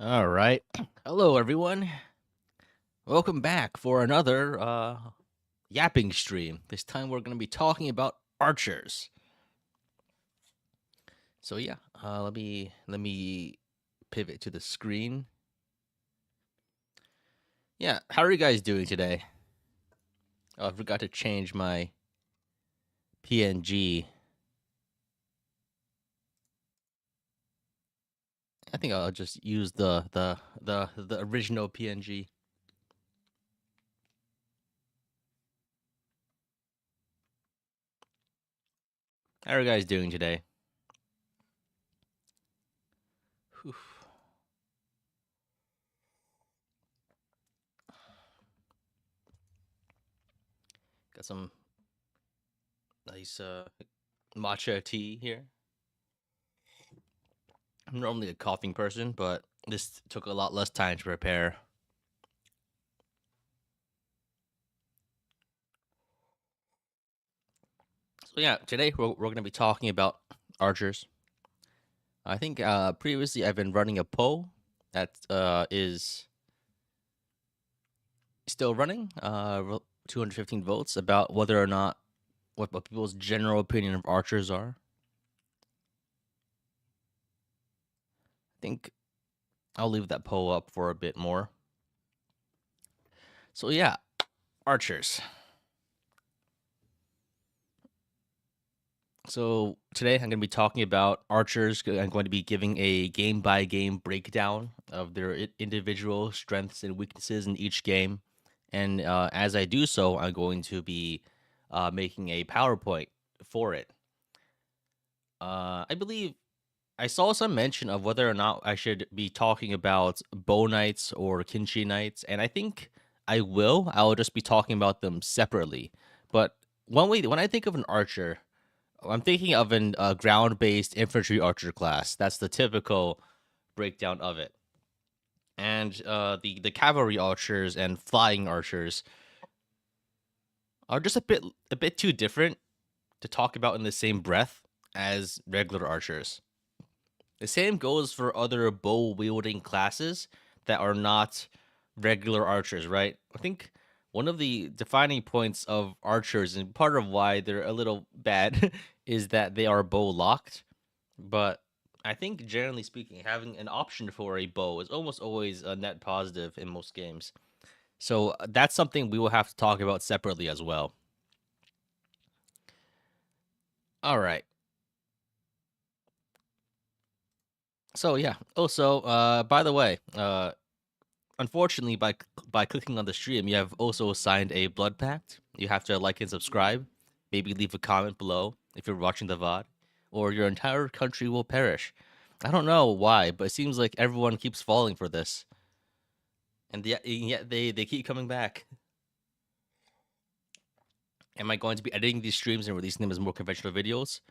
All right. Hello, everyone. Welcome back for another yapping stream. This time we're going to be talking about archers. So yeah, let me pivot to the screen. Yeah, how are you guys doing today? Oh, I forgot to change my PNG. I think I'll just use the original PNG. How are you guys doing today? Whew. Got some nice matcha tea here. I'm normally a coughing person, but this took a lot less time to prepare. So yeah, today we're going to be talking about archers. I think previously I've been running a poll that is still running, 215 votes, about whether or not what people's general opinion of archers are. I think I'll leave that poll up for a bit more. So yeah, archers. So today I'm going to be talking about archers. I'm going to be giving a game by game breakdown of their individual strengths and weaknesses in each game. And as I do so, I'm going to be making a PowerPoint for it. I believe I saw some mention of whether or not I should be talking about bow knights or kinshi knights, and I think I will. I'll just be talking about them separately. But when I think of an archer, I'm thinking of an ground-based infantry archer class. That's the typical breakdown of it. And the cavalry archers and flying archers are just a bit too different to talk about in the same breath as regular archers. The same goes for other bow wielding classes that are not regular archers, right? I think one of the defining points of archers and part of why they're a little bad is that they are bow locked. But I think generally speaking, having an option for a bow is almost always a net positive in most games. So that's something we will have to talk about separately as well. All right. So yeah. Also, by the way, unfortunately, by clicking on the stream, you have also signed a blood pact. You have to like and subscribe. Maybe leave a comment below if you're watching the VOD, or your entire country will perish. I don't know why, but it seems like everyone keeps falling for this, and yet they keep coming back. Am I going to be editing these streams and releasing them as more conventional videos?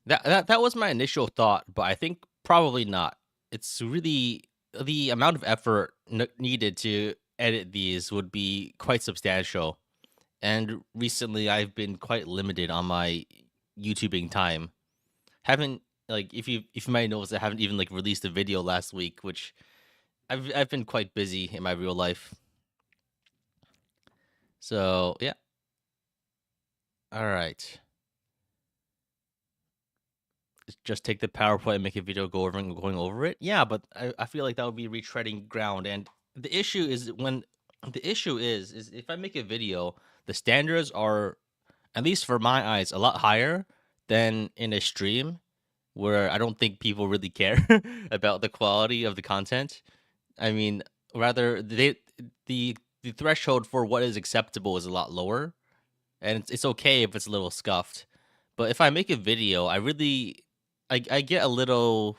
That was my initial thought, but I think probably not. It's really the amount of effort needed to edit these would be quite substantial. And recently, I've been quite limited on my YouTubing time. Haven't like if you might notice, I haven't even like released a video last week, which I've been quite busy in my real life. So yeah. All right. Just take the PowerPoint and make a video going over it. Yeah, but I feel like that would be retreading ground. And the issue is is if I make a video, the standards are, at least for my eyes, a lot higher than in a stream where I don't think people really care about the quality of the content. I mean, rather the threshold for what is acceptable is a lot lower, and it's okay if it's a little scuffed. But if I make a video, I get a little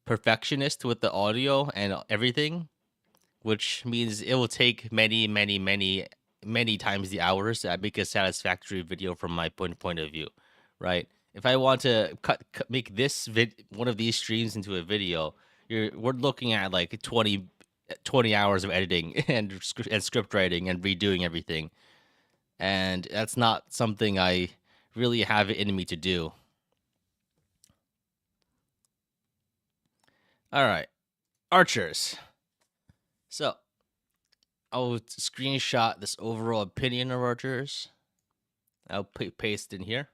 perfectionist with the audio and everything, which means it will take many times the hours to make a satisfactory video from my point of view, right? If I want to make one of these streams into a video, we're looking at like 20 hours of editing and script writing and redoing everything, and that's not something I really have it in me to do. All right. Archers. So I'll screenshot this overall opinion of archers. I'll paste in here.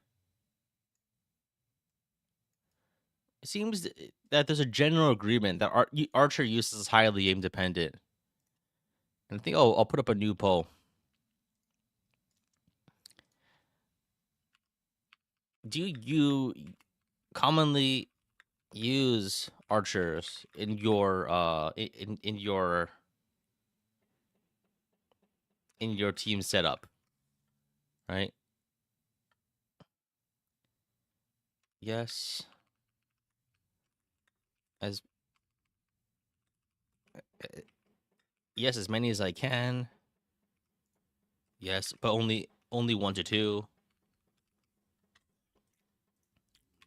It seems that there's a general agreement that archer use is highly aim dependent. And I think I'll put up a new poll. Do you commonly use archers in your in your team setup, right? Yes, as uh, yes, as many as I can. Yes, but only 1 to 2.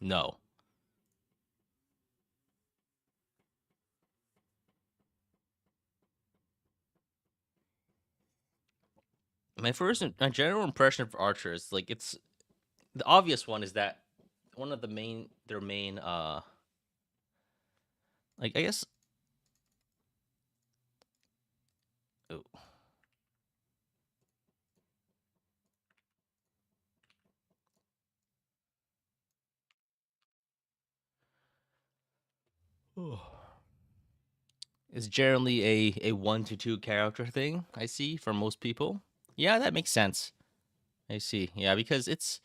No. My general impression for archers, like it's the obvious one is that one of their main like I guess oh, is generally a 1 to 2 character thing. I see for most people. Yeah, that makes sense. I see. Yeah, because it's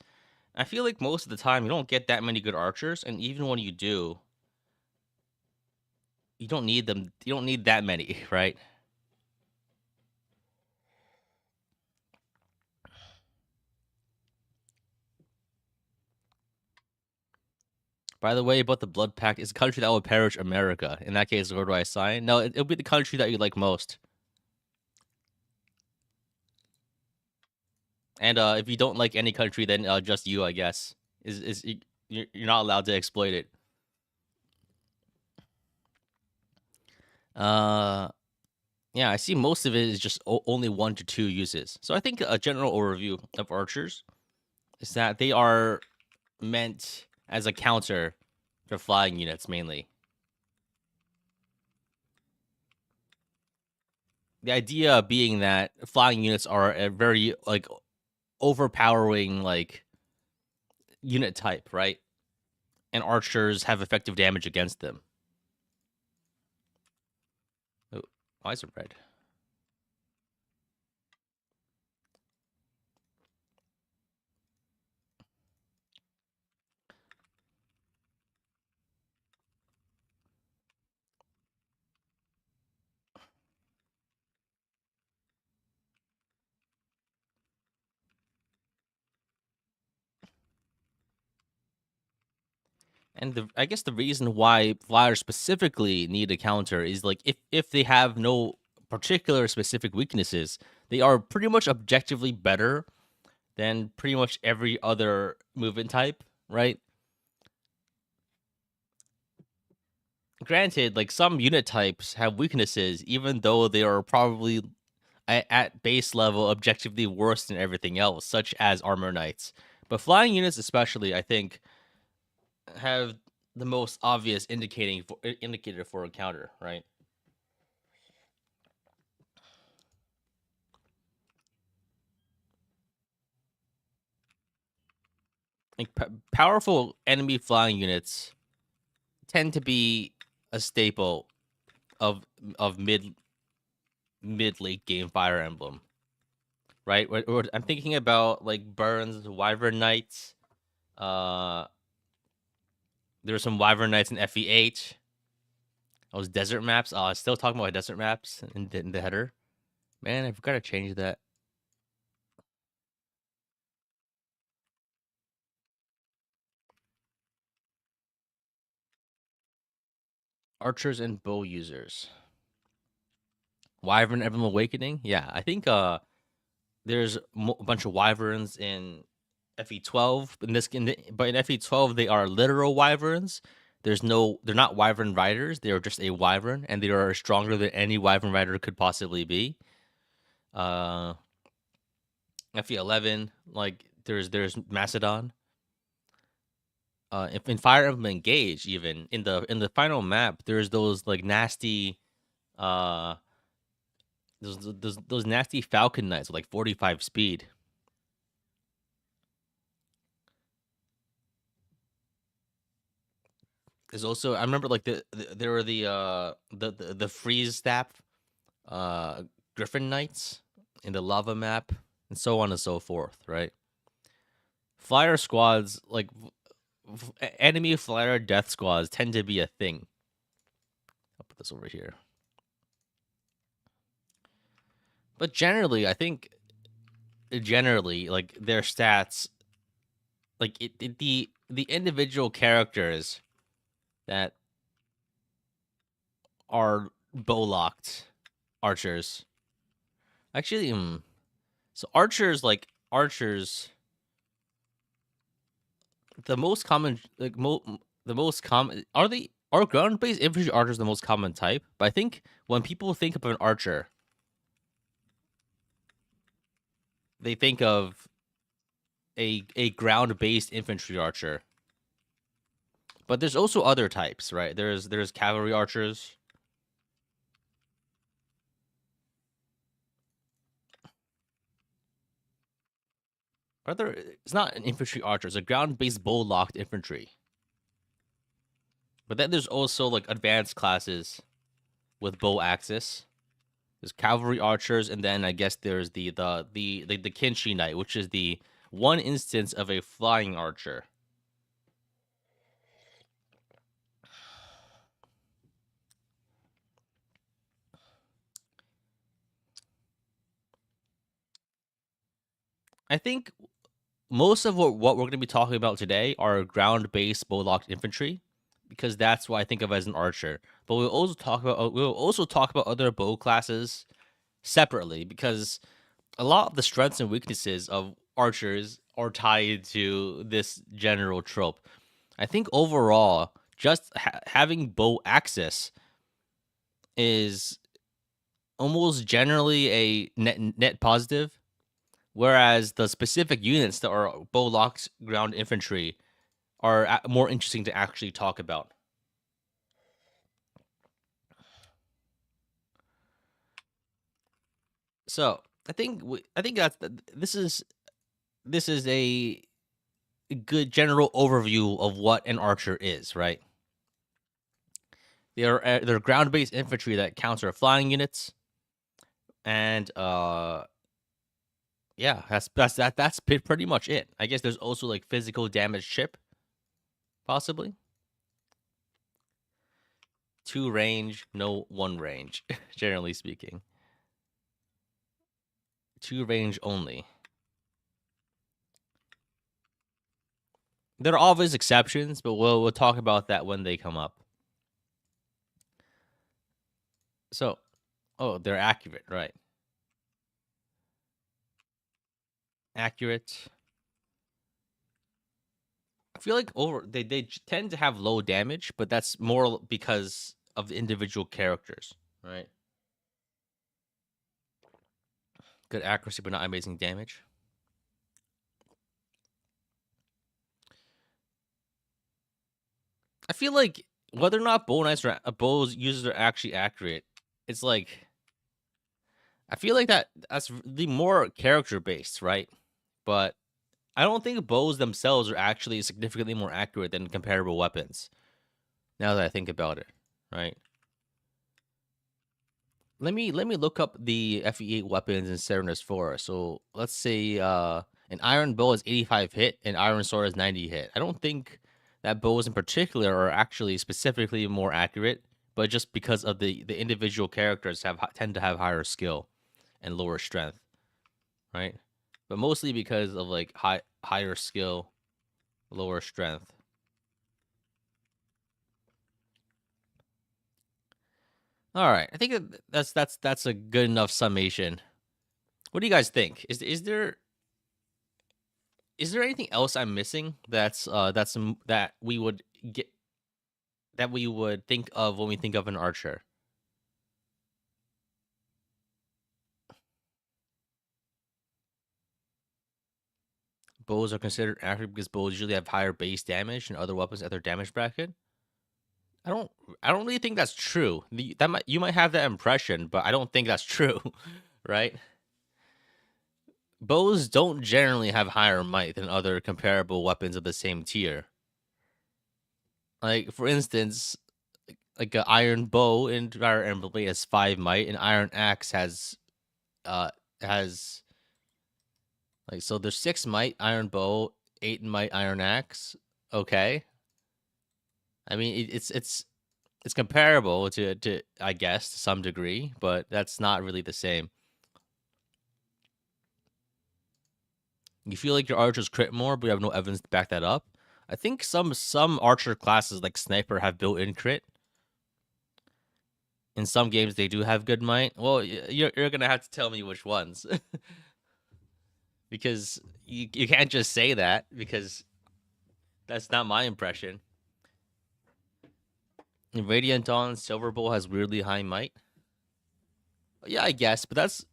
I feel like most of the time you don't get that many good archers, and even when you do, you don't need them. You don't need that many, right? By the way, about the Blood Pact, is a country that will perish America. In that case, where do I sign? No, it'll be the country that you like most. And if you don't like any country, then just you, I guess, you're not allowed to exploit it. Uh, yeah, I see most of it is just only 1 to 2 uses. So I think a general overview of archers is that they are meant as a counter for flying units mainly. The idea being that flying units are a very like overpowering like unit type, right? And archers have effective damage against them. Oh, why is it red? And I guess the reason why flyers specifically need a counter is like if they have no particular specific weaknesses, they are pretty much objectively better than pretty much every other movement type, right? Granted, like some unit types have weaknesses, even though they are probably at base level objectively worse than everything else, such as armor knights. But flying units, especially, I think, have the most obvious indicator for a counter, right? Like powerful enemy flying units tend to be a staple of of mid late game Fire Emblem, right? I'm thinking about like Burns, Wyvern Knights. Uh, there were some Wyvern Knights in FEH. Those desert maps. I was still talking about desert maps in the header. Man, I forgot to change that. Archers and bow users. Wyvern Emblem Awakening. Yeah, I think there's a bunch of wyverns in FE12. But in FE12 they are literal wyverns. They're not wyvern riders. They are just a wyvern, and they are stronger than any wyvern rider could possibly be. Uh, FE11, like there's Macedon. if in Fire Emblem Engage, even in the final map, there's those like nasty uh those nasty Falcon Knights with like 45 speed. There's also I remember like there were the freeze staff uh Griffin Knights in the lava map and so on and so forth, right? Flyer squads like enemy flyer death squads tend to be a thing. I'll put this over here. But generally, I think generally like their stats like the individual characters that are bow locked archers. Actually, so archers, the most common the most common are ground based infantry archers the most common type. But I think when people think of an archer, they think of a ground based infantry archer. But there's also other types, right? There's cavalry archers. Are there? It's not an infantry archer. It's a ground based bow locked infantry. But then there's also like advanced classes with bow axis. There's cavalry archers, and then I guess there's the Kinshi Knight, which is the one instance of a flying archer. I think most of what we're going to be talking about today are ground-based bow-locked infantry, because that's what I think of as an archer. But we'll also talk about other bow classes separately, because a lot of the strengths and weaknesses of archers are tied to this general trope. I think overall, just having bow access is almost generally a net positive, whereas the specific units that are bow locked ground infantry are more interesting to actually talk about. So I think that's this is a good general overview of what an archer is, right? They're ground based infantry that counter flying units, and yeah, that's pretty much it. I guess there's also like physical damage chip, possibly. 2 range, no 1 range, generally speaking. 2 range only. There are always exceptions, but we'll talk about that when they come up. So, oh, they're accurate, right? Accurate. I feel like they tend to have low damage, but that's more because of the individual characters, right? Good accuracy, but not amazing damage. I feel like whether or not bow knights or bows users are actually accurate, it's like I feel like that's the more character based, right? But I don't think bows themselves are actually significantly more accurate than comparable weapons. Now that I think about it, right? Let me look up the FE8 weapons in Serenus 4. So let's say an iron bow is 85 hit and iron sword is 90 hit. I don't think that bows in particular are actually specifically more accurate, but just because of the individual characters tend to have higher skill and lower strength, right? But mostly because of like higher skill, lower strength. All right, I think that's a good enough summation. What do you guys think? Is there anything else I'm missing that we would get that we would think of when we think of an archer? Bows are considered accurate because bows usually have higher base damage and other weapons at their damage bracket. I don't I don't really think that's true. That might you might have that impression, but I don't think that's true, right? Bows don't generally have higher might than other comparable weapons of the same tier. Like for instance, like an iron bow in Fire Emblem has 5 might, and iron axe uh has like so there's 6 might iron bow, 8 might iron axe. Okay, I mean it's comparable to I guess to some degree, but that's not really the same. You feel like your archers crit more, but you have no evidence to back that up. I think some archer classes like sniper have built-in crit. In some games, they do have good might. Well, you're gonna have to tell me which ones, because you can't just say that because that's not my impression. Radiant Dawn Silver Bowl has weirdly high might. Yeah, I guess, but that's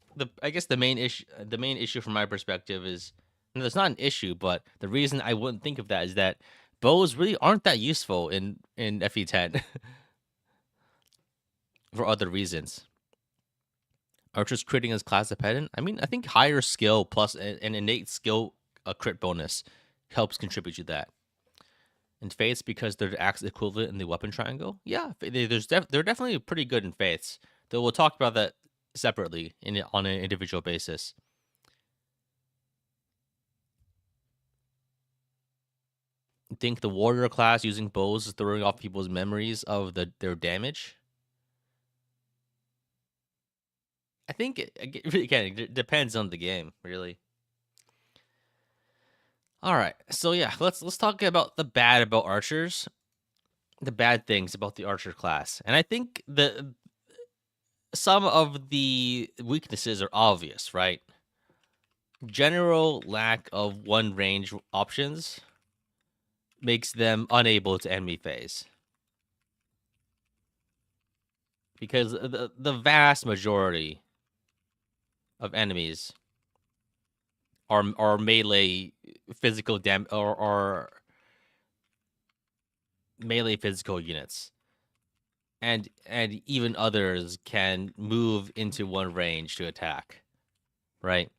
I guess the main issue. The main issue from my perspective is no, it's not an issue, but the reason I wouldn't think of that is that bows really aren't that useful in FE10 for other reasons. Archers critting is class dependent. I mean, I think higher skill plus an innate skill crit bonus helps contribute to that. And faiths because they're the axe equivalent in the weapon triangle. Yeah, they're definitely pretty good in faiths. Though we'll talk about that separately on an individual basis. Think the warrior class using bows is throwing off people's memories of their damage. I think again it depends on the game, really. All right, so yeah, let's talk about the bad about archers, the bad things about the archer class, and I think some of the weaknesses are obvious, right? General lack of one range options makes them unable to enemy phase because the vast majority of enemies are melee physical or melee physical units, and even others can move into one range to attack, right?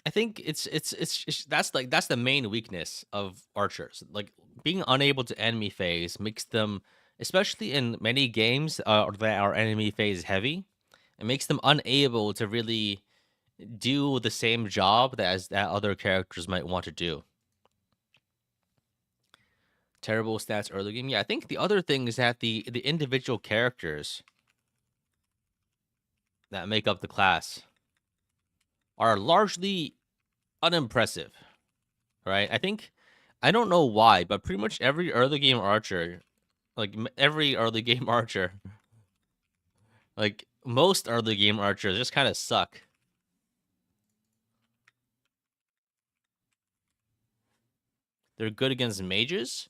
I think that's the main weakness of archers. Like being unable to enemy phase makes them, especially in many games that are enemy phase heavy, it makes them unable to really do the same job that other characters might want to do. Terrible stats early game. Yeah, I think the other thing is that the individual characters that make up the class are largely unimpressive, right? I don't know why, but pretty much every early game archer, like every early game archer, like most early game archers just kind of suck. They're good against mages.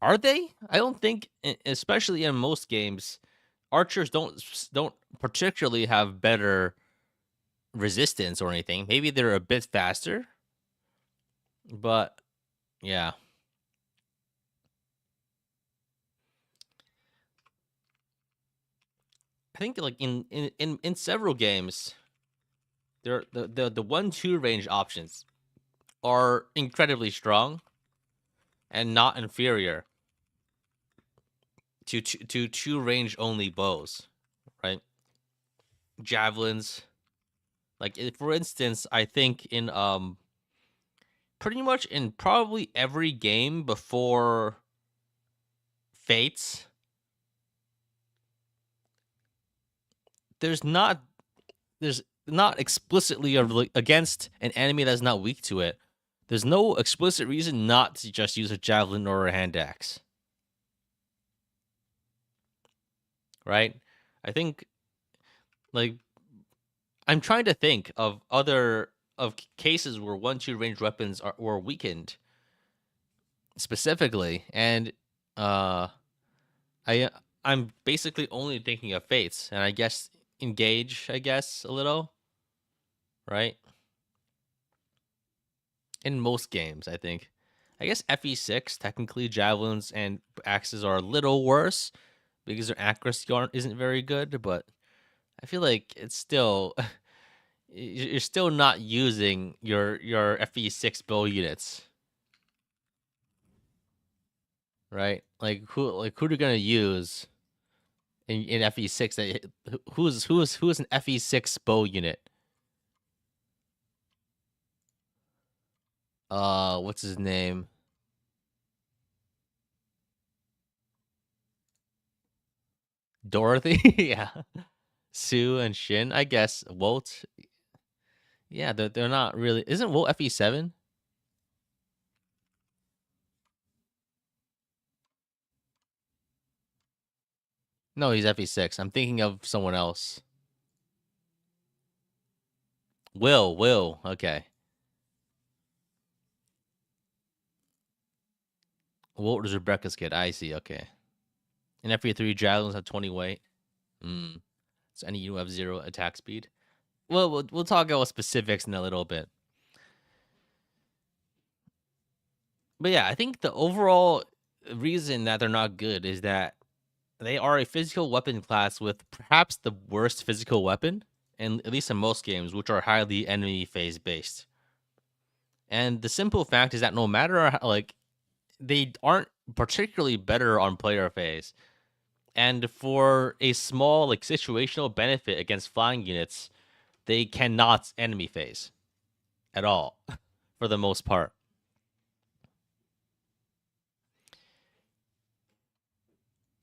Are they? I don't think, especially in most games, archers don't particularly have better resistance or anything. Maybe they're a bit faster, but yeah, I think like in several games, the 1-2 range options are incredibly strong and not inferior to two range only bows, right? Javelins, like for instance, I think in pretty much in probably every game before Fates, there's not there's not explicitly against an enemy that's not weak to it. There's no explicit reason not to just use a javelin or a hand axe, right? I think like I'm trying to think of cases where 1-2 range weapons were weakened specifically, and uh I I'm basically only thinking of fates, and I guess engage. I guess a little, right? In most games, I think. I guess FE6 technically javelins and axes are a little worse because their accuracy isn't very good, but I feel like it's still you're still not using your FE6 bow units, right? Like who are gonna use in FE6 that who's an FE6 bow unit? What's his name? Dorothy? Yeah. Sue and Shin, I guess. Walt. Yeah, they're not really. Isn't Walt FE7? No, he's FE6. I'm thinking of someone else. Will. Okay. Walt was Rebecca's kid. I see. Okay. And FE3 javelins have 20 weight. Mm. So any you have 0 attack speed. Well, we'll talk about specifics in a little bit. But yeah, I think the overall reason that they're not good is that they are a physical weapon class with perhaps the worst physical weapon, and at least in most games, which are highly enemy phase based. And the simple fact is that no matter like they aren't particularly better on player phase, and for a small like situational benefit against flying units, they cannot enemy phase at all for the most part.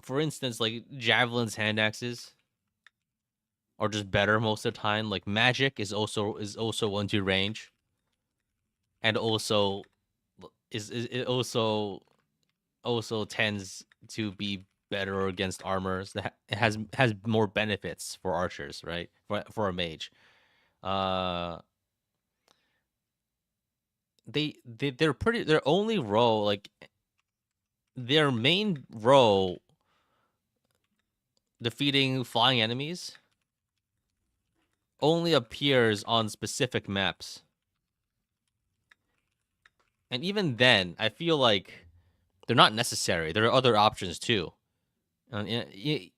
For instance, like javelins, hand axes are just better most of the time. Like magic is also 1-2 range, and also is it also tends to be better against armors. That it has more benefits for archers, right? For a mage, uh, they're pretty. Their only role, like their main role, defeating flying enemies, only appears on specific maps, and even then, I feel like they're not necessary. There are other options too.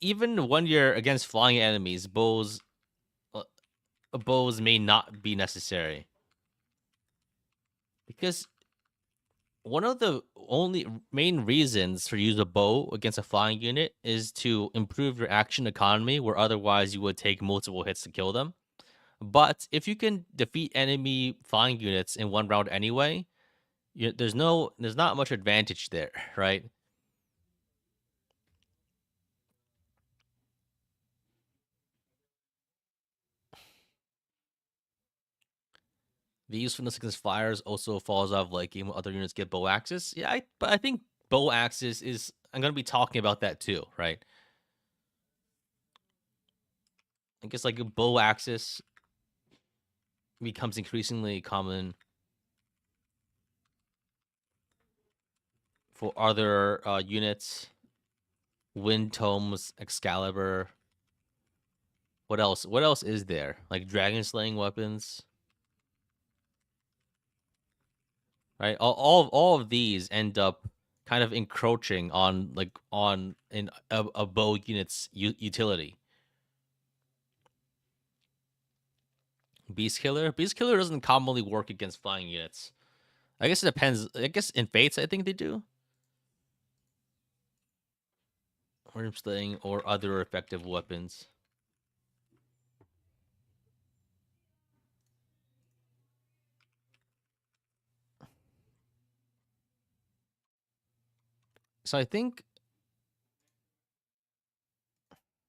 Even when you're against flying enemies, uh, bows may not be necessary because one of the only main reasons for use a bow against a flying unit is to improve your action economy, where otherwise you would take multiple hits to kill them. But if you can defeat enemy flying units in one round anyway, there's not much advantage there, right? The usefulness against fires also falls off like when other units get bow axes. Yeah, but I think bow axes is I'm gonna be talking about that too, right? I guess like a bow axis becomes increasingly common for other units. Wind tomes, Excalibur. What else? What else is there? Like dragon slaying weapons, right? All of these end up kind of encroaching on a bow unit's utility. Beast killer doesn't commonly work against flying units. I guess it depends. I guess in fates, I think they do. Worm slaying or other effective weapons. So I think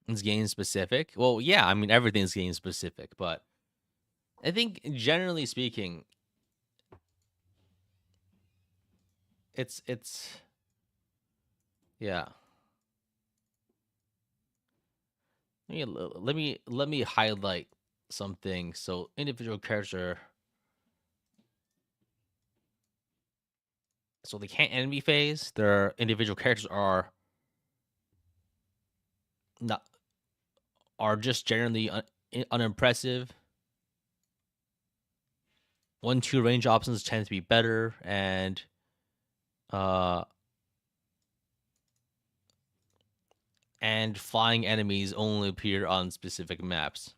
it's game specific. Well, yeah, I mean everything's game specific, but I think generally speaking, it's yeah. Let me highlight something. So individual characters are so they can't enemy phase. Their individual characters are not are just generally unimpressive. 1-2 range options tend to be better, uh and flying enemies only appear on specific maps.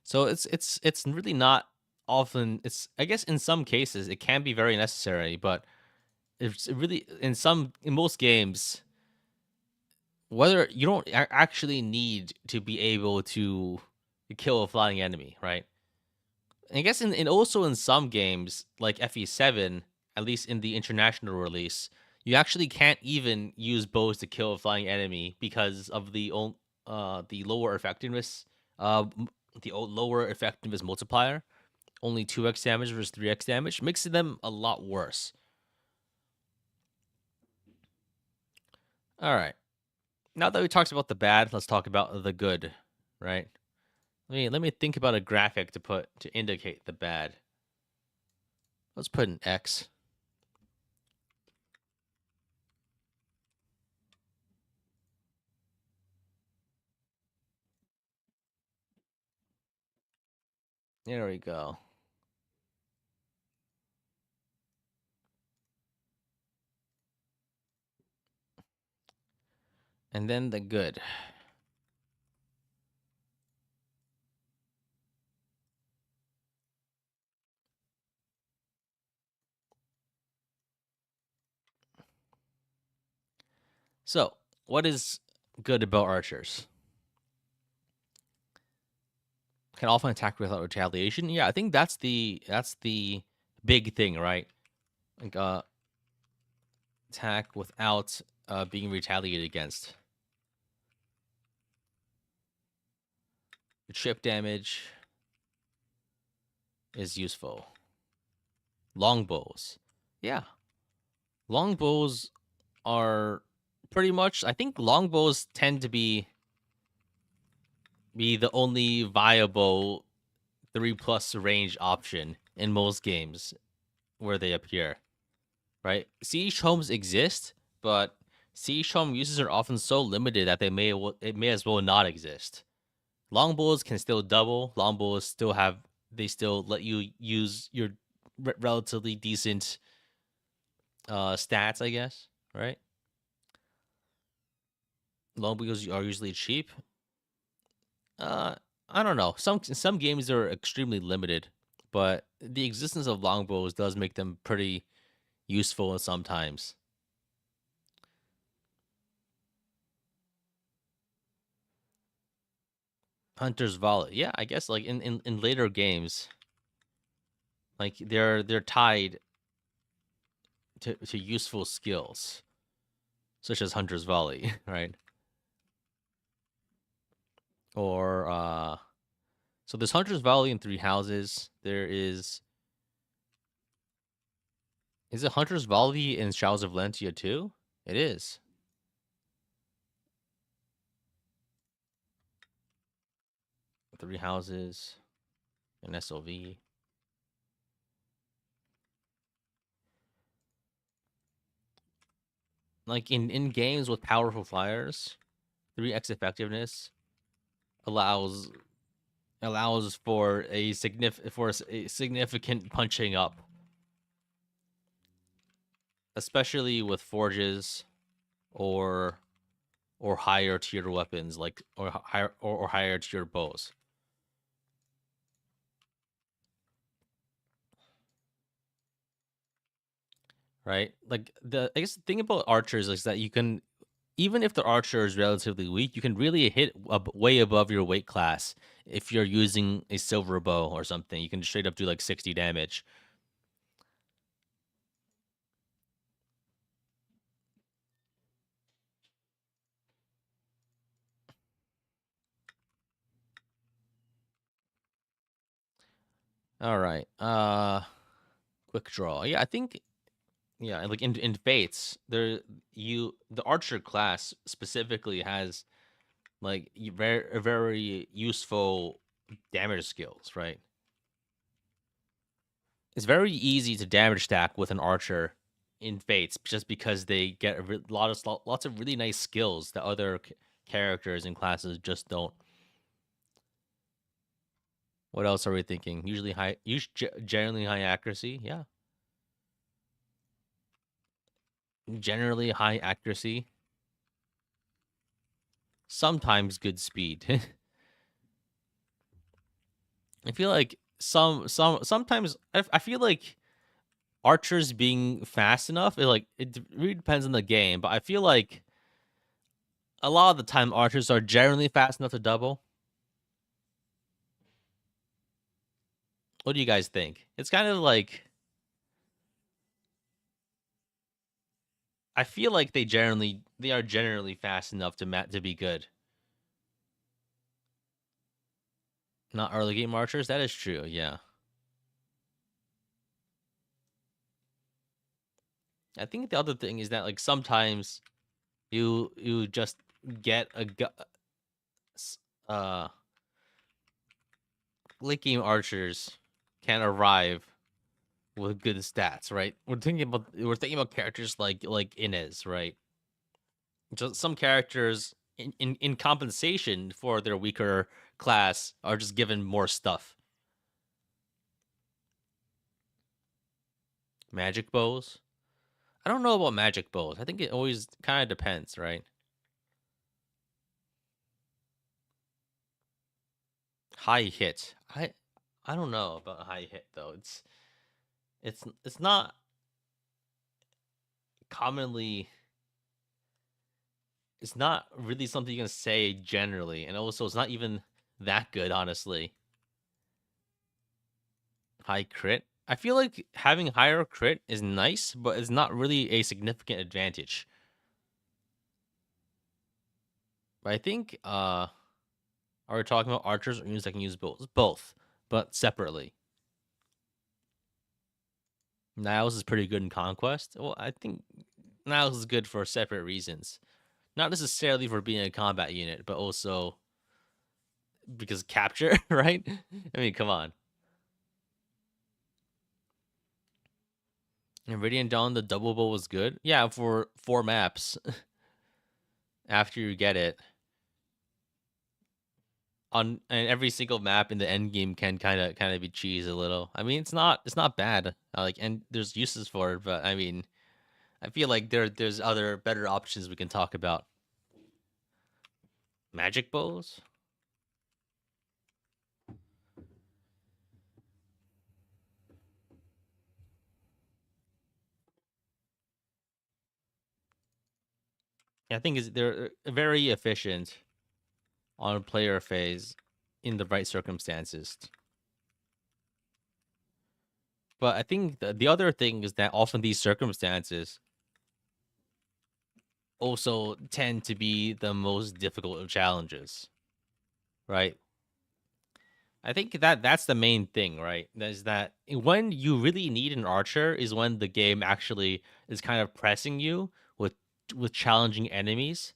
So it's really not often. It's, I guess in some cases it can be very necessary, but it's really in most games, whether you don't actually need to be able to kill a flying enemy, right? I guess in also in some games like FE7, at least in the international release, you actually can't even use bows to kill a flying enemy because of the lower effectiveness, lower effectiveness multiplier. Only 2x damage versus 3x damage, makes them a lot worse. All right. Now that we talked about the bad, let's talk about the good, right? Let me think about a graphic to indicate the bad. Let's put an X. There we go. And then the good. So, what is good about archers? Can often attack without retaliation. Yeah, I think that's the big thing, right? Like attack without being retaliated against. The chip damage is useful. Longbows. Yeah. Longbows are pretty much, I think longbows tend to be the only viable 3+ range option in most games where they appear, right? Siege homes exist, but siege home uses are often so limited that it may as well not exist. Longbows can still double. Longbows they still let you use your relatively decent stats, I guess, right? Longbows are usually cheap. Uh, I don't know. Some games are extremely limited, but the existence of longbows does make them pretty useful sometimes. Hunter's volley, yeah, I guess like in later games, like they're tied to useful skills such as Hunter's volley, right? Or so there's Hunter's volley in Three Houses. Is it Hunter's volley in Showers of Valentia too? It is. Three Houses and SOV. Like in games with powerful flyers, 3x effectiveness allows for a significant punching up, especially with forges or higher tier weapons like or higher tier bows. Right? Like I guess the thing about archers is that you can, even if the archer is relatively weak, you can really hit way above your weight class if you're using a silver bow or something. You can straight up do like 60 damage. All right. Quick draw. Yeah, I think, yeah, like in Fates, the archer class specifically has like very useful damage skills, right? It's very easy to damage stack with an archer in Fates just because they get lots of really nice skills that characters and classes just don't. What else are we thinking? Usually high, generally high accuracy. Yeah, generally high accuracy. Sometimes good speed. I feel like sometimes I feel like archers being fast enough. It really depends on the game, but I feel like a lot of the time archers are generally fast enough to double. What do you guys think? It's kind of like I feel like they are generally fast enough to be good. Not early game archers. That is true. Yeah, I think the other thing is that like sometimes you just get uh late game archers can arrive with good stats, right? We're thinking about characters like Inez, right? Just some characters in compensation for their weaker class are just given more stuff. Magic bows. I don't know about magic bows. I think it always kind of depends, right? High hit. I don't know about high hit though. It's not commonly it's not really something you can say generally, and also it's not even that good, honestly. High crit. I feel like having higher crit is nice, but it's not really a significant advantage. But I think are we talking about archers or units that can use both? Both, but separately. Niles is pretty good in conquest. Well, I think Niles is good for separate reasons. Not necessarily for being a combat unit, but also because capture, right? I mean, come on. Meridian Dawn, the double bow was good. Yeah, for 4 maps after you get it. On and every single map in the end game can kind of be cheese a little. I mean, it's not bad. Like and there's uses for it, but I mean, I feel like there's other better options we can talk about. Magic bows. I think is they're very efficient on player phase in the right circumstances. But I think the other thing is that often these circumstances also tend to be the most difficult of challenges, right? I think that's the main thing, right? Is that when you really need an archer is when the game actually is kind of pressing you with challenging enemies.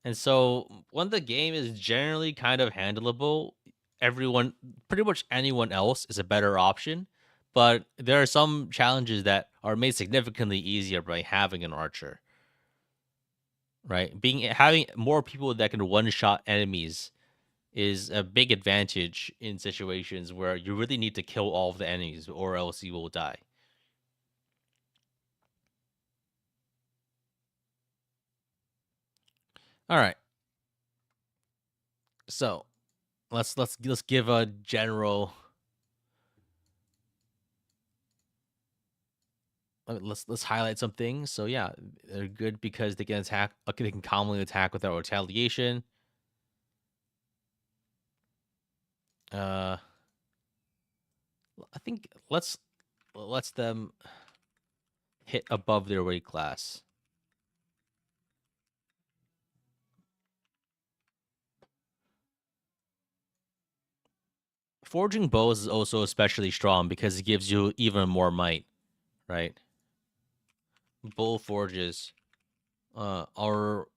And so when the game is generally kind of handleable, everyone pretty much anyone else is a better option. But there are some challenges that are made significantly easier by having an archer, right? Being having more people that can one shot enemies is a big advantage in situations where you really need to kill all of the enemies or else you will die. All right. So, let's give a general let's highlight some things. So yeah, they're good because they can attack they can commonly attack without retaliation. Uh I think let's them hit above their weight class. Forging bows is also especially strong because it gives you even more might, right? Bull forges are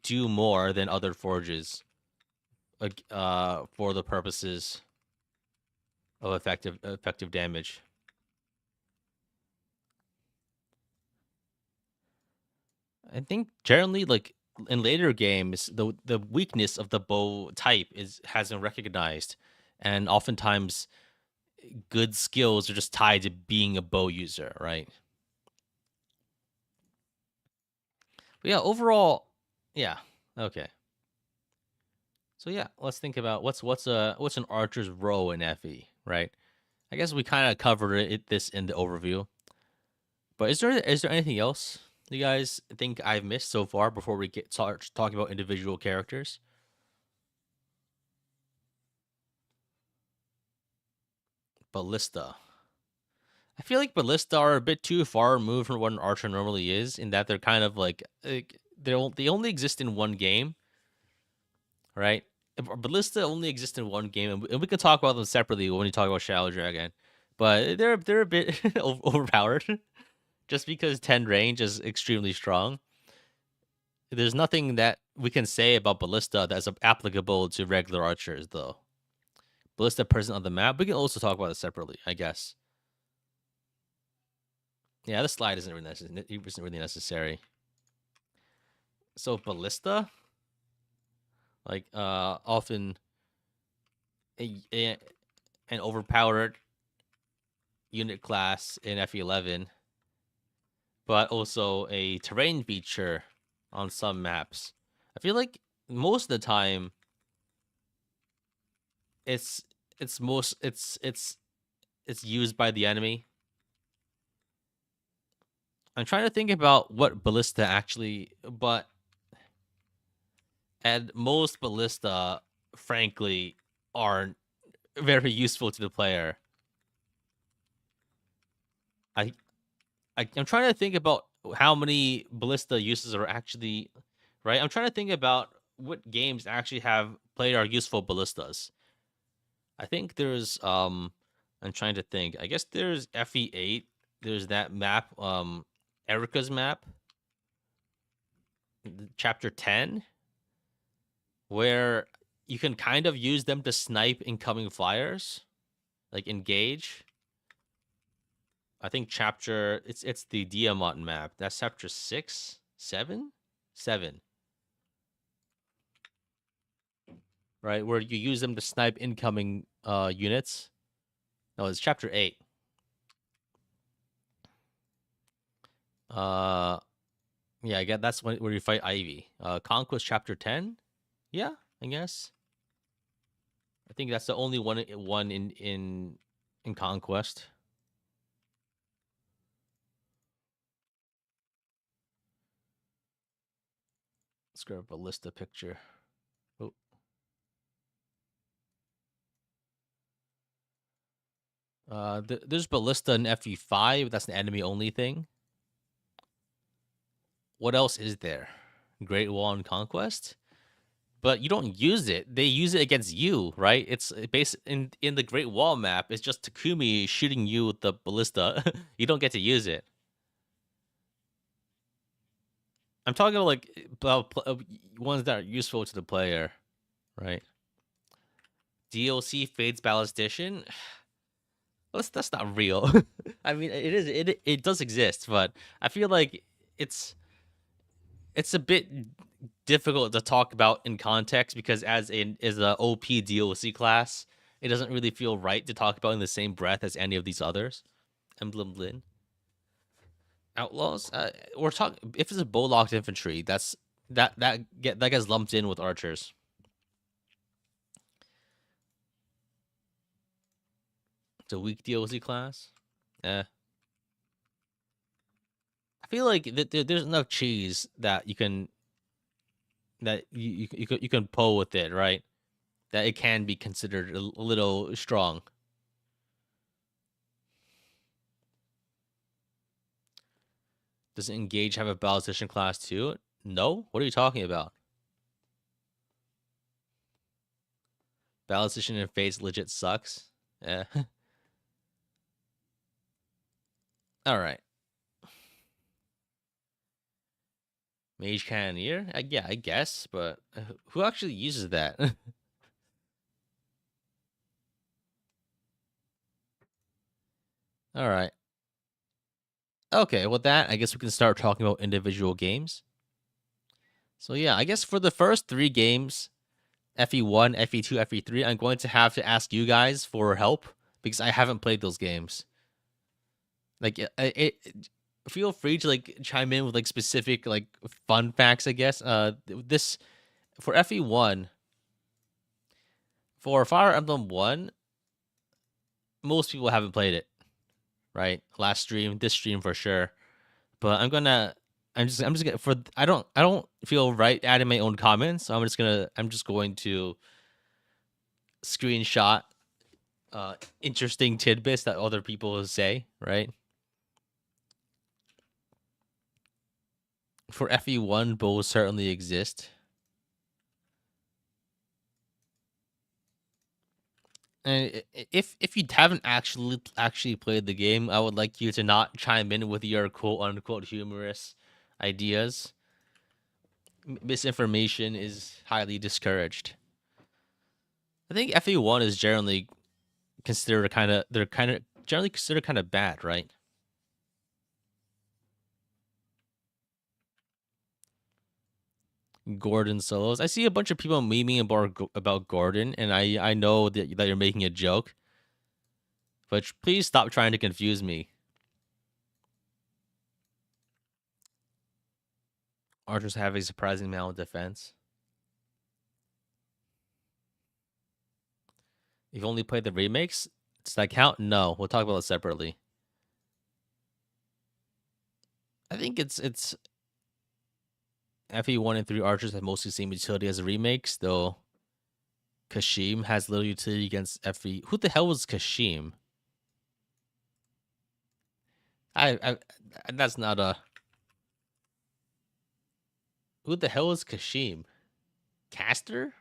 do more than other forges for the purposes of effective damage. I think generally like in later games, the weakness of the bow type is hasn't recognized, and oftentimes good skills are just tied to being a bow user, right? But yeah, overall, yeah, okay. So yeah, let's think about what's an archer's role in FE, right? I guess we kind of covered this in the overview. But is there anything else you guys think I've missed so far before we get start talking about individual characters? Ballista. I feel like ballista are a bit too far removed from what an archer normally is, in that they're kind of like they only exist in one game, right? Ballista only exist in one game, and we can talk about them separately when we talk about Shadow Dragon. But they're a bit overpowered, just because 10 range is extremely strong. There's nothing that we can say about ballista that's applicable to regular archers, though. Ballista present on the map. We can also talk about it separately, I guess. Yeah, the slide isn't really necessary. So ballista, like often a an overpowered unit class in FE11, but also a terrain feature on some maps. I feel like most of the time it's it's most it's used by the enemy. I'm trying to think about what ballista actually, but and most ballista, frankly, aren't very useful to the player. I, I'm trying to think about how many ballista uses are actually right. I'm trying to think about what games actually have played our useful ballistas. I think there's I'm trying to think. I guess there's FE8. There's that map, Erica's map, chapter 10, where you can kind of use them to snipe incoming flyers, like engage. I think chapter it's the Diamant map. That's chapter 6, 7, 7, right? Where you use them to snipe incoming units. No, it's chapter 8. Uh yeah, I get that's where you fight Ivy. Conquest chapter 10? Yeah, I guess. I think that's the only one in Conquest. Let's grab a list of picture. Oh, there's Ballista in FE5. That's an enemy only thing. What else is there? Great Wall and Conquest, but you don't use it. They use it against you, right? It's based in the Great Wall map. It's just Takumi shooting you with the ballista. You don't get to use it. I'm talking about ones that are useful to the player, right? DLC Fates Ballistician. That's not real. I mean, it does exist, but I feel like it's it's a bit difficult to talk about in context because as a OP DLC class, it doesn't really feel right to talk about in the same breath as any of these others. Emblem Lin Outlaws. We're talking if it's a bow locked infantry. That gets lumped in with archers. It's a weak DLC class. Eh. I feel like there's enough cheese that you can pull with it, right? That it can be considered a little strong. Does Engage have a ballistician class too? No. What are you talking about? Ballistician in Fates legit sucks. Yeah. All right. Mage Cannoneer? Yeah, I guess, but who actually uses that? All right. Okay, with that, I guess we can start talking about individual games. So yeah, I guess for the first 3 games, FE1, FE2, FE3, I'm going to have to ask you guys for help because I haven't played those games. Like feel free to like chime in with like specific like fun facts, I guess. This for FE1, for Fire Emblem 1, most people haven't played it, right? Last stream, this stream for sure. But I'm just gonna for I don't feel right adding my own comments, so I'm just going to screenshot interesting tidbits that other people say, right? For FE1, bows certainly exist. And if you haven't actually played the game, I would like you to not chime in with your quote unquote humorous ideas. Misinformation is highly discouraged. I think FE1 is generally considered they're kind of generally considered kind of bad, right? Gordon solos. I see a bunch of people memeing about Gordon, and I know that you're making a joke, but please stop trying to confuse me. Archers have a surprising amount of defense. You've only played the remakes? Does that count? No, we'll talk about it separately. I think it's FE1 and 3 Archers have mostly same utility as the remakes, though Kashim has little utility against FE. Who the hell was Kashim? I that's not a. Who the hell is Kashim? Caster?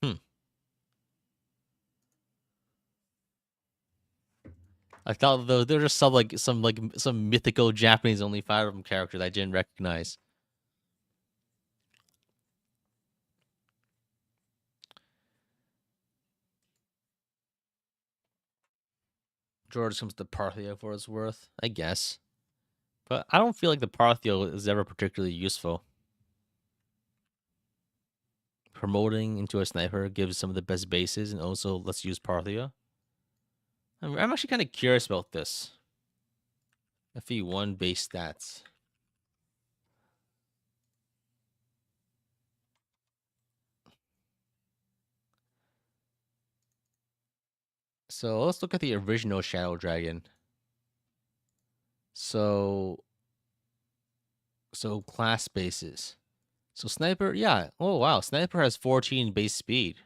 Hmm. I thought though there were just some mythical Japanese only Fire Emblem characters I didn't recognize. George comes to Parthia for its worth, I guess. But I don't feel like the Parthia is ever particularly useful. Promoting into a sniper gives some of the best bases and also let's use Parthia. I'm actually kind of curious about this. FE1 base stats. So let's look at the original Shadow Dragon. So class bases. So sniper, yeah. Oh wow, sniper has 14 base speed.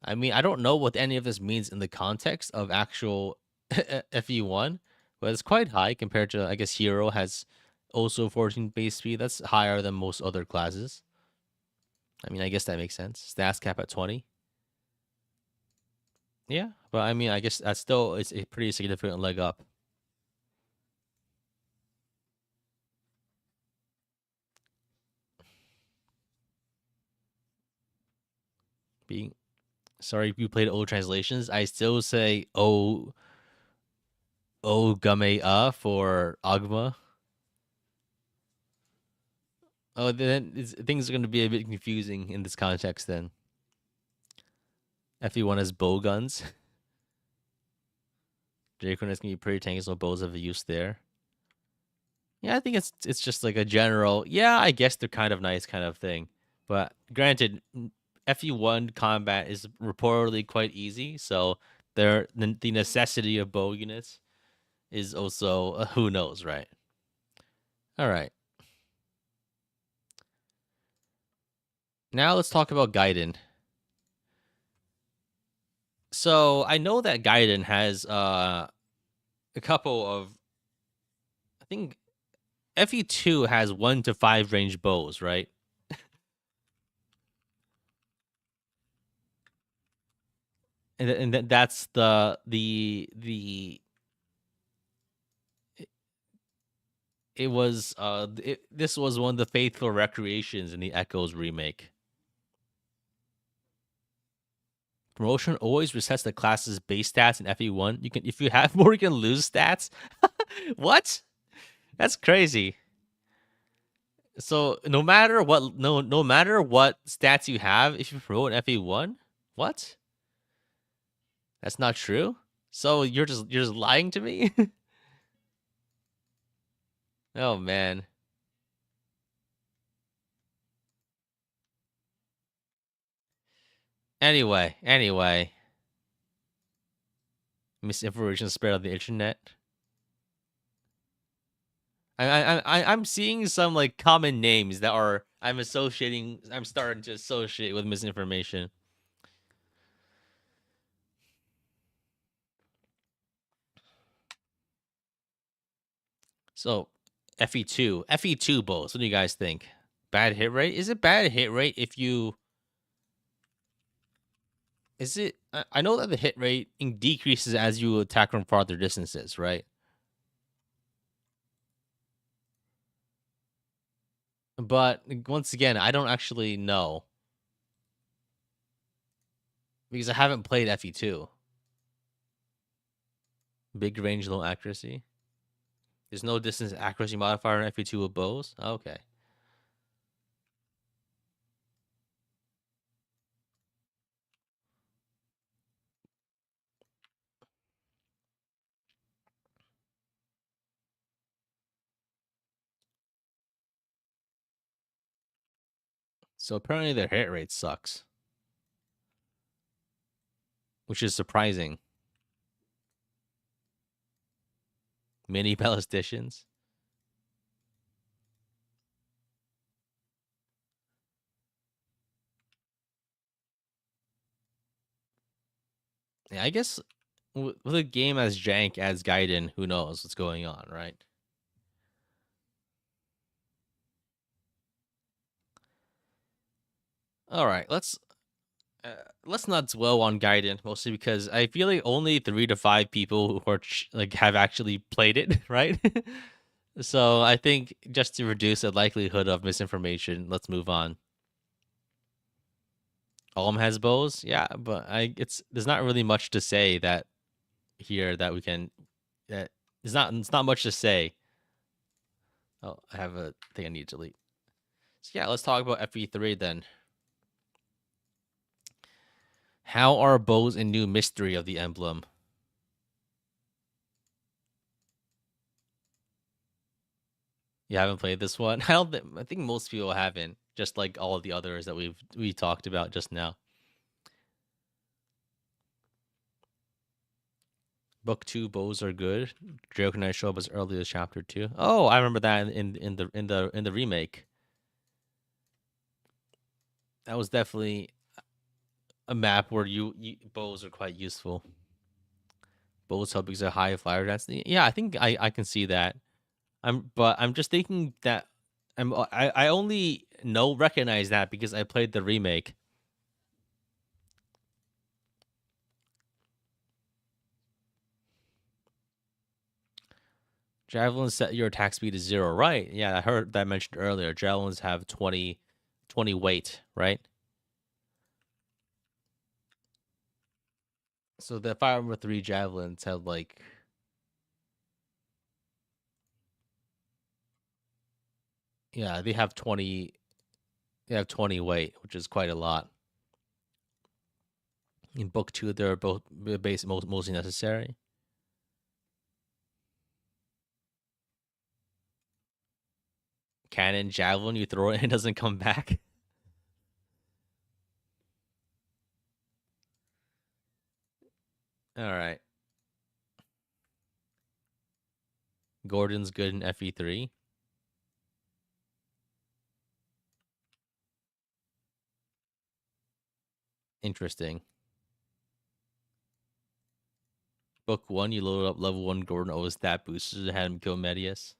I mean, I don't know what any of this means in the context of actual FE1, but it's quite high compared to I guess hero has also 14 base speed. That's higher than most other classes. I mean, I guess that makes sense. Stats cap at 20. Yeah, but I mean, I guess that's still it's a pretty significant leg up. Being sorry if you played old translations, I still say game for Agma. Oh, then things are going to be a bit confusing in this context. Then FE1 has bow guns. Dracoon is going to be pretty tanky, so bows have a use there. Yeah, I think it's just like a general. Yeah, I guess they're kind of nice kind of thing. But granted, FE1 combat is reportedly quite easy, so the necessity of bow units is also who knows, right? All right. Now let's talk about Gaiden. So I know that Gaiden has a couple of I think FE2 has 1 to 5 range bows, right? And that's the it was this was one of the faithful recreations in the Echoes remake. Promotion always resets the class's base stats in FE1. You can if you have more, you can lose stats. What? That's crazy. So no matter what stats you have, if you promote FE1, what? That's not true. So you're just lying to me. Oh man. Anyway, misinformation spread on the internet. I'm seeing some like common names that are I'm starting to associate with misinformation. So FE2 bows. What do you guys think? Bad hit rate? Is it bad hit rate if you is it I know that the hit rate decreases as you attack from farther distances, right? But once again, I don't actually know because I haven't played FE2. Big range, low accuracy. There's no distance accuracy modifier in FE2 with bows. Okay. So apparently their hit rate sucks, which is surprising. Mini ballisticians. Yeah, I guess with a game as jank as Gaiden, who knows what's going on, right? All right, uh, let's not dwell on Gaiden, mostly because I feel like only 3 to 5 people who are like have actually played it, right? So I think just to reduce the likelihood of misinformation, let's move on. Alm has bows, yeah, but I it's there's not really much to say that here that we can that it's not much to say. Oh, I have a thing I need to delete. So yeah, let's talk about FE3 then. How are bows a new mystery of the emblem? You haven't played this one? I think most people haven't, just like all of the others that we talked about just now. Book 2 bows are good. Draco Knight show up as early as chapter 2. Oh, I remember that in the remake. That was definitely a map where you bows are quite useful. Bows help because of high flyer density. Yeah, I think I can see that. I'm just thinking that I only recognize that because I played the remake. Javelins set your attack speed to 0, right? Yeah, I heard that mentioned earlier. Javelins have 20 weight, right? So the Fire Emblem 3 javelins have like yeah, they have 20 weight, which is quite a lot. In book 2 they're both mostly necessary. Cannon javelin, you throw it and it doesn't come back. All right. Gordon's good in FE3. Interesting. Book 1, you load up level 1 Gordon always stat boosters and had him kill Medius.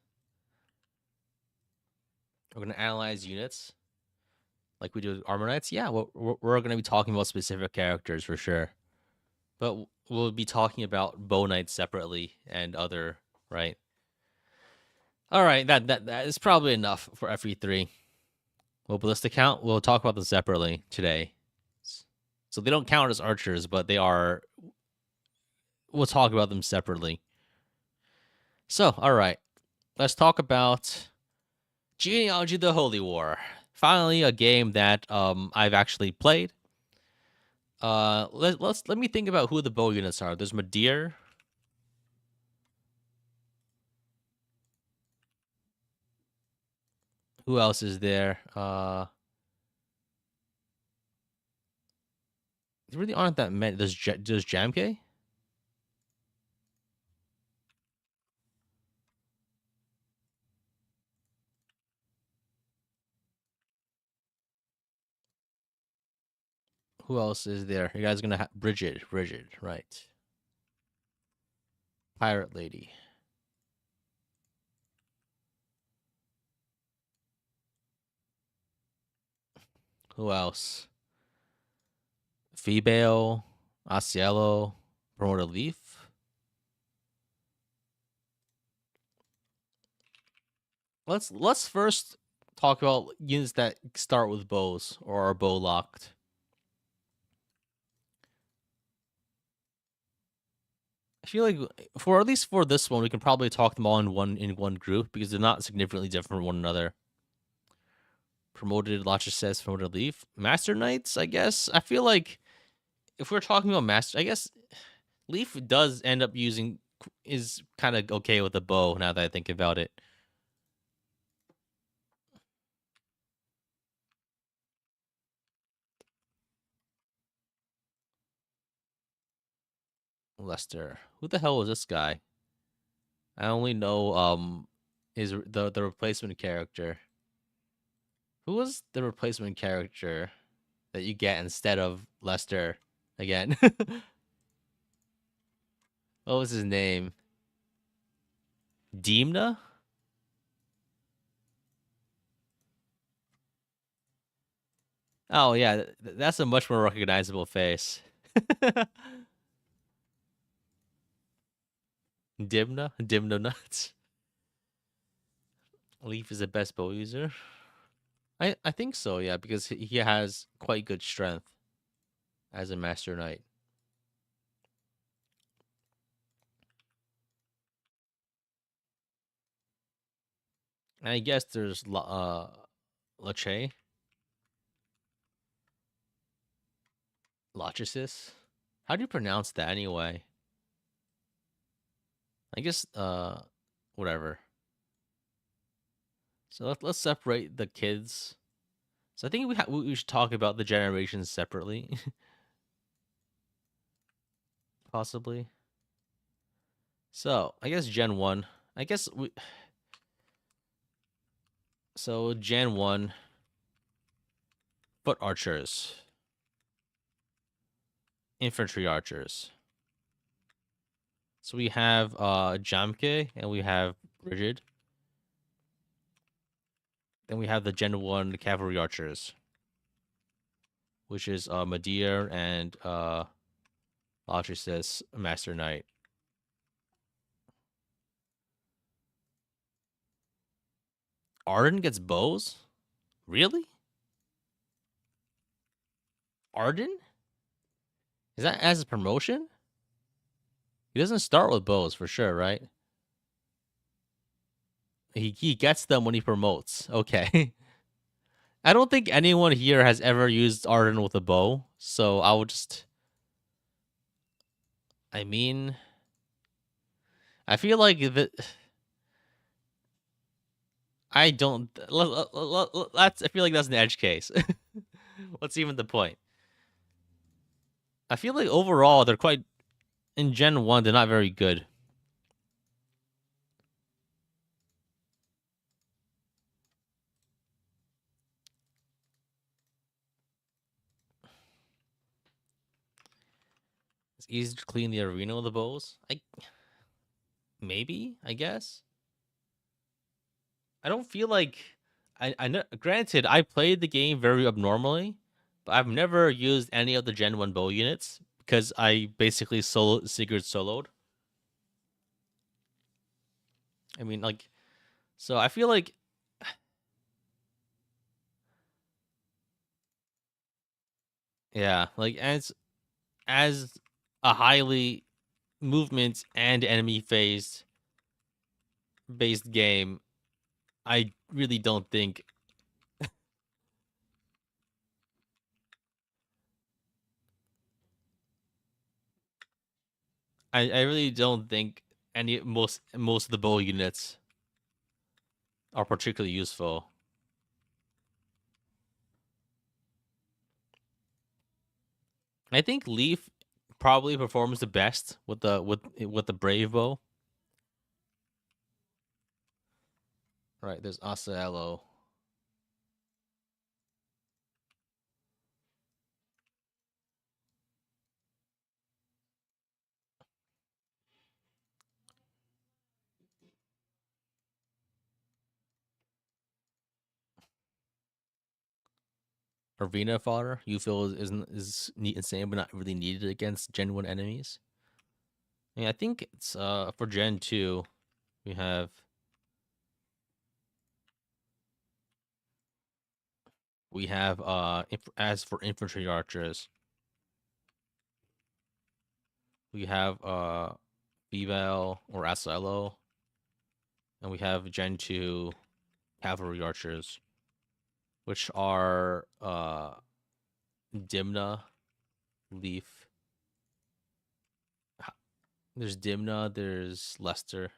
We're going to analyze units like we do with Armor Knights. Yeah, we're going to be talking about specific characters for sure. But we'll be talking about Bow Knights separately and other, right? All right, that is probably enough for FE3. Well, ballistic count, we'll talk about them separately today. So they don't count as archers, but they are. We'll talk about them separately. So, all right, let's talk about Genealogy of the Holy War. Finally, a game that I've actually played. Let me think about who the bow units are. There's Madeir. Who else is there? There really aren't that many. There's Jamke. Who else is there? You guys gonna have Bridget, right? Pirate Lady. Who else? Febale, Asiello, Promoter Leaf. Let's first talk about units that start with bows or are bow locked. I feel like for at least for this one, we can probably talk them all in one group because they're not significantly different from one another. Promoted Lotcha says promoted Leaf. Master Knights, I guess. I feel like if we're talking about Master, I guess Leaf does end up using is kind of okay with the bow now that I think about it. Lester. Who the hell is this guy? I only know is the replacement character. Who was the replacement character that you get instead of Lester again? What was his name? Deemna? Oh yeah, that's a much more recognizable face. Dimna nuts. Leaf is the best bow user. I think so, yeah, because he has quite good strength as a master knight. And I guess there's Lache, Lachesis. How do you pronounce that anyway? I guess whatever. So let's separate the kids. So I think we should talk about the generations separately, possibly. So I guess Gen 1. I guess we. So Gen 1, foot archers, infantry archers. So we have Jamke and we have Rigid. Then we have the Gen 1 cavalry archers, which is Madeir and Lachesis Master Knight. Arden gets bows? Really? Arden? Is that as a promotion? He doesn't start with bows for sure, right? He gets them when he promotes. Okay. I don't think anyone here has ever used Arden with a bow, so I would just. I mean, I feel like the. I don't. That's. I feel like that's an edge case. What's even the point? I feel like overall they're quite in Gen 1, they're not very good. It's easy to clean the arena with the bows. Maybe, I guess. I don't feel like I know, granted I played the game very abnormally, but I've never used any of the Gen 1 bow units because I basically secret soloed. I mean like so I feel like yeah, like as a highly movement and enemy phase based game, I really don't think I really don't think any most of the bow units are particularly useful. I think Leaf probably performs the best with the brave bow. Right, there's Asaello. Arena fodder you feel insane but not really needed against Gen 1 enemies. Yeah, I think it's for Gen 2 we have as for infantry archers, we have Bebel or Asaello, and we have Gen 2 cavalry archers, which are Dimna, Leaf. There's Dimna, there's Lester.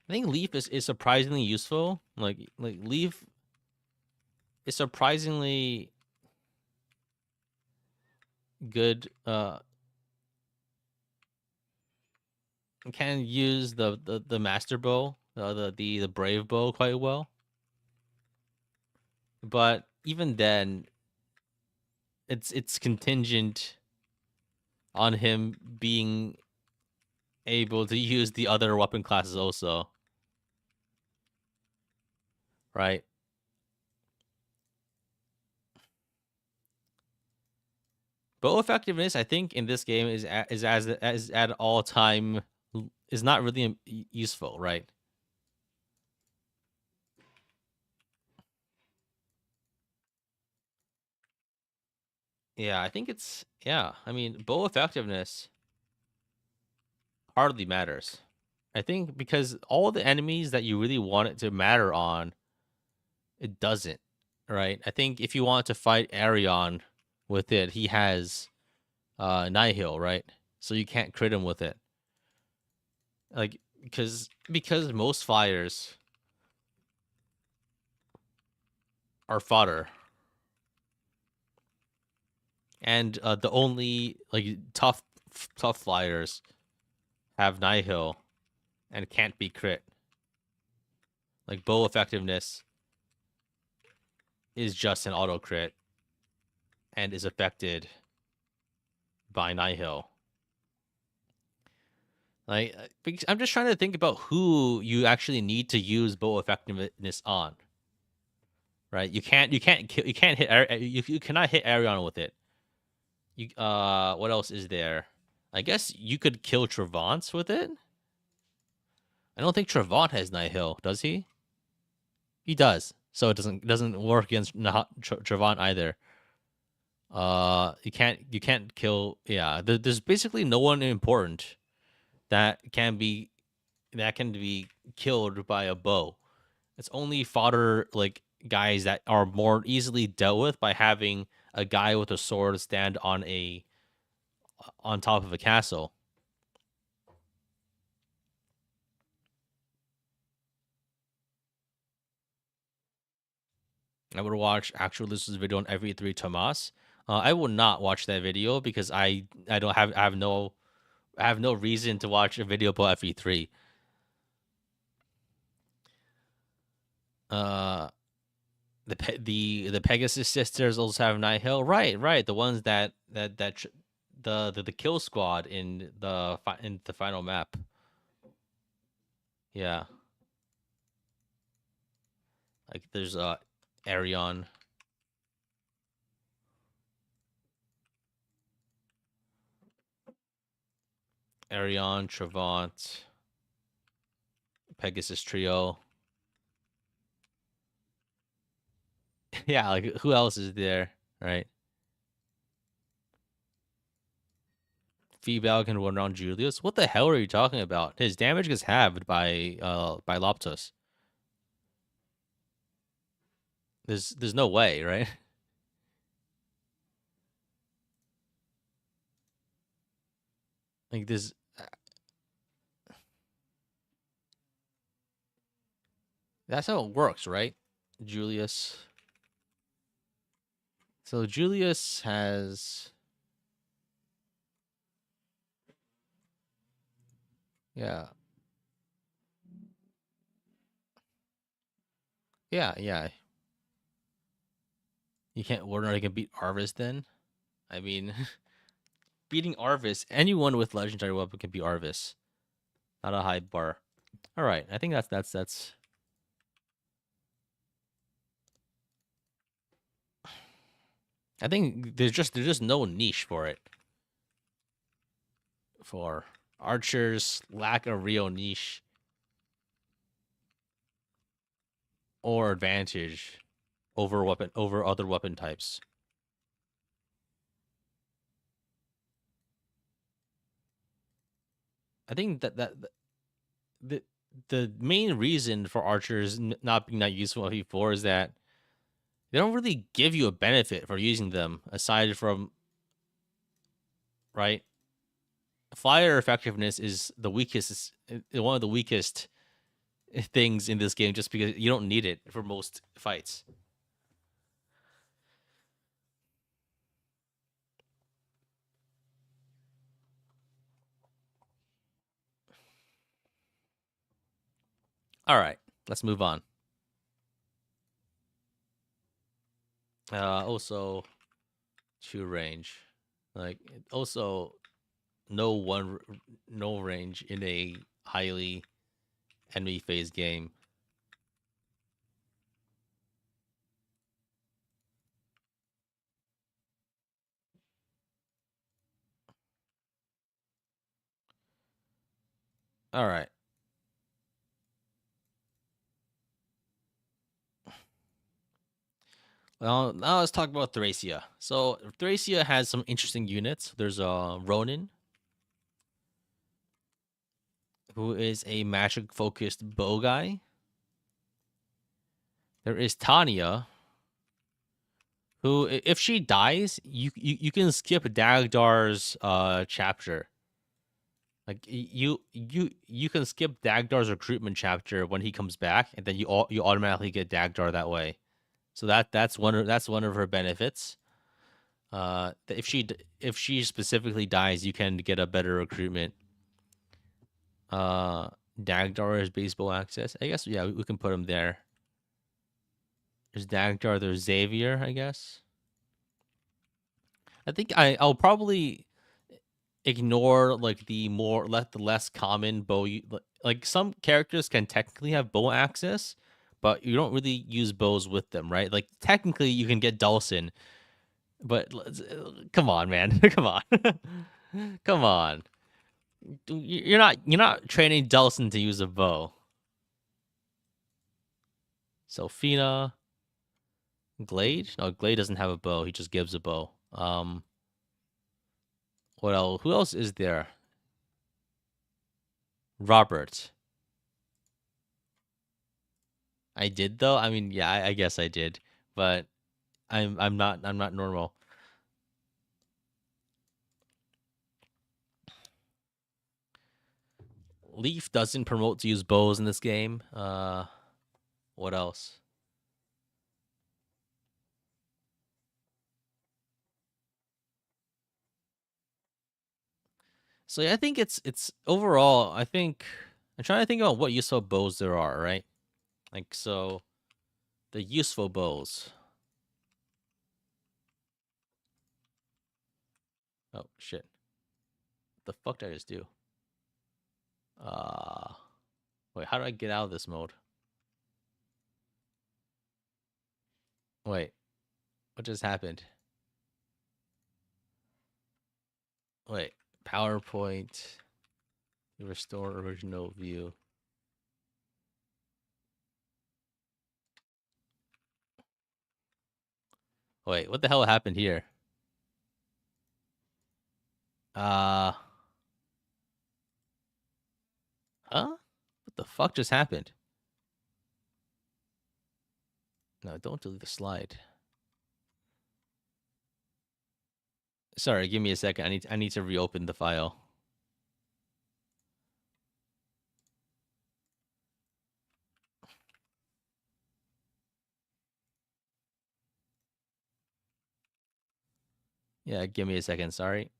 I think Leaf is surprisingly useful. Like Leaf is surprisingly good. Can use the master bow, the brave bow quite well. But even then, it's contingent on him being able to use the other weapon classes also, right? Bow effectiveness, I think, in this game is at all time is not really useful, right? Yeah, I think it's yeah. I mean, bow effectiveness hardly matters. I think because all the enemies that you really want it to matter on, it doesn't, right? I think if you want to fight Arion with it, he has Nihil, right? So you can't crit him with it. Like because most fires are fodder, and the only like tough flyers have Nihil and can't be crit. Like bow effectiveness is just an auto crit and is affected by Nihil. Like because I'm just trying to think about who you actually need to use bow effectiveness on. Right? You can't hit you cannot hit Arion with it. You what else is there? I guess you could kill Trevant with it. I don't think Trevant has Nihil, does he? He does. So it doesn't work against Trevant either. You can't kill. Yeah, there's basically no one important that can be killed by a bow. It's only fodder like guys that are more easily dealt with by having a guy with a sword stand on top of a castle. I would watch actual listeners video on every three Tomas. I will not watch that video because I don't have I have no reason to watch a video about FE3. Uh, the Pegasus sisters also have Nihil. Right, right. The ones the kill squad in in the final map. Yeah, like there's Arion. Arion, Trevant, Pegasus Trio. Yeah, like who else is there, right? Feebal can run around Julius. What the hell are you talking about? His damage gets halved by Loptus. There's no way, right? Like this. That's how it works, right? Julius. So Julius has, yeah, yeah. You can't order. I can beat Arvis then. I mean, beating Arvis, anyone with legendary weapon can beat Arvis. Not a high bar. All right, I think that's. I think there's just no niche for it. For archers, lack a real niche or advantage over other weapon types. I think that the the main reason for archers not being that useful at V4 is that they don't really give you a benefit for using them aside from, right, fire effectiveness is the weakest, one of the weakest things in this game, just because you don't need it for most fights. All right, let's move on. Also, two range, like also no one, no range in a highly enemy phase game. All right. Well, now let's talk about Thracia. So Thracia has some interesting units. There's Ronin, who is a magic focused bow guy. There is Tanya, who if she dies, you can skip Dagdar's chapter. Like you can skip Dagdar's recruitment chapter when he comes back, and then you automatically get Dagdar that way. So that's one of her benefits. If she specifically dies, you can get a better recruitment. Uh, Dagdar is baseball access. I guess yeah, we can put him there. There's Dagdar. There's Xavier. I guess. I think I'll probably ignore like the less common bow. Like some characters can technically have bow access, but you don't really use bows with them, right? Like technically you can get Dulcin, but come on, man, come on, come on. You're not training Dulcin to use a bow. Sophina, Glade? No, Glade doesn't have a bow. He just gives a bow. What else? Who else is there? Robert. I did though. I mean, yeah, I guess I did, but I'm not normal. Leaf doesn't promote to use bows in this game. What else? So yeah, I think it's overall. I think I'm trying to think about what useful bows there are. Right, like so the useful bows. Oh shit! What the fuck did I just do? Uh, Wait. How do I get out of this mode? Wait. What just happened? Wait. PowerPoint. Restore original view. Wait, what the hell happened here? Uh, huh? What the fuck just happened? No, don't delete the slide. Sorry, give me a second. I need to reopen the file. Yeah, give me a second. Sorry.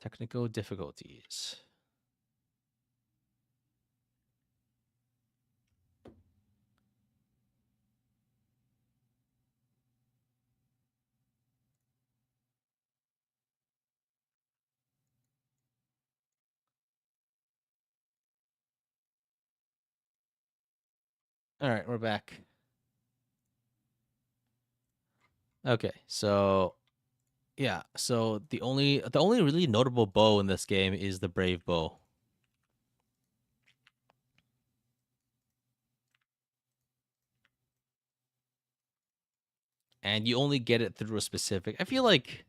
Technical difficulties. All right, we're back. Okay, so yeah, so the only really notable bow in this game is the Brave Bow. And you only get it through a specific. I feel like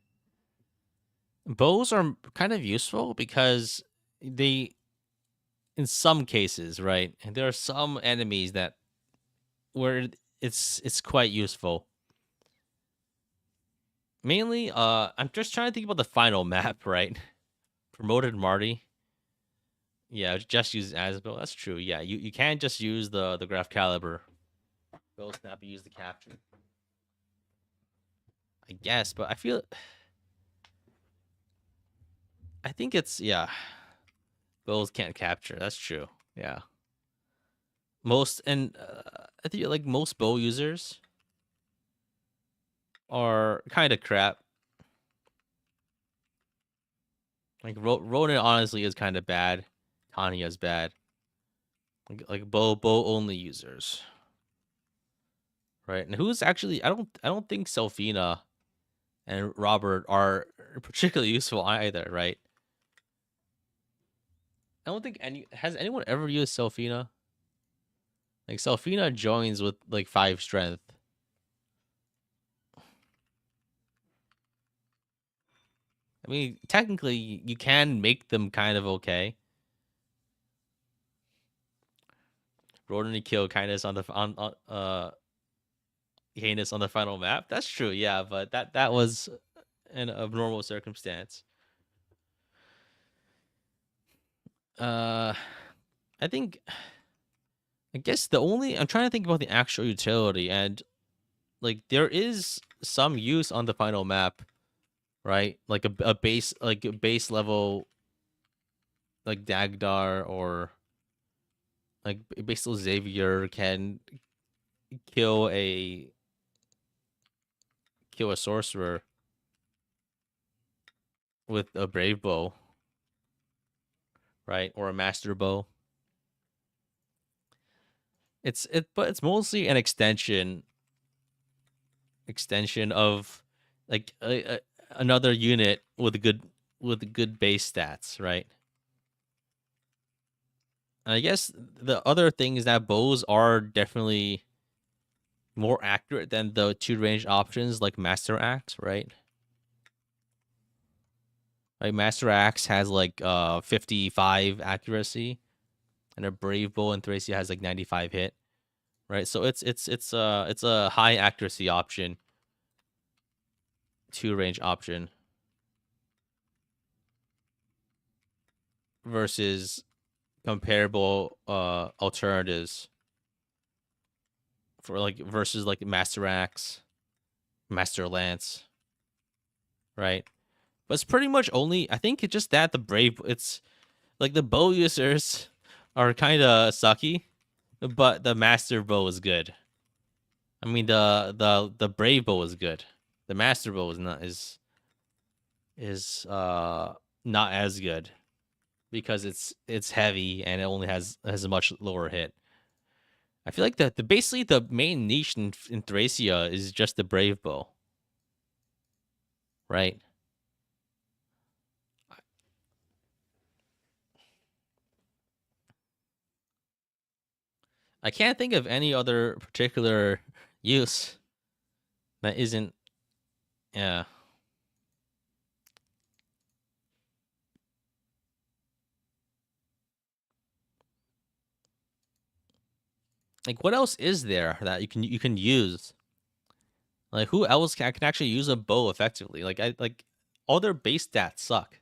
bows are kind of useful because they, in some cases, right? And there are some enemies that where it's quite useful. Mainly, I'm just trying to think about the final map, right? Promoted Marty. Yeah, just use Asbel. That's true. Yeah, you can't just use the graph caliber. Bow snap, you use the capture. I guess, but I think it's yeah. Bows can't capture. That's true. Yeah. I think like most bow users are kind of crap. Like Ronan honestly is kind of bad. Tanya's bad. Like bow only users, right? And who's actually I don't think Selfina and Robert are particularly useful either, right? I don't think has anyone ever used Selfina. Like Selfina joins with like 5 strength. I mean, technically, you can make them kind of okay. Ronan and kill kindness on the on heinous on the final map. That's true, yeah, but that was an abnormal circumstance. Uh, I think I guess the only I'm trying to think about the actual utility, and like there is some use on the final map, right? Like a base like a base level like Dagdar or like basal Xavier can kill a kill a sorcerer with a brave bow, right? Or a master bow. But it's mostly an extension of like another unit with good base stats, right? And I guess the other thing is that bows are definitely more accurate than the two range options like Master Axe, right? Like Master Axe has like 55 accuracy, and a Brave Bow and Thracia has like 95 hit, right? So it's a high accuracy option, two range option versus comparable alternatives for like versus like Master Axe, Master Lance, right? But it's pretty much only I think it's just that the Brave it's like the bow users are kind of sucky, but the Master Bow is good. I mean the Brave Bow is good. The Master Bow is not is not as good because it's heavy and it only has a much lower hit. I feel like the basically the main niche in Thracia is just the brave bow, right? I can't think of any other particular use that isn't. Yeah, like what else is there that you can use? Like who else can actually use a bow effectively? Like I like all their base stats suck,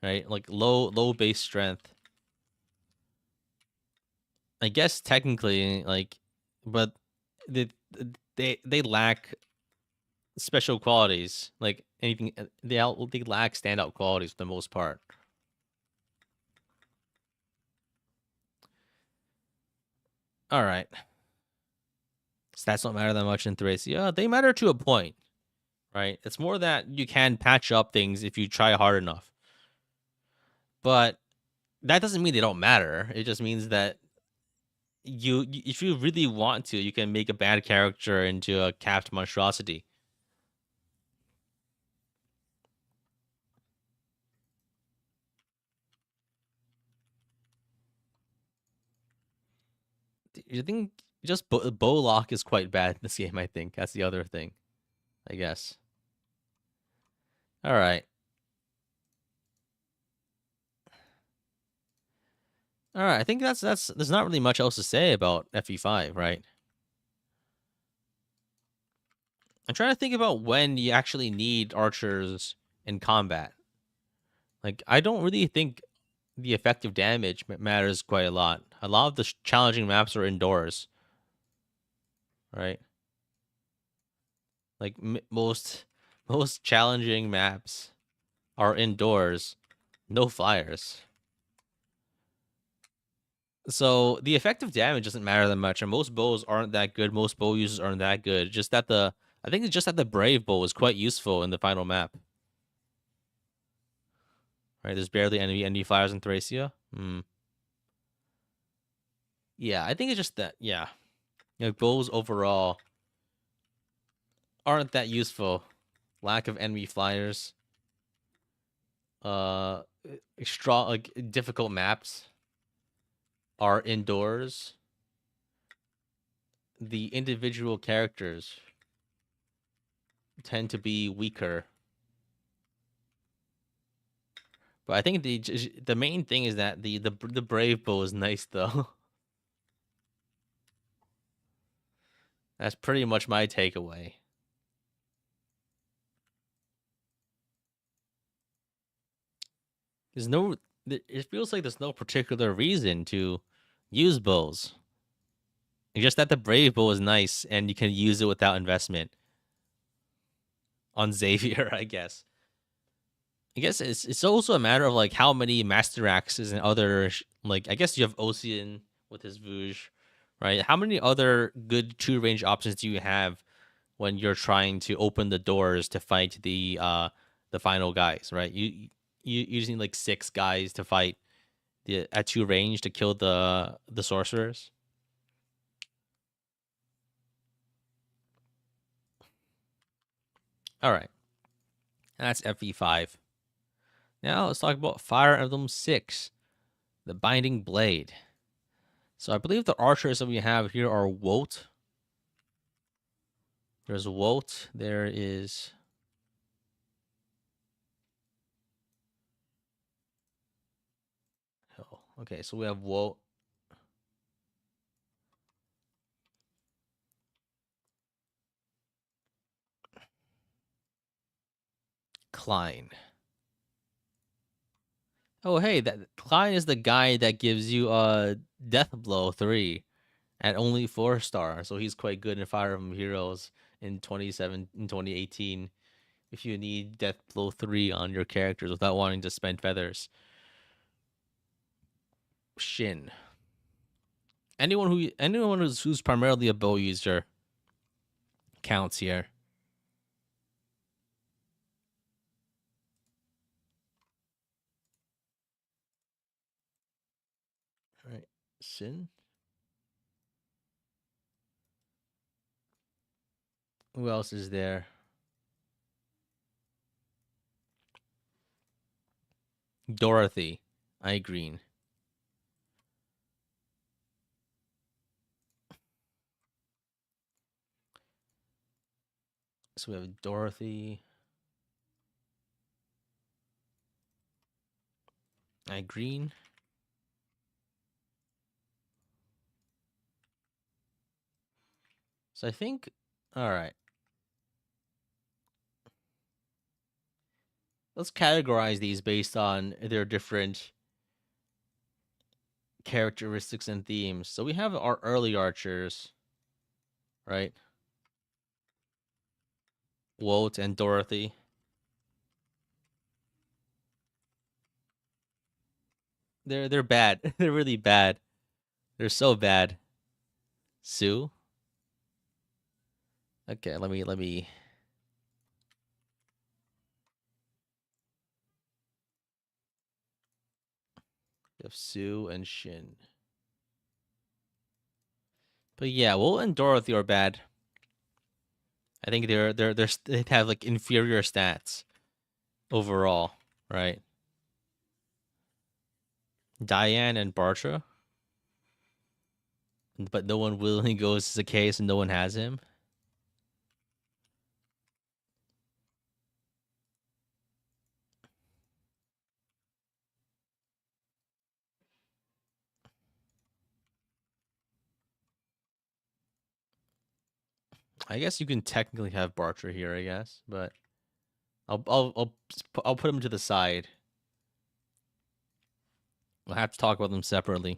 right? Like low base strength. I guess technically, like, but the they lack special qualities. Like anything, they lack standout qualities for the most part. All right, stats don't matter that much in Thracia. Yeah, they matter to a point, right? It's more that you can patch up things if you try hard enough. But that doesn't mean they don't matter. It just means that if you really want to, you can make a bad character into a capped monstrosity. You think just bow lock is quite bad in this game? I think that's the other thing. I guess. All right. All right. I think that's there's not really much else to say about FE5, right? I'm trying to think about when you actually need archers in combat. Like I don't really think the effective damage matters quite a lot. A lot of the challenging maps are indoors, right? Like most challenging maps are indoors, no flyers. So the effective damage doesn't matter that much, and most bows aren't that good. Most bow users aren't that good. Just that I think it's just that the brave bow is quite useful in the final map. Right? There's barely any flyers in Thracia. Hmm. Yeah, I think it's just that. Yeah, bows overall aren't that useful. Lack of enemy flyers. Uh, strong like difficult maps are indoors. The individual characters tend to be weaker. But I think the main thing is that the brave bow is nice though. That's pretty much my takeaway. There's no it feels like there's no particular reason to use bows. It's just that the brave bow is nice and you can use it without investment on Xavier, I guess. I guess it's also a matter of like how many master axes and other like I guess you have Ocean with his Vouge, right? How many other good two range options do you have when you're trying to open the doors to fight the final guys, right? You just need like six guys to fight the at two range to kill the sorcerers. All right, that's FE5. Now let's talk about Fire Emblem 6, the Binding Blade. So I believe the archers that we have here are Wolt. There's Wolt. There is oh, okay, so we have Wolt. Klein. Oh hey, that Klein is the guy that gives you Death Blow 3 at only 4-star. So he's quite good in Fire Emblem Heroes in 2018 if you need Death Blow 3 on your characters without wanting to spend feathers. Shin. Anyone who's primarily a bow user counts here. Sin. Who else is there? Dorothy. I green. So we have Dorothy. I green. So I think, all right. Let's categorize these based on their different characteristics and themes. So we have our early archers, right? Walt and Dorothy. They're bad. They're really bad. They're so bad. Sue. Okay, let me. We have Sue and Shin. But yeah, Walt and Dorothy are bad. I think they have like inferior stats overall, right? Diane and Bartra, but no one willingly goes to the case and no one has him. I guess you can technically have Bartra here, I guess, but I'll put him to the side. We'll have to talk about them separately.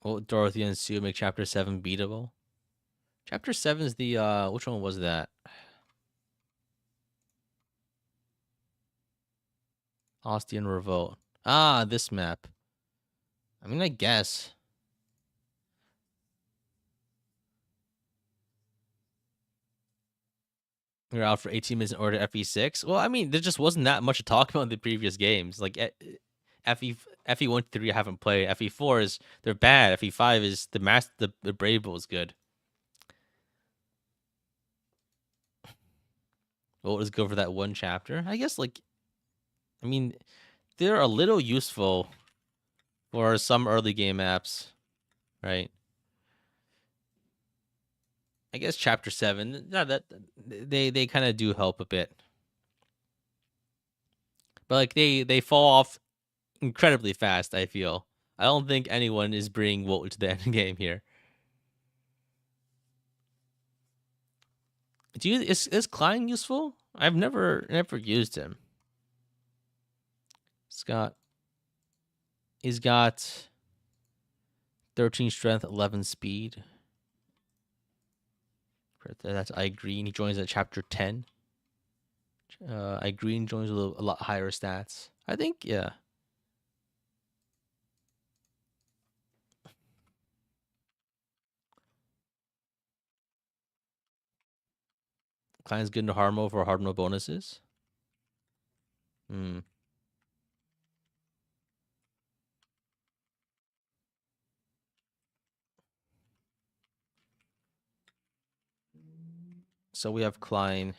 Well, Dorothy and Sue make Chapter 7 beatable. Chapter 7 is the which one was that? Ostian Revolt. Ah, this map. I mean, I guess. You're out for 18 minutes in order FE6. Well, I mean, there just wasn't that much to talk about in the previous games. Like FE1 to 3 I haven't played. FE4 is they're bad. FE5 is the Brave Bull is good. Well, let's go for that one chapter. I guess I mean, they're a little useful for some early game apps, right? I guess chapter 7, yeah, that they kind of do help a bit. But like they fall off incredibly fast, I feel. I don't think anyone is bringing Wolt to the end game here. Is Klein useful? I've never used him. Scott. He's got 13 strength, 11 speed. That's I Green. He joins at chapter 10. I Green joins with a lot higher stats. I think, yeah. Klein's good into Harmo for Harmo bonuses. Hmm. So we have Klein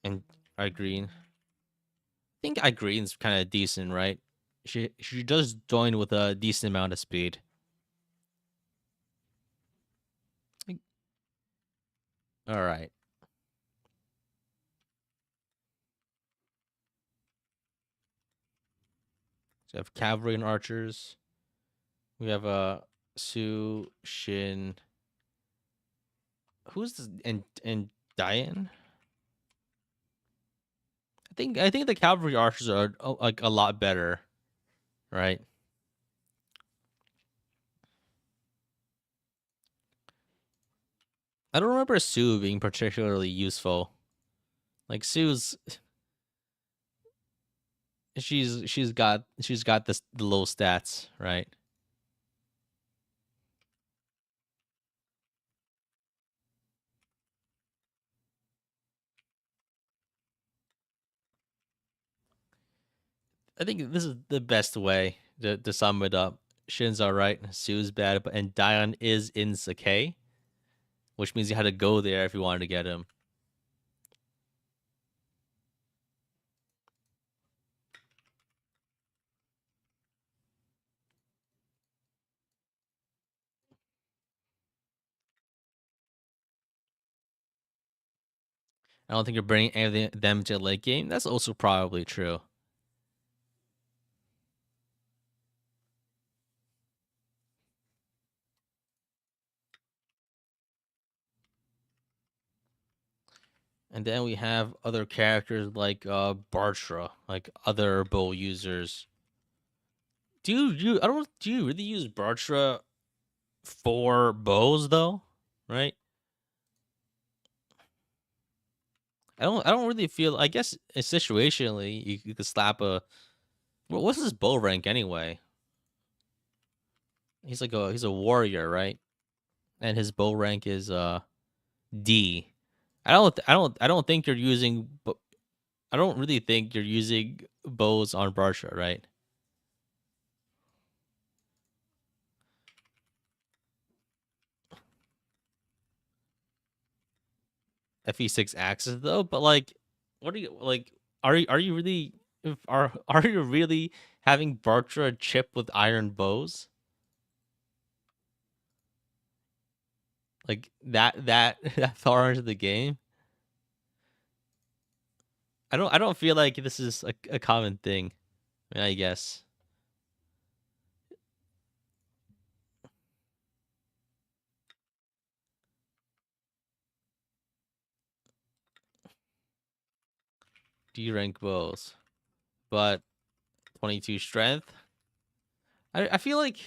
and I Green. I think I Green's kind of decent, right? She does join with a decent amount of speed. All right. So we have cavalry and archers. We have Sue, Shin. Who's this? And Diane? I think the cavalry archers are like a lot better, right? I don't remember Sue being particularly useful. Like Sue's she's got the low stats, right? I think this is the best way To sum it up, Shin's alright, Su's bad, but and Dion is in Sakai, which means you had to go there if you wanted to get him. I don't think you're bringing any of them to late game. That's also probably true. And then we have other characters like Bartra, like other bow users. Do you really use Bartra for bows though? Right? I don't really feel. I guess situationally, you could slap a. What's his bow rank anyway? He's a warrior, right? And his bow rank is D. I don't think you're using. I don't really think you're using bows on Barsha, right? FE6 axes though, but like, what are you like? Are you really are you really having Bartra chip with iron bows? Like that far into the game? I don't feel like this is a common thing. I mean, I guess. D rank bows, but 22 strength. I feel like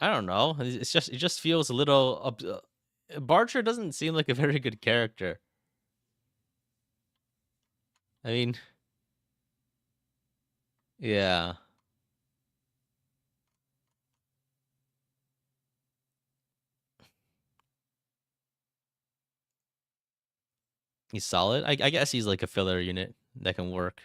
I don't know. It just feels a little. Bartra doesn't seem like a very good character. I mean, yeah, he's solid. I guess he's like a filler unit that can work.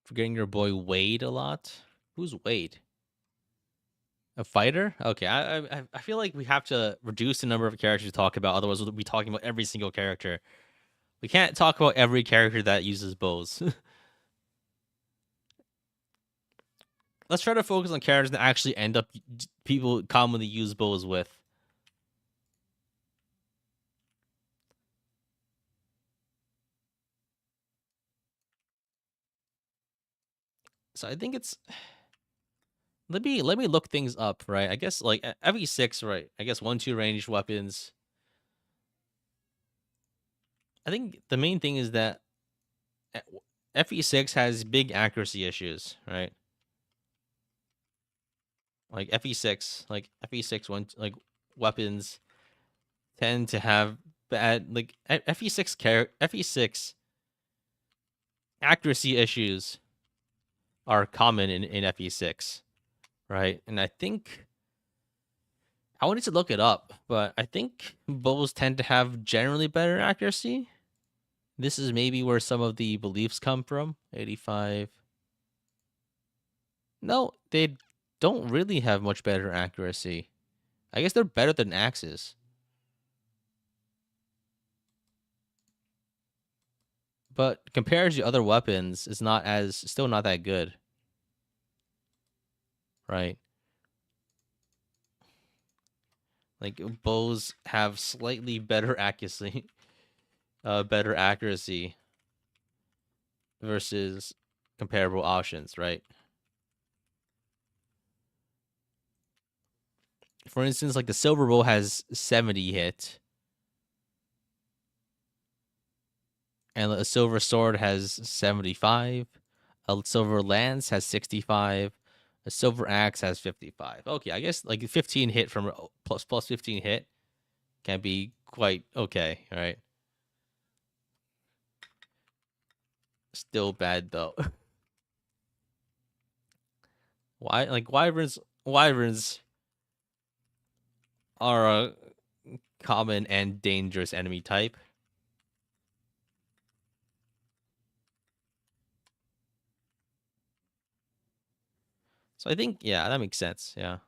Forgetting your boy Wade a lot. Who's Wade? A fighter? Okay, I feel like we have to reduce the number of characters we talk about. Otherwise, we'll be talking about every single character. We can't talk about every character that uses bows. Let's try to focus on characters that actually end up people commonly use bows with. So I think it's let me look things up, right? I guess like every six, right? I guess 1-2 ranged weapons. I think the main thing is that FE6 has big accuracy issues, right? Like FE6 one like weapons tend to have bad like FE6 accuracy issues are common in FE6, right? And I think I wanted to look it up, but I think bows tend to have generally better accuracy. This is maybe where some of the beliefs come from. 85. No, they don't really have much better accuracy. I guess they're better than axes, but compared to other weapons, it's not as still not that good, right? Like bows have slightly better accuracy, better accuracy versus comparable options, right? For instance, like the silver bow has 70 hit, and a silver sword has 75. A silver lance has 65. A silver axe has 55. Okay, I guess like 15 hit from plus 15 hit can be quite okay, right? still bad though. Why? Like wyverns are a common and dangerous enemy type. So I think yeah, that makes sense. Yeah.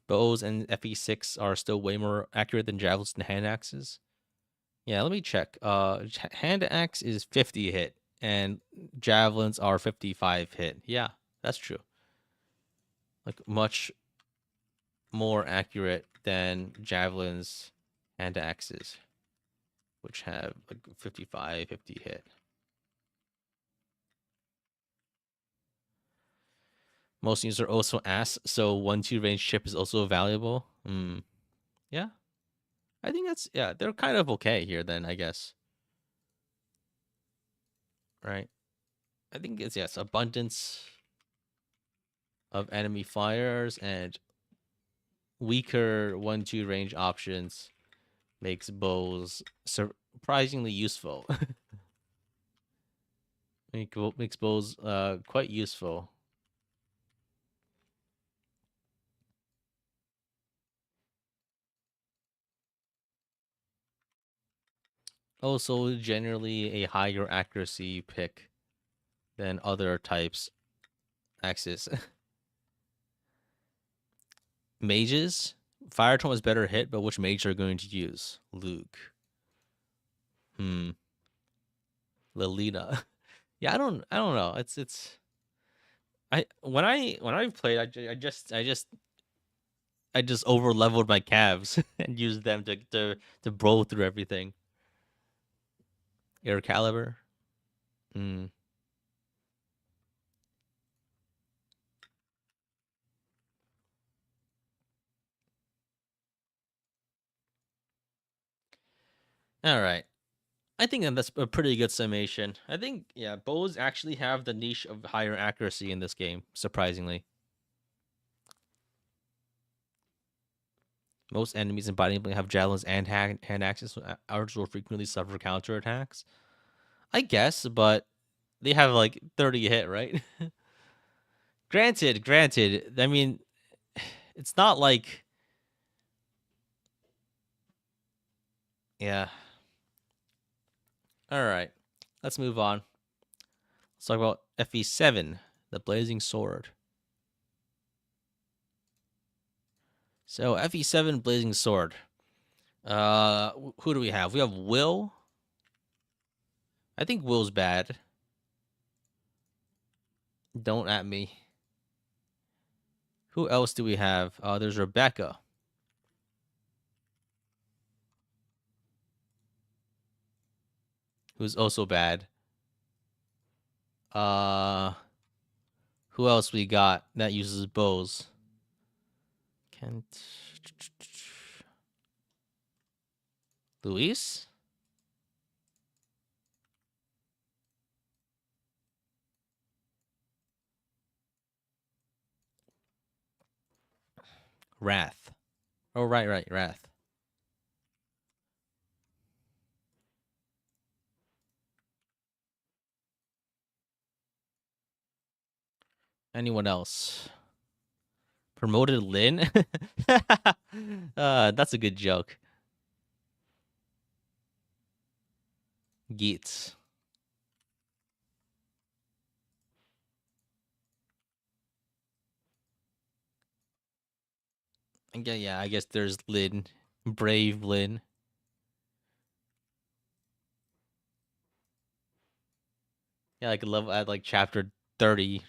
Bows and FE6 are still way more accurate than javelins and hand axes. Yeah, let me check. Hand axe is 50 hit, and javelins are 55 hit. Yeah, that's true. Like much more accurate than javelins and axes, which have like 55, 50 hit. Most units are also ass, so 1-2 range chip is also valuable. Yeah, I think that's yeah. They're kind of okay here then, I guess. Right. I think it's yes, abundance of enemy fires and weaker 1-2 range options makes bows surprisingly useful. Makes bows quite useful. Also, generally a higher accuracy pick than other types axes. Mages, Fire Tome is better hit, but which mage are going to use? Luke. Hmm. Lilina. Yeah, I don't know. It's when I played, I just over leveled my calves and used them to blow through everything. Air caliber. Hmm. All right. I think that's a pretty good summation. I think yeah, bows actually have the niche of higher accuracy in this game. Surprisingly, most enemies in Binding Blade have javelins and hand axes, so ours will frequently suffer counterattacks. I guess, but they have like 30 hit, right? Granted. I mean, it's not like yeah. All right, let's move on. Let's talk about FE7, the Blazing Sword. So FE7 Blazing Sword. Who do we have? We have Will. I think Will's bad. Don't at me. Who else do we have? There's Rebecca, who's also bad. Uh, who else we got that uses bows? Kent, Luis, Wrath. Oh right, Wrath. Anyone else? Promoted Lin. That's a good joke. Geets. Yeah, I guess there's Lin, Brave Lin. Yeah, like level at like chapter 30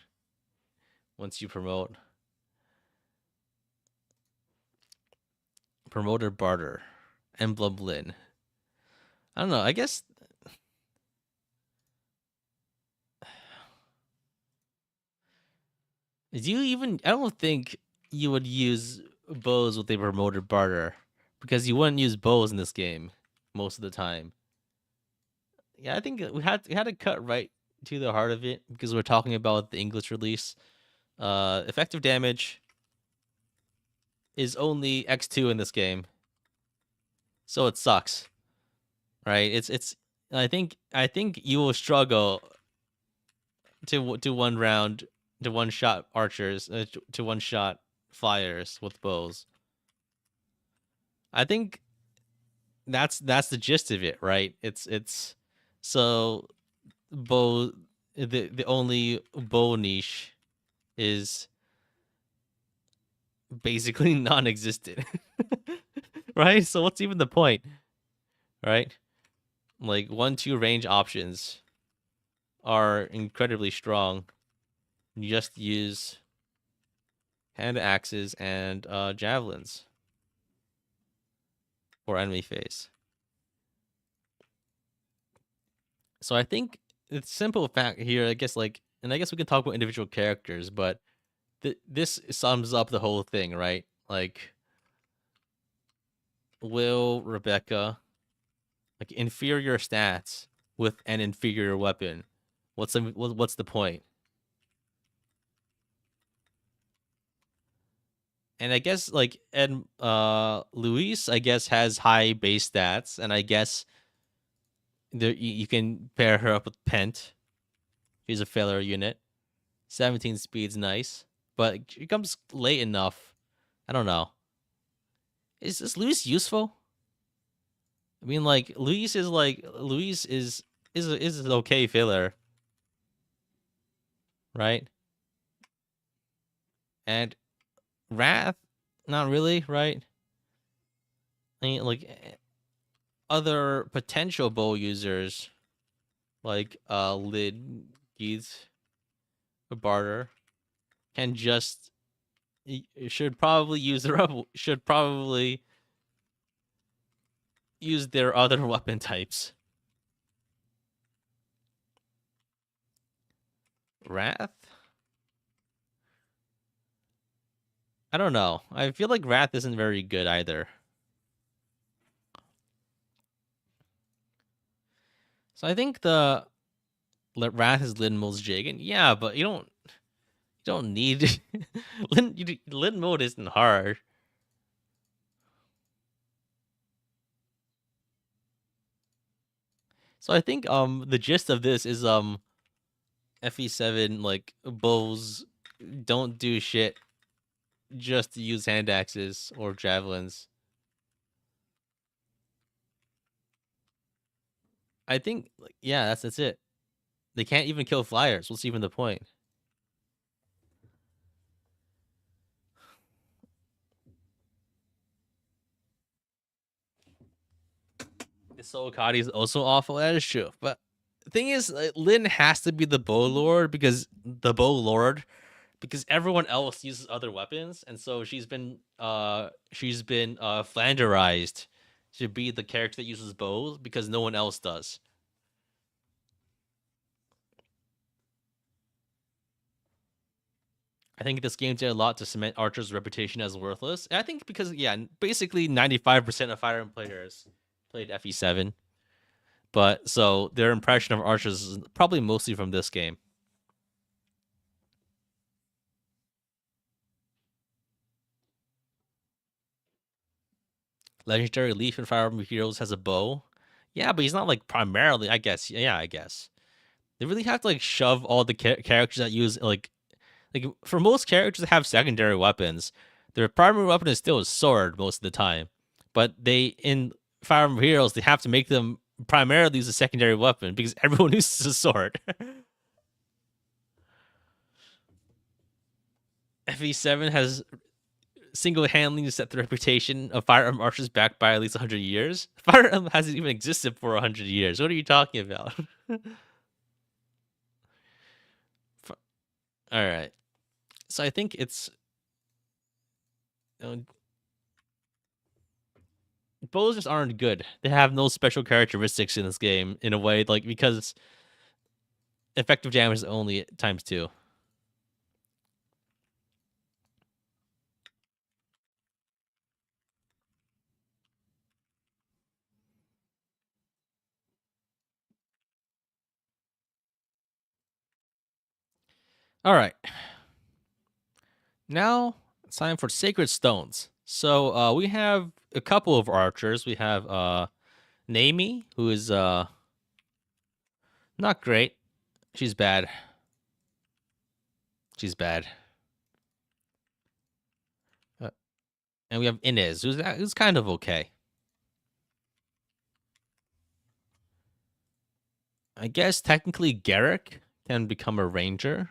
once you promote. Promoter Barter. Emblem Lin. I don't know. I guess do you even? I don't think you would use bows with a promoter barter because you wouldn't use bows in this game most of the time. Yeah, I think we had to cut right to the heart of it because we're talking about the English release. Effective damage is only X2 in this game, so it sucks. right? It's. I think you will struggle to one round to one shot archers to one shot flyers with bows. I think that's the gist of it, right? It's so bow the only bow niche is basically non-existent. Right? So what's even the point, right? Like 1-2 range options are incredibly strong. You just use hand axes and javelins for enemy phase. So I think it's simple fact here, I guess, like, and I guess we can talk about individual characters, but this sums up the whole thing, right? Like, will Rebecca, like, inferior stats with an inferior weapon? What's the point? And I guess like and Luis, I guess, has high base stats, and I guess there you can pair her up with Pent. She's a failure unit. 17 speed's nice, but she comes late enough. I don't know. Is Luis useful? I mean, like Luis is an okay filler, right? And Wrath, not really, right? I mean, like other potential bow users, like Lid, Geese, or Barter, can just should probably use their should probably use their other weapon types. Wrath? I don't know. I feel like Wrath isn't very good either. So I think the Wrath is Lin Mo's Jagan. Yeah, but you don't need Lin mode isn't hard. So I think the gist of this is FE7, like, bows don't do shit, just use hand axes or javelins. I think, like, yeah, that's it. They can't even kill flyers. What's even the point? The Soul Kadi is also awful. That is true. But the thing is, Lin has to be the bow lord because everyone else uses other weapons, and so she's been flanderized to be the character that uses bows because no one else does. I think this game did a lot to cement Archer's reputation as worthless. And I think because, yeah, basically 95% of Fire Emblem players played FE7, but so their impression of Archers is probably mostly from this game. Legendary Leaf in Fire Emblem Heroes has a bow. Yeah, but he's not like primarily, I guess. Yeah, I guess. They really have to like shove all the characters that use like for most characters that have secondary weapons, their primary weapon is still a sword most of the time. But they in Fire Emblem Heroes they have to make them primarily use a secondary weapon because everyone uses a sword. FE7 has single-handedly set the reputation of Fire Emblem archers back by at least 100 years. Fire Emblem hasn't even existed for 100 years. What are you talking about? All right. So I think it's uh, bows just aren't good. They have no special characteristics in this game in a way, like, because effective damage is only times 2. All right. Now it's time for Sacred Stones. So we have a couple of archers. We have Naomi, who is not great. She's bad. She's bad. Uh, and we have Inez, who's kind of okay. I guess technically Garrick can become a ranger.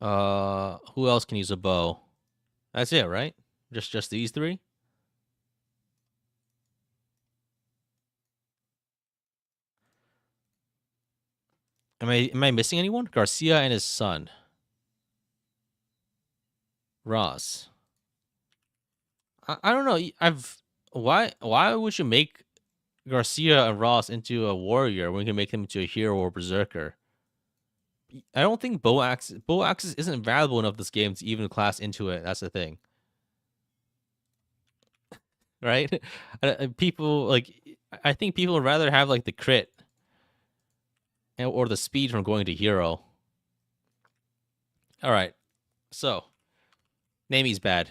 Who else can use a bow? That's it, right? Just these three? Am I missing anyone? Garcia and his son. Ross. I don't know. Why would you make Garcia and Ross into a warrior when you can make them into a hero or berserker? I don't think bow axes isn't valuable enough this game to even class into it. That's the thing, right? People like I think people would rather have like the crit or the speed from going to hero. All right, so Namie's bad.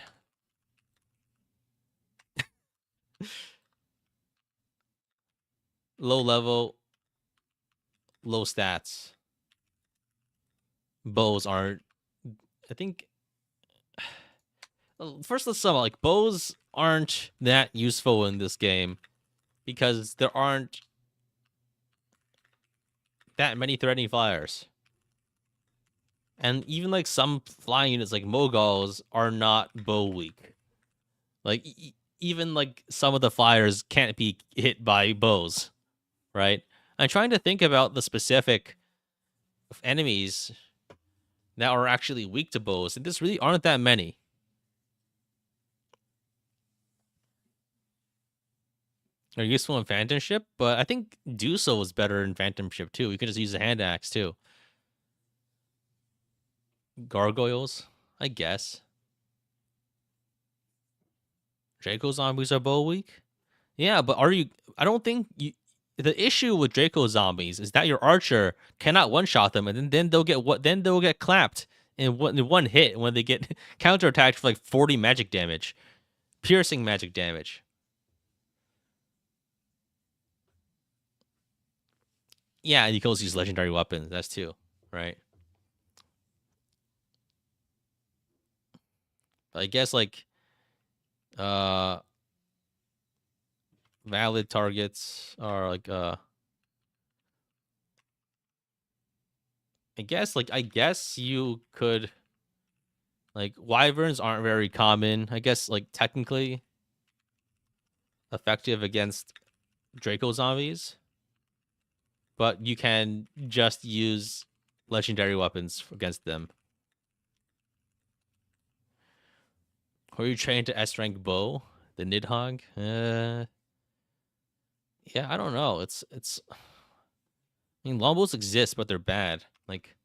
Low level, low stats. Bows aren't. I think. First, let's sum up. Like bows aren't that useful in this game because there aren't that many threatening flyers. And even like some flying units like Moguls are not bow weak. Like even like some of the flyers can't be hit by bows, right? I'm trying to think about the specific enemies that are actually weak to bows, and this really aren't that many. Are useful in Phantom Ship, but I think do so is better in Phantom Ship too. You can just use a hand axe too. Gargoyles, I guess. Draco zombies are bow weak. Yeah, but are you? I don't think you. The issue with Draco zombies is that your archer cannot one shot them, and then they'll get what? Then they'll get clapped in one hit when they get counterattacked for like 40 magic damage, piercing magic damage. Yeah, and you can also use legendary weapons. That's too right. But I guess like uh valid targets are like I guess you could like wyverns aren't very common. I guess like technically effective against Draco zombies, but you can just use legendary weapons against them. Are you trained to S rank bow? The Nidhogg? Yeah, I don't know. It's I mean longbows exist, but they're bad. Like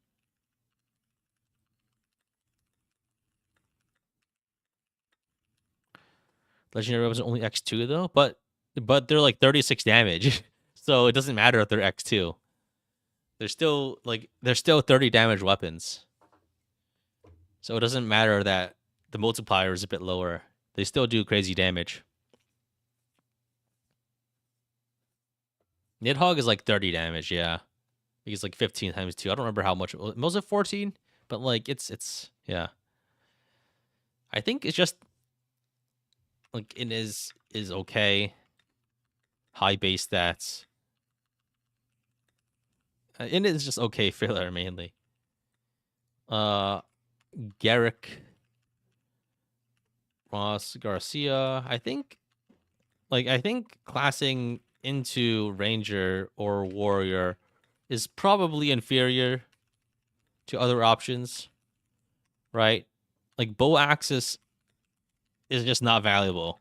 legendary weapons are only X2 though, but they're like 36 damage. So it doesn't matter if they're X2. They're still 30 damage weapons. So it doesn't matter that the multiplier is a bit lower. They still do crazy damage. Nidhogg is like 30 damage, yeah. He's like 15 times 2. I don't remember how much. Was it 14? But like it's yeah. I think it's just like it is okay. High base stats. It is just okay filler mainly. Garrick, Ross, Garcia. I think classing into ranger or warrior is probably inferior to other options, right? Like bow axis is just not valuable.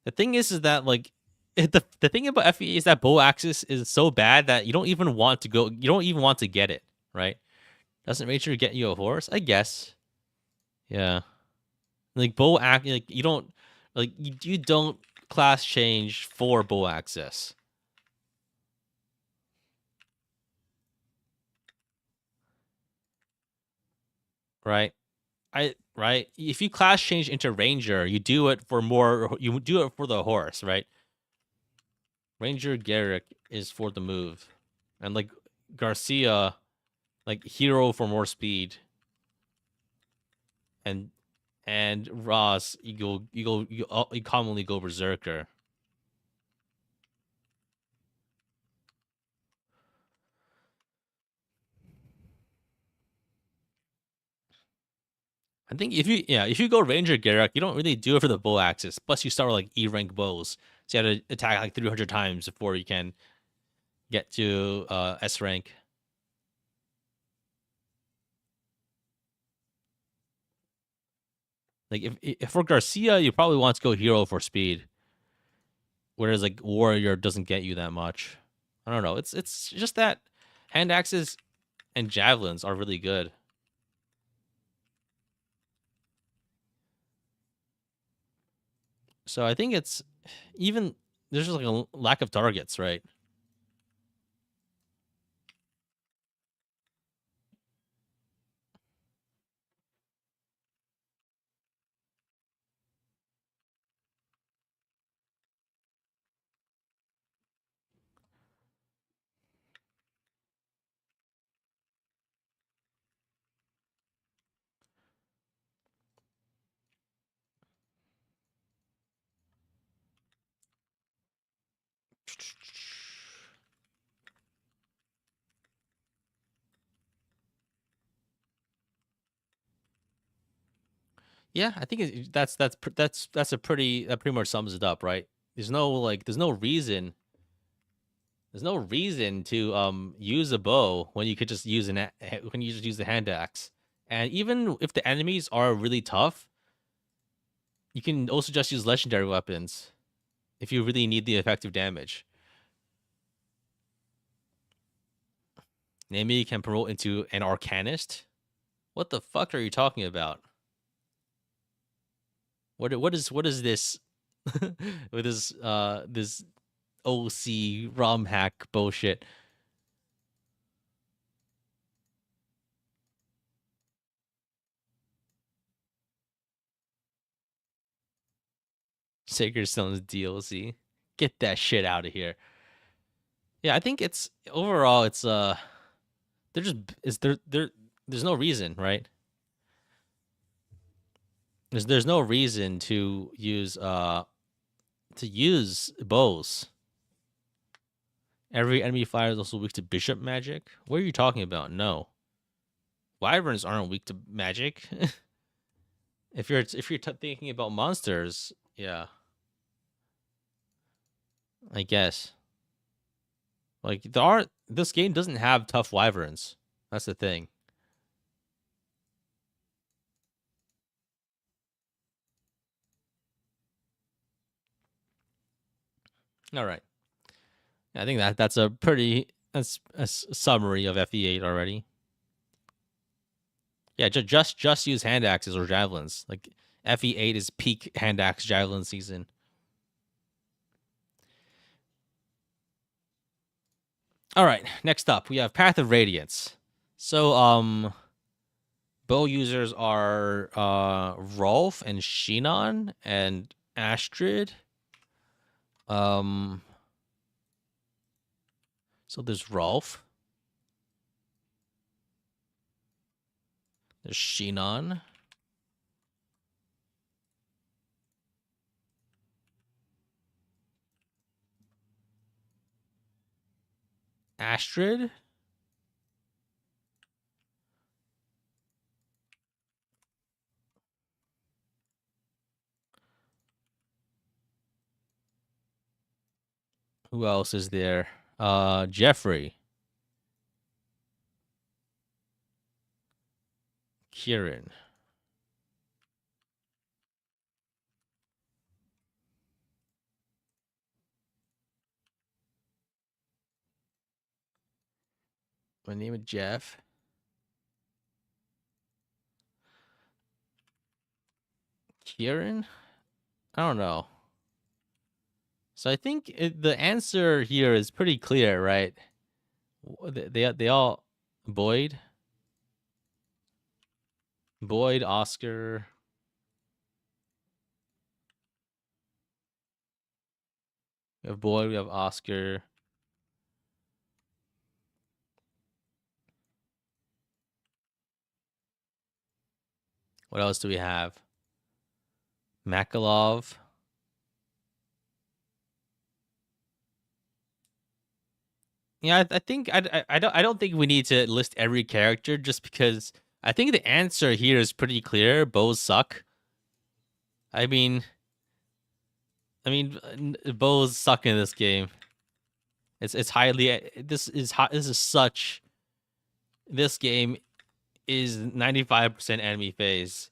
The thing is that like the thing about FE is that bow axis is so bad that you don't even want to go. You don't even want to get it, right? Doesn't Ranger get you a horse? I guess. Yeah. Like bow act like you don't like you don't class change for bow access. right? Right. If you class change into ranger, you do it for more. You do it for the horse, right? Ranger Garrick is for the move, and like Garcia, like hero for more speed, and Ross, you commonly go berserker. I think if you go Ranger Garrick, you don't really do it for the bow axis. Plus, you start with like E rank bows, so you have to attack like 300 times before you can get to S rank. Like if for Garcia, you probably want to go hero for speed, whereas like warrior doesn't get you that much. I don't know. It's just that hand axes and javelins are really good. So I think it's even there's just like a lack of targets, right? Yeah, I think that's a pretty that pretty much sums it up, right? There's no reason to use a bow when you could just use when you just use the hand axe. And even if the enemies are really tough, you can also just use legendary weapons if you really need the effective damage. Nami can promote into an arcanist. What the fuck are you talking about? What is this with this OC ROM hack bullshit? Sacred Stone's DLC. Get that shit out of here. Yeah, I think it's overall it's they're just is there's no reason, right? There's no reason to use bows. Every enemy fighter is also weak to bishop magic. What are you talking about? No. Wyverns aren't weak to magic. If you're thinking about monsters, yeah, I guess. Like this game doesn't have tough wyverns. That's the thing. All right. I think that's a pretty that's summary of FE8 already. Yeah, just use hand axes or javelins. Like FE8 is peak hand axe javelin season. All right, next up we have Path of Radiance. So bow users are Rolf and Shinon and Astrid. Um so there's Rolf, there's Shinon, Astrid. Who else is there? Jeffrey, Kieran. My name is Jeff. Kieran? I don't know. So I think the answer here is pretty clear, right? They all Boyd. Boyd, Oscar. We have Boyd. We have Oscar. What else do we have? Makalov. Yeah, I think I don't think we need to list every character just because I think the answer here is pretty clear. Bows suck. I mean, bows suck in this game. It's highly this is such this game is 95% enemy phase,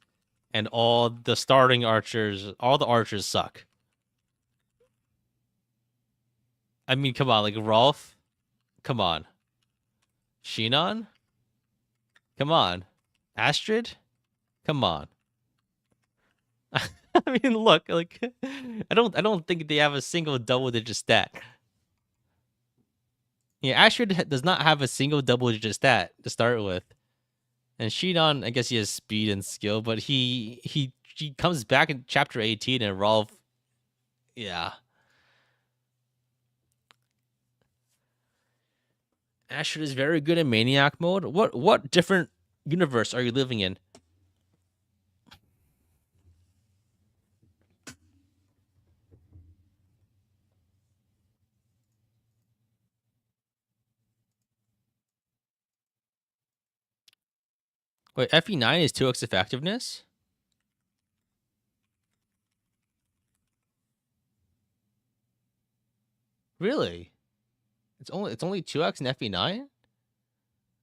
and all the starting archers, all the archers suck. I mean, come on, like Rolf, come on, Shinon, come on, Astrid, come on. I mean, look, like I don't think they have a single double digit stat. Yeah, Astrid does not have a single double digit stat to start with. And Shinon, I guess he has speed and skill, but he comes back in chapter 18 and Rolf, yeah. Astrid is very good in Maniac mode. What different universe are you living in? Wait, FE9 is 2x effectiveness? Really? It's only 2x in FE9?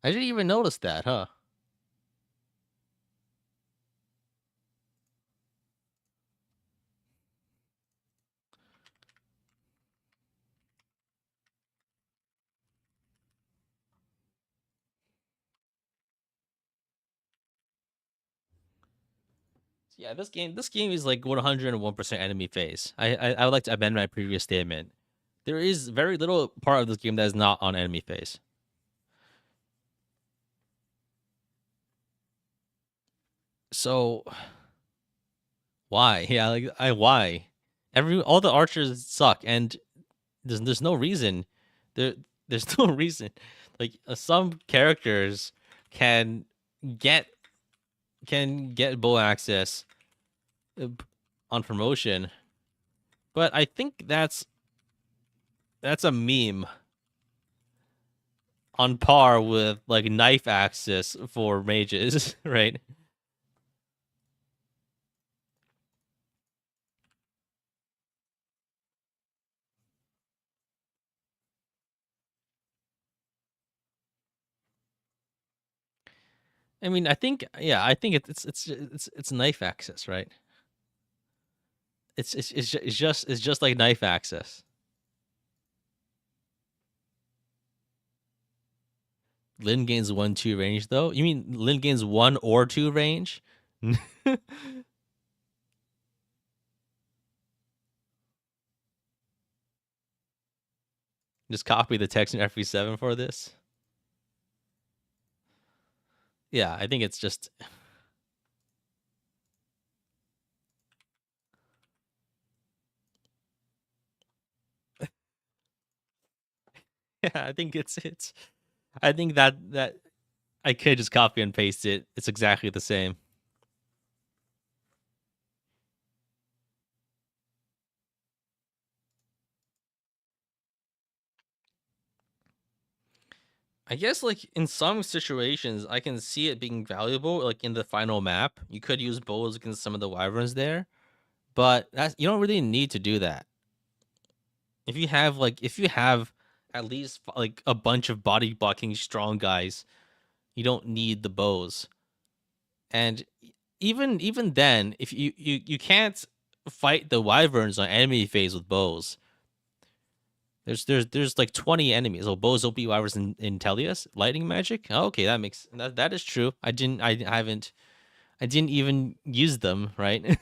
I didn't even notice that, huh? Yeah, this game is like 101% enemy phase. I would like to amend my previous statement. There is very little part of this game that is not on enemy phase. So why? Yeah, like why? All the archers suck, and there's no reason. There there's no reason. Like some characters can get get bow access on promotion, but I think that's a meme on par with like knife access for mages, right? I mean, I think yeah, I think it's knife access, right? It's just like knife access. Lin gains 1-2 range though. You mean Lin gains 1 or 2 range? Just copy the text in FE7 for this. Yeah, I think it's just yeah, I think it's I think that I could just copy and paste it. It's exactly the same. I guess like in some situations I can see it being valuable, like in the final map. You could use bows against some of the wyverns there, but that's you don't really need to do that. If you have at least like a bunch of body blocking strong guys, you don't need the bows. And even then, if you can't fight the wyverns on enemy phase with bows. There's like 20 enemies. Oh, bows, OP wyverns in Tellius, lightning magic. Oh, okay, that is true. I didn't even use them, right?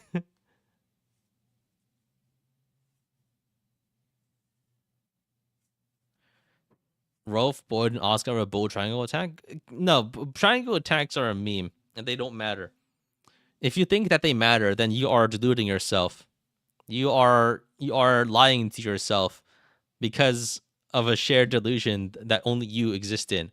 Rolf, Boyd, and Oscar have a bow triangle attack. No, triangle attacks are a meme and they don't matter. If you think that they matter, then you are deluding yourself. You are lying to yourself because of a shared delusion that only you exist in.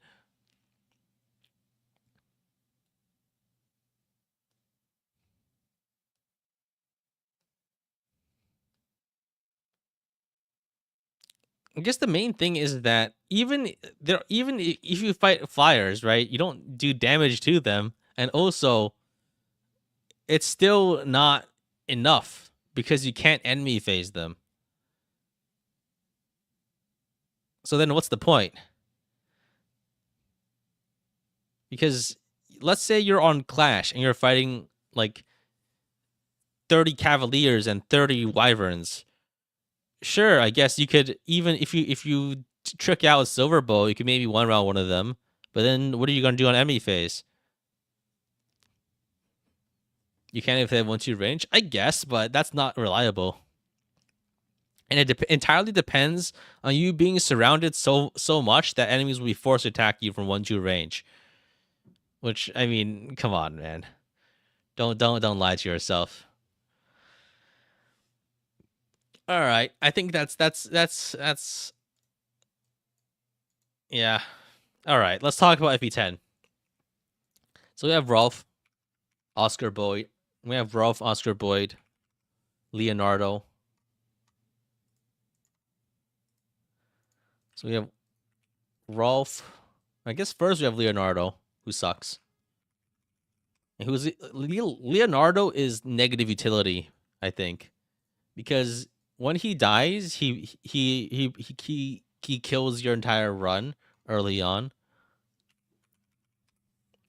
I guess the main thing is that even if you fight flyers, right, you don't do damage to them, and also it's still not enough because you can't enemy phase them. So then what's the point? Because let's say you're on Clash and you're fighting like 30 Cavaliers and 30 Wyverns. Sure, I guess you could, even if you trick out a Silver Bow, you could maybe one round one of them. But then what are you gonna do on enemy phase? You can't if they have 1-2 range, I guess, but that's not reliable. And it entirely depends on you being surrounded so much that enemies will be forced to attack you from 1-2 range. Which, I mean, come on, man. Don't lie to yourself. All right, I think that's yeah. All right, let's talk about FE10. So we have Rolf, Oscar Boyd. We have Rolf, Oscar Boyd, Leonardo. So we have Rolf. I guess first we have Leonardo, who sucks. And who's Leonardo is negative utility, I think, because when he dies, he kills your entire run early on,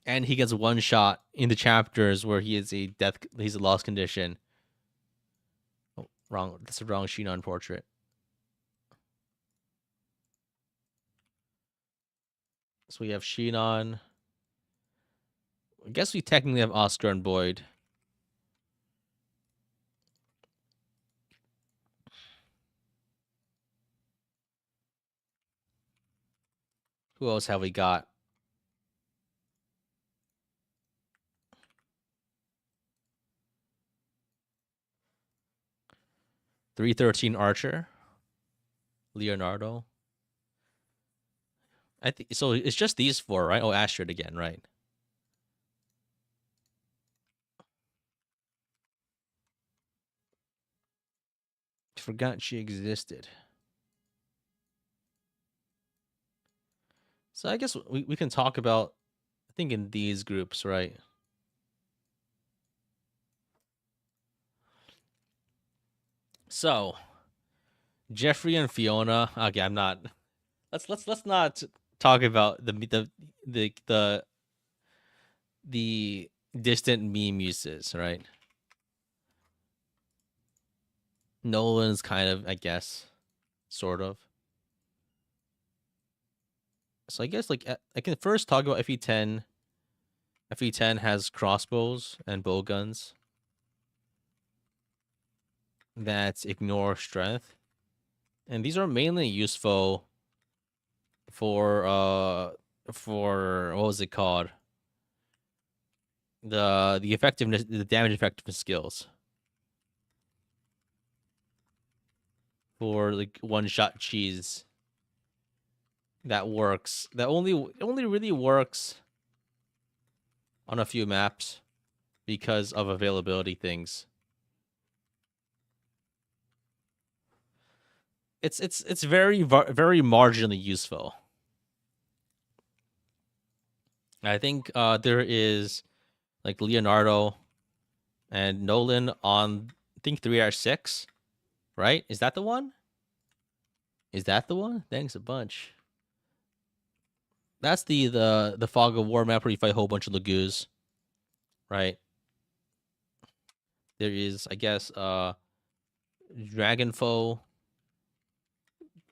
and he gets one shot in the chapters where he's a lost condition. Oh, wrong. That's the wrong Shinon portrait. So we have Shinon. I guess we technically have Oscar and Boyd. Who else have we got? .313 Archer, Leonardo. I think so. It's just these four, right? Oh, Astrid again, right? Forgot she existed. So I guess we can talk about, I think, in these groups, right? So Jeffrey and Fiona. Okay, I'm not. Let's not talk about the the distant meme uses, right? Nolan's kind of, I guess, sort of. So I guess like I can first talk about FE10. FE10 has crossbows and bow guns that ignore strength, and these are mainly useful for what was it called? The effectiveness, the damage effectiveness skills for like one shot cheese. That works. That only really works on a few maps because of availability things. It's very marginally useful. I think there is like Leonardo and Nolan on, I think, 3R6, right? Is that the one? Is that the one? Thanks a bunch. That's the Fog of War map where you fight a whole bunch of Lagoos, right? There is, I guess, Dragonfoe,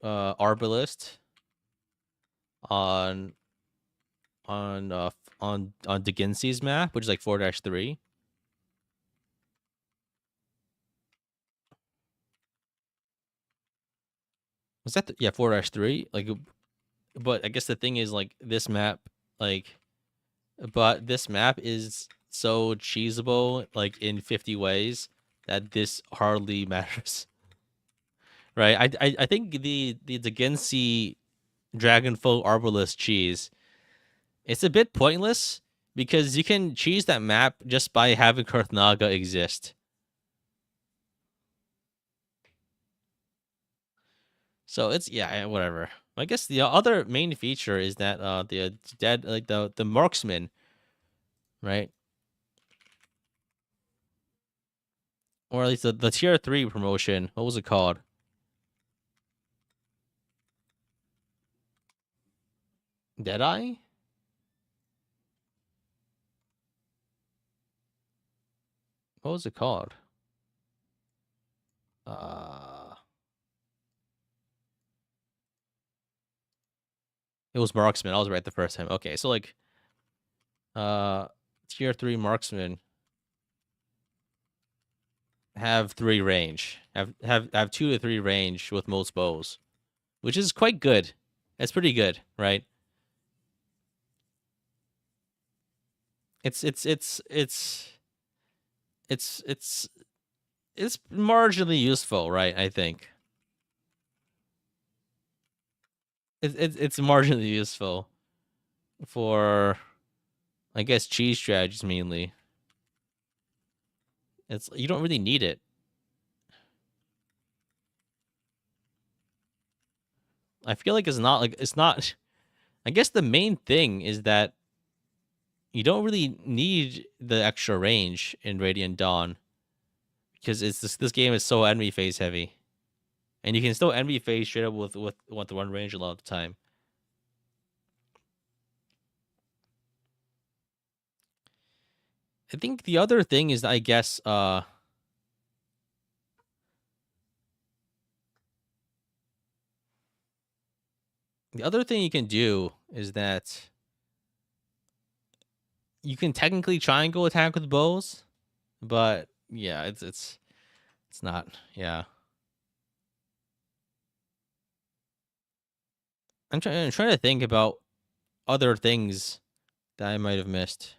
Arbalist on on Deginsi's map, which is like 4-3. Was that yeah, 4-3? Like, but I guess the thing is like this map, like, but this map is so cheesable, like in 50 ways, that this hardly matters. Right? I think the Gensi Dragonfall Arbalest cheese, it's a bit pointless because you can cheese that map just by having Kurthnaga exist. So it's yeah, whatever. I guess the other main feature is that the dead like the marksman, right? Or at least the tier 3 promotion. What was it called? Deadeye? What was it called? Uh it was marksman. I was right the first time. Okay, so like uh tier 3 marksman have 3 range. Have 2 to 3 range with most bows, which is quite good. It's pretty good, right? It's it's it's it's it's it's it's marginally useful, right? I think it's marginally useful for, I guess, cheese strategies mainly. It's you don't really need it. I feel like it's not. I guess the main thing is that you don't really need the extra range in Radiant Dawn because this game is so enemy phase heavy, and you can still enemy phase straight up with the one range a lot of the time. I think the other thing is, I guess, the other thing you can do is that you can technically triangle attack with bows, but yeah, it's not. Yeah, I'm trying to think about other things that I might have missed.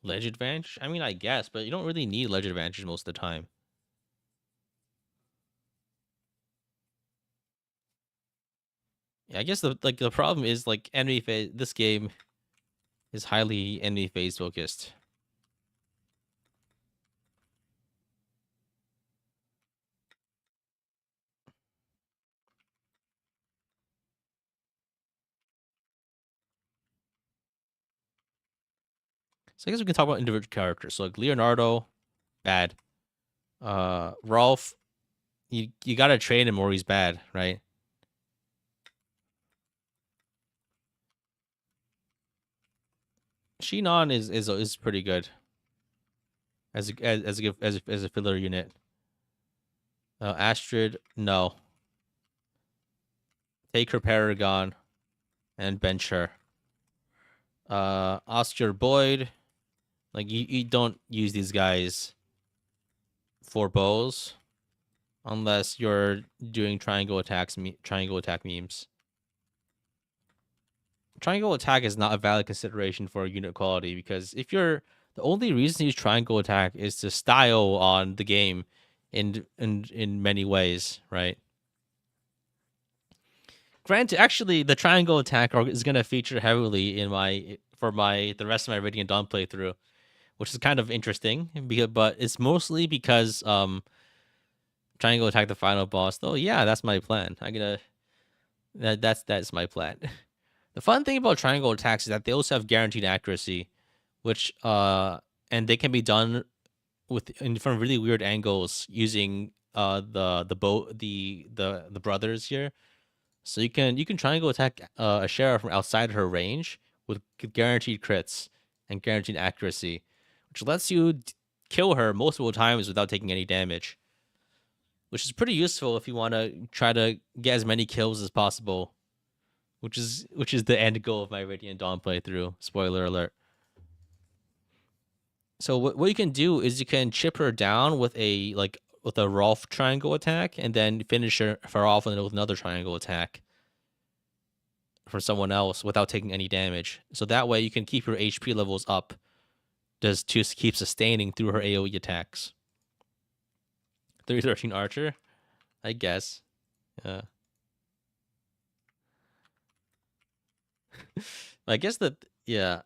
Ledge advantage? I mean, I guess, but you don't really need ledge advantage most of the time. Yeah, I guess the problem is like enemy phase. This game is highly enemy phase focused. So I guess we can talk about individual characters. So like Leonardo, bad. Rolf, you gotta train him or he's bad, right? Shinon is pretty good as a filler unit. Astrid, no. Take her Paragon and bench her. Oscar Boyd, like you don't use these guys for bows unless you're doing triangle attack memes. Triangle attack is not a valid consideration for unit quality because if you're the only reason you use triangle attack is to style on the game in many ways, right? Granted, actually, the triangle attack is going to feature heavily in the rest of my Radiant Dawn playthrough, which is kind of interesting. But it's mostly because triangle attack the final boss. Though, yeah, that's my plan. That's my plan. The fun thing about triangle attacks is that they also have guaranteed accuracy, which and they can be done from really weird angles using the brothers here. So you can triangle attack a sheriff from outside her range with guaranteed crits and guaranteed accuracy, which lets you kill her multiple times without taking any damage, which is pretty useful if you want to try to get as many kills as possible, which is the end goal of my Radiant Dawn playthrough. Spoiler alert. So what you can do is you can chip her down with a Rolf triangle attack, and then finish her off with another triangle attack for someone else without taking any damage. So that way you can keep your HP levels up does to keep sustaining through her AoE attacks. 313 archer, I guess. I guess that yeah,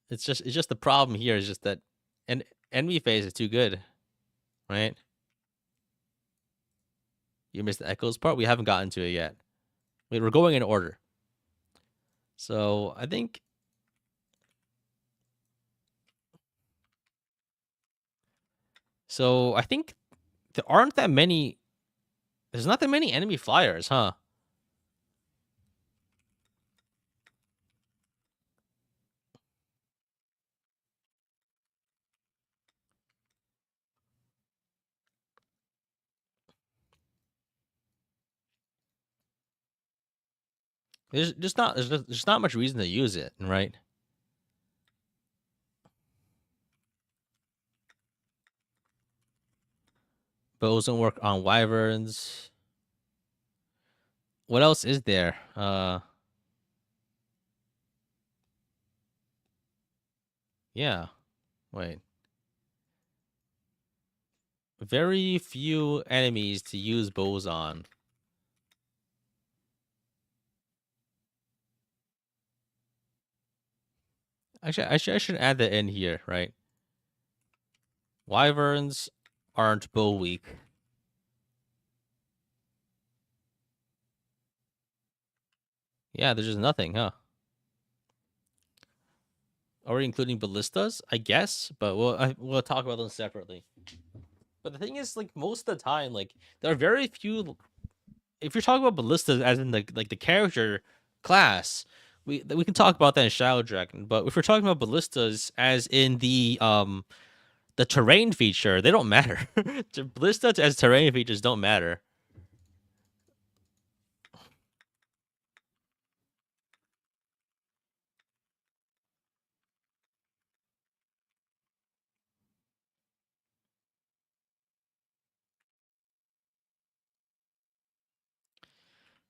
it's just the problem here is just that an enemy phase is too good, right? You missed the echoes part. We haven't gotten to it yet. Wait, we're going in order. So I think I think there aren't that many. There's not that many enemy flyers, huh? There's not much reason to use it, right? Bows don't work on wyverns. What else is there? Yeah. Wait. Very few enemies to use bows on. Actually, I should add that in here, right? Wyverns aren't bow weak. Yeah, there's just nothing, huh? Are we including ballistas? I guess, but we'll talk about them separately. But the thing is, like most of the time, like there are very few. If you're talking about ballistas as in the character class, we can talk about that in Shadow Dragon. But if we're talking about ballistas as in the terrain feature, they don't matter. Ballistas as terrain features don't matter.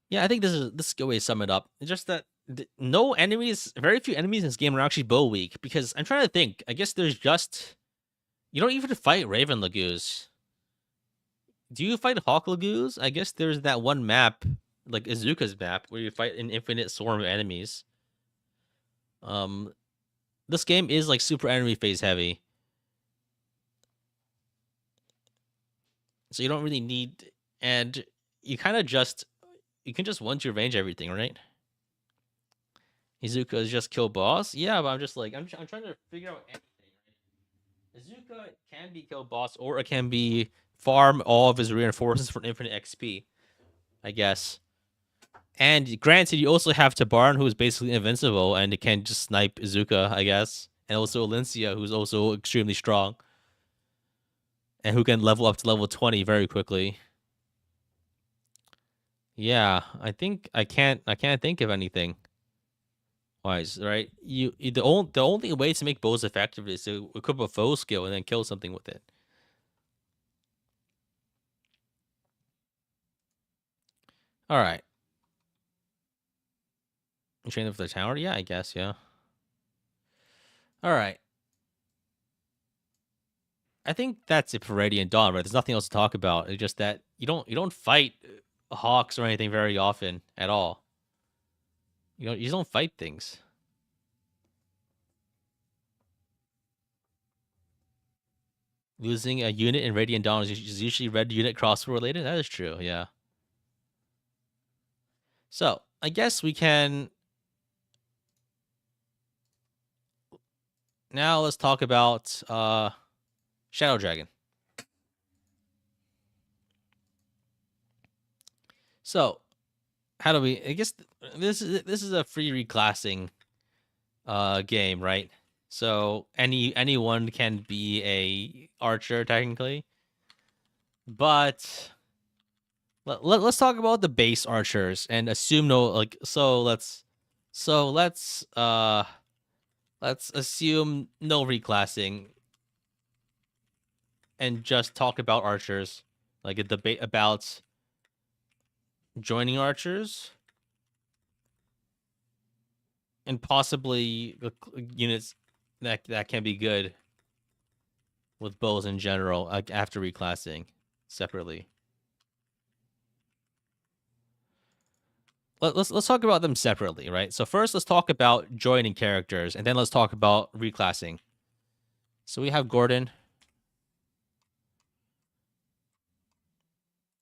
Yeah, I think this is a good way to sum it up. It's just that no enemies, very few enemies in this game are actually bow weak. Because I'm trying to think. I guess there's just you don't even fight Raven Lagoos. Do you fight Hawk Lagoos? I guess there's that one map, like Izuka's map, where you fight an infinite swarm of enemies. Um, this game is like super enemy phase heavy, so you don't really need, and you kind of just you can just one to range everything, right? Izuka is just kill boss. Yeah, but I'm just like I'm trying to figure out anything. Right? Izuka can be kill boss, or it can be farm all of his reinforcements for infinite XP. I guess. And granted, you also have Tabarn, who is basically invincible and can just snipe Izuka, I guess. And also Alincia, who's also extremely strong and who can level up to level 20 very quickly. Yeah, I can't think of anything wise, right? The only way to make bows effective is to equip a foe skill and then kill something with it. All right. You train for the tower? Yeah, I guess, yeah. All right. I think that's it for Radiant Dawn, right? There's nothing else to talk about. It's just that you don't fight hawks or anything very often at all. You just don't fight things. Losing a unit in Radiant Dawn is usually red unit crossbow related. That is true. Yeah. So I guess we can now let's talk about Shadow Dragon. So how do we? I guess this is a free reclassing game, right? So anyone can be a archer technically, but let's talk about the base archers and assume no like let's assume no reclassing and just talk about archers, like a debate about joining archers and possibly units that can be good with bows in general, like after reclassing separately. Let's talk about them separately, right? So first, let's talk about joining characters, and then let's talk about reclassing. So we have Gordon.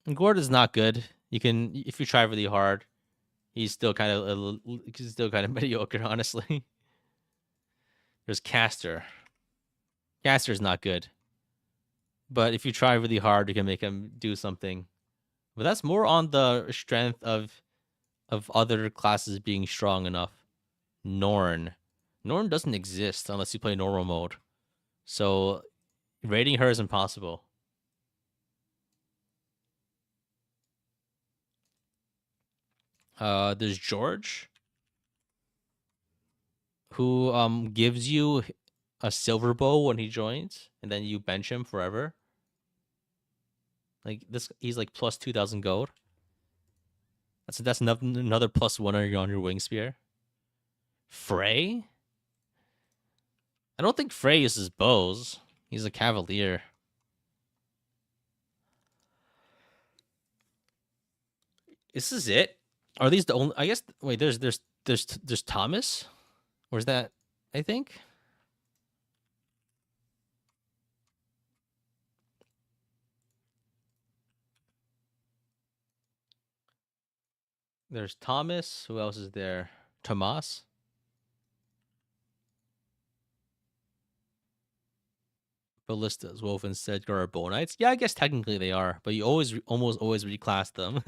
And Gordon's not good. You can, if you try really hard, he's still kind of mediocre, honestly. There's Caster. Caster's not good, but if you try really hard, you can make him do something. But that's more on the strength of other classes being strong enough. Norn. Norn doesn't exist unless you play normal mode. So rating her is impossible. There's George, who gives you a silver bow when he joins, and then you bench him forever. Like this, he's like plus 2,000 gold. That's another plus one on your wing spear. Frey? I don't think Frey uses bows. He's a cavalier. This is it. Are these the only? I guess. Wait, there's Thomas. Where's that? I think there's Thomas. Who else is there? Tomas. Ballistas, Wolf, and Sedgar are Bow Knights. Yeah, I guess technically they are, but you almost always reclass them.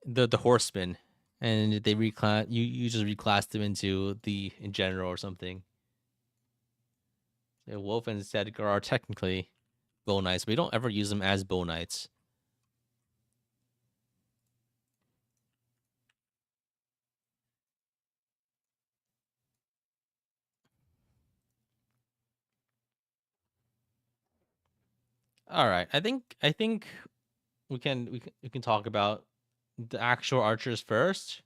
The horsemen, and they reclass you just reclass them into the in general or something. Yeah, Wolf and Sedgar are technically Bow Knights, but we don't ever use them as Bow Knights. All right, I think we can talk about the actual archers first.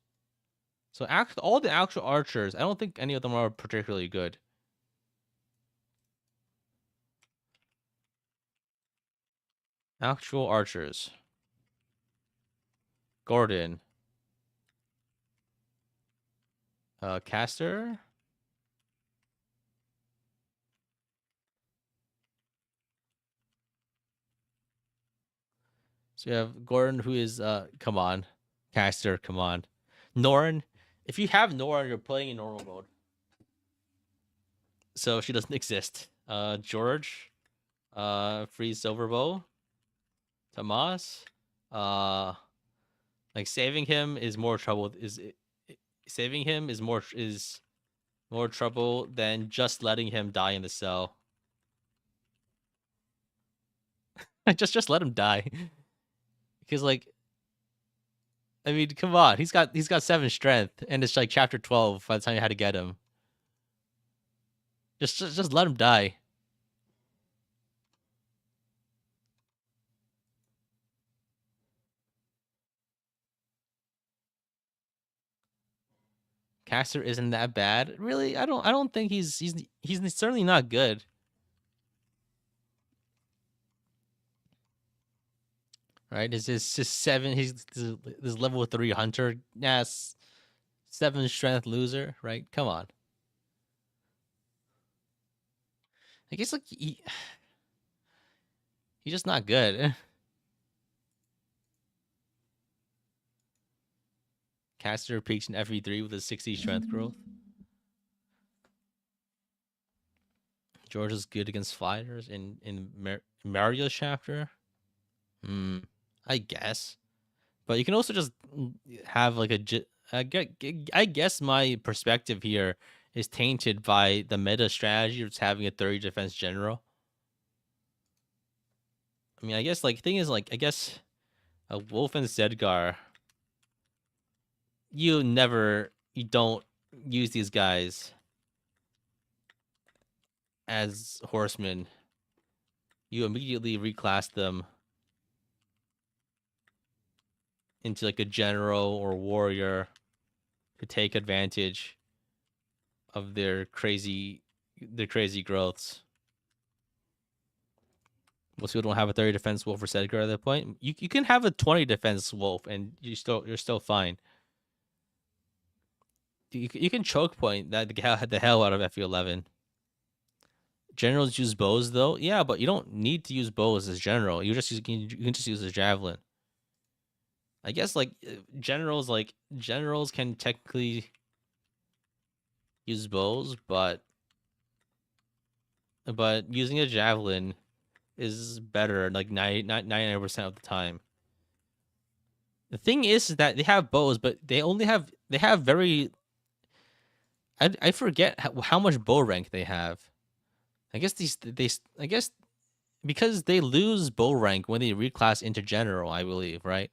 So all the actual archers, I don't think any of them are particularly good. Actual archers. Gordon. Caster. So we have Gordon, who is come on. Caster, come on. Norn. If you have Norn, you're playing in normal mode. So she doesn't exist. George. Free Silverbow. Tomas. Uh like saving him is more trouble saving him is more trouble than just letting him die in the cell. just let him die. Because like I mean, come on. He's got 7 strength and it's like chapter 12 by the time you had to get him. Just let him die. Caster isn't that bad. Really? I don't think he's certainly not good. Right? Is this just 7 he's this level 3 hunter? Yes. 7 strength loser, right? Come on. I guess like he's just not good. Caster peaks in FE3 with a 60 strength growth. George is good against fighters in Mario's chapter. Hmm. I guess. But you can also just have like I guess my perspective here is tainted by the meta strategy of just having a 30 defense general. I mean, I guess like thing is like I guess a Wolf and Zedgar, you don't use these guys as horsemen. You immediately reclass them into like a general or warrior to take advantage of their crazy the crazy growths. Most people don't have a 30 defense wolf or Sedgar at that point. You can have a 20 defense wolf and you're still fine. You can choke point that the hell out of FE11. Generals use bows though, yeah, but you don't need to use bows as general. You can just use a javelin. I guess generals can technically use bows, but using a javelin is better like 99% of the time. The thing is that they have bows, but they have very I forget how much bow rank they have. I guess I guess because they lose bow rank when they reclass into general, I believe, right?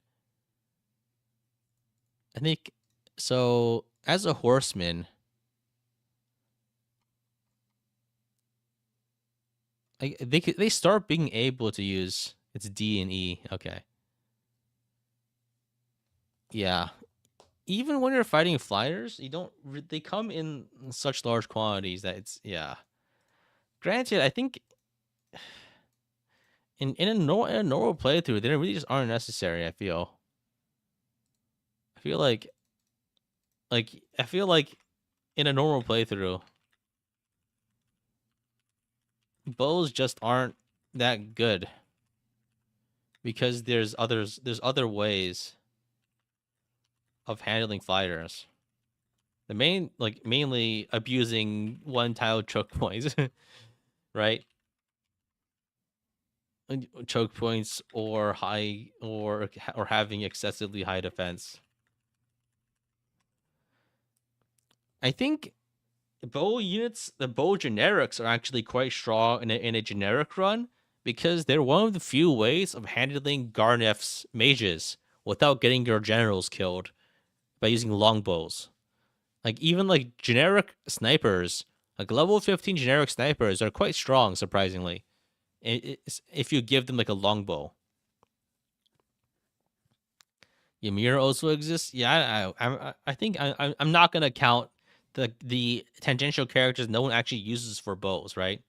I think so. As a horseman, they start being able to use it's D and E. Okay, yeah. Even when you're fighting flyers, you don't. They come in such large quantities that it's yeah. Granted, I think in a normal playthrough, they really just aren't necessary. I feel I feel like in a normal playthrough, bows just aren't that good because there's other ways of handling fighters. The mainly abusing one tile choke points, right? Choke points or high or having excessively high defense. I think the bow generics are actually quite strong in a generic run because they're one of the few ways of handling Garnef's mages without getting your generals killed by using longbows. Like even like generic snipers, like level 15 generic snipers are quite strong, surprisingly. If you give them like a longbow. Ymir also exists. Yeah, I think I'm not gonna count the tangential characters no one actually uses for bows, right?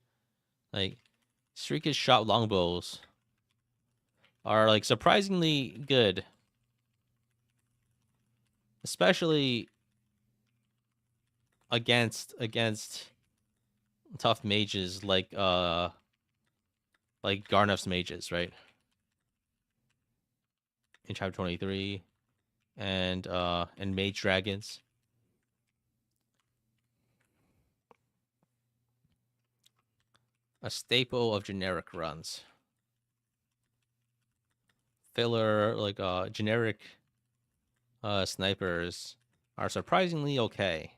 Like Shriekish shot longbows are like surprisingly good, especially against tough mages like Garnef's mages, right? In chapter 23 and mage dragons. A staple of generic runs. Filler generic snipers are surprisingly okay.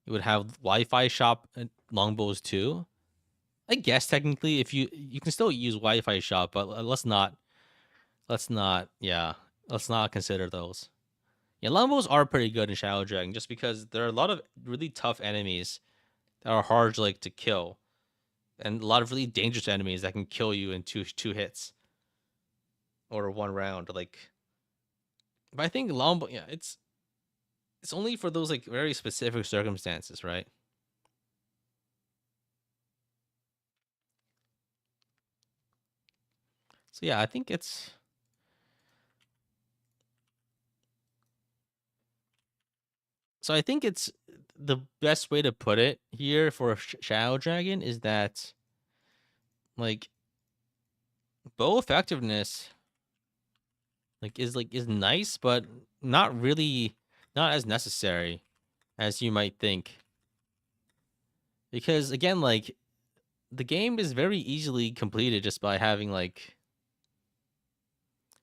You would have Wi-Fi shop longbows too. I guess technically, if you can still use Wi-Fi shop, but yeah, let's not consider those. Yeah, longbows are pretty good in Shadow Dragon just because there are a lot of really tough enemies that are hard to kill, and a lot of really dangerous enemies that can kill you in two hits or one round. But I think longbow, yeah, it's only for those like very specific circumstances, right? So yeah, I think it's so I think it's the best way to put it here for Shadow Dragon is that like bow effectiveness is nice, but not as necessary as you might think. Because again, like the game is very easily completed just by having like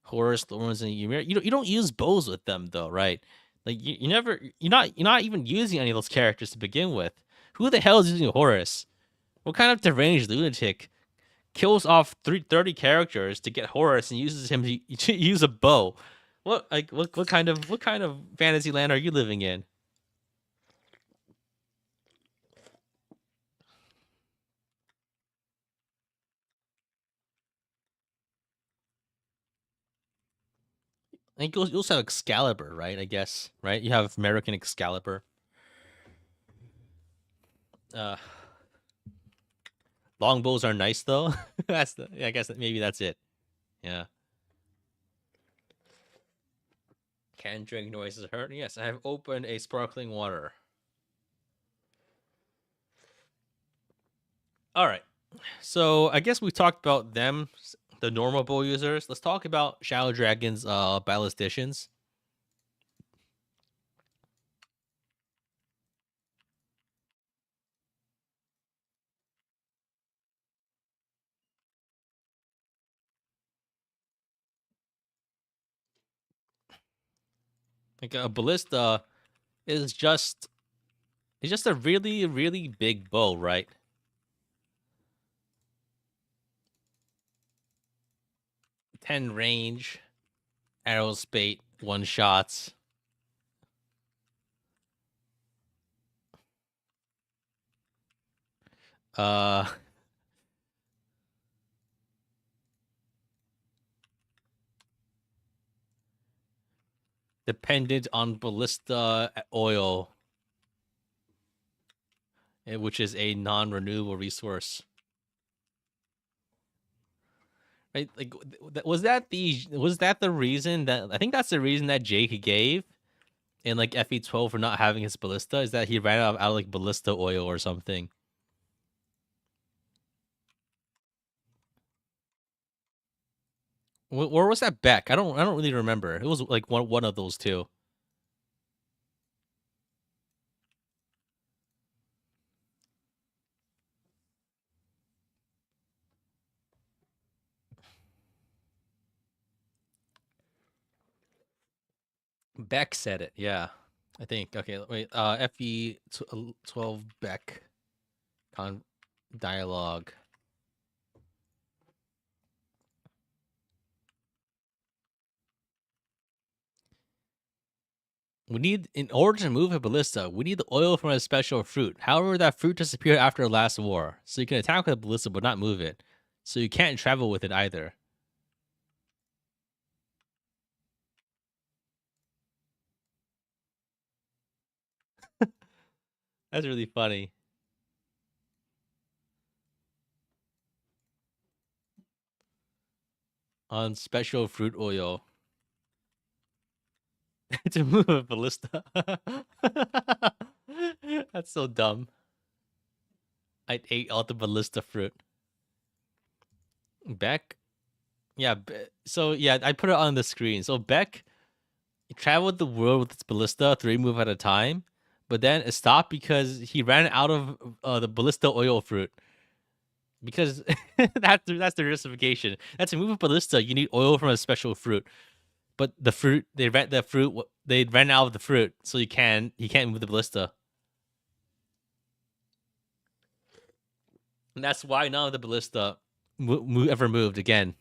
Horus, Thorns, and Ymir. You don't use bows with them though, right? Like you're not even using any of those characters to begin with. Who the hell is using Horus? What kind of deranged lunatic kills off 30 characters to get Horus and uses him to use a bow? What kind of fantasy land are you living in? And you also have Excalibur, right? I guess, right? You have American Excalibur. Uh, longbows are nice though. I guess maybe that's it. Yeah. Can drink noises hurt? Yes, I have opened a sparkling water. All right. So I guess we talked about them, the normal bow users. Let's talk about Shadow Dragon's ballisticians. Like a ballista is just it's just a really really big bow, right? 10 range, arrows spate, one shots. Uh, dependent on ballista oil, which is a non-renewable resource. Right? Like, was that the reason that I think that's the reason that Jake gave in like FE12 for not having his ballista is that he ran out of like ballista oil or something. Where was that Beck? I don't really remember. It was like one of those two. Beck said it. Yeah, I think. Okay, wait. FE12 Beck con dialogue. We need, in order to move a ballista, we need the oil from a special fruit. However, that fruit disappeared after the last war, so you can attack with a ballista but not move it. So you can't travel with it either. That's really funny. On special fruit oil to move a ballista. That's so dumb. I ate all the ballista fruit. Beck? Yeah, so yeah, I put it on the screen. So Beck traveled the world with its ballista 3 move at a time, but then it stopped because he ran out of the ballista oil fruit. Because that's the justification. That's to move a ballista, you need oil from a special fruit. But they ran out of the fruit, so he can't move the ballista. And that's why none of the ballista ever moved again.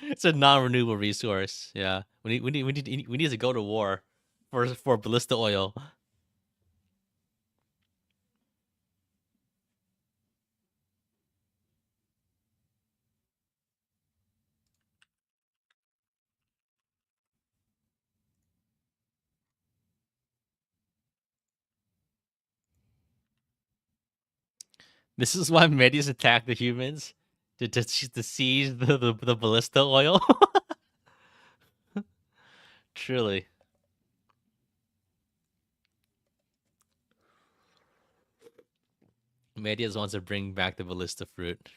It's a non-renewable resource. Yeah, we need to go to war for ballista oil. This is why Medes attack the humans to seize the ballista oil. Truly, Medes wants to bring back the ballista fruit.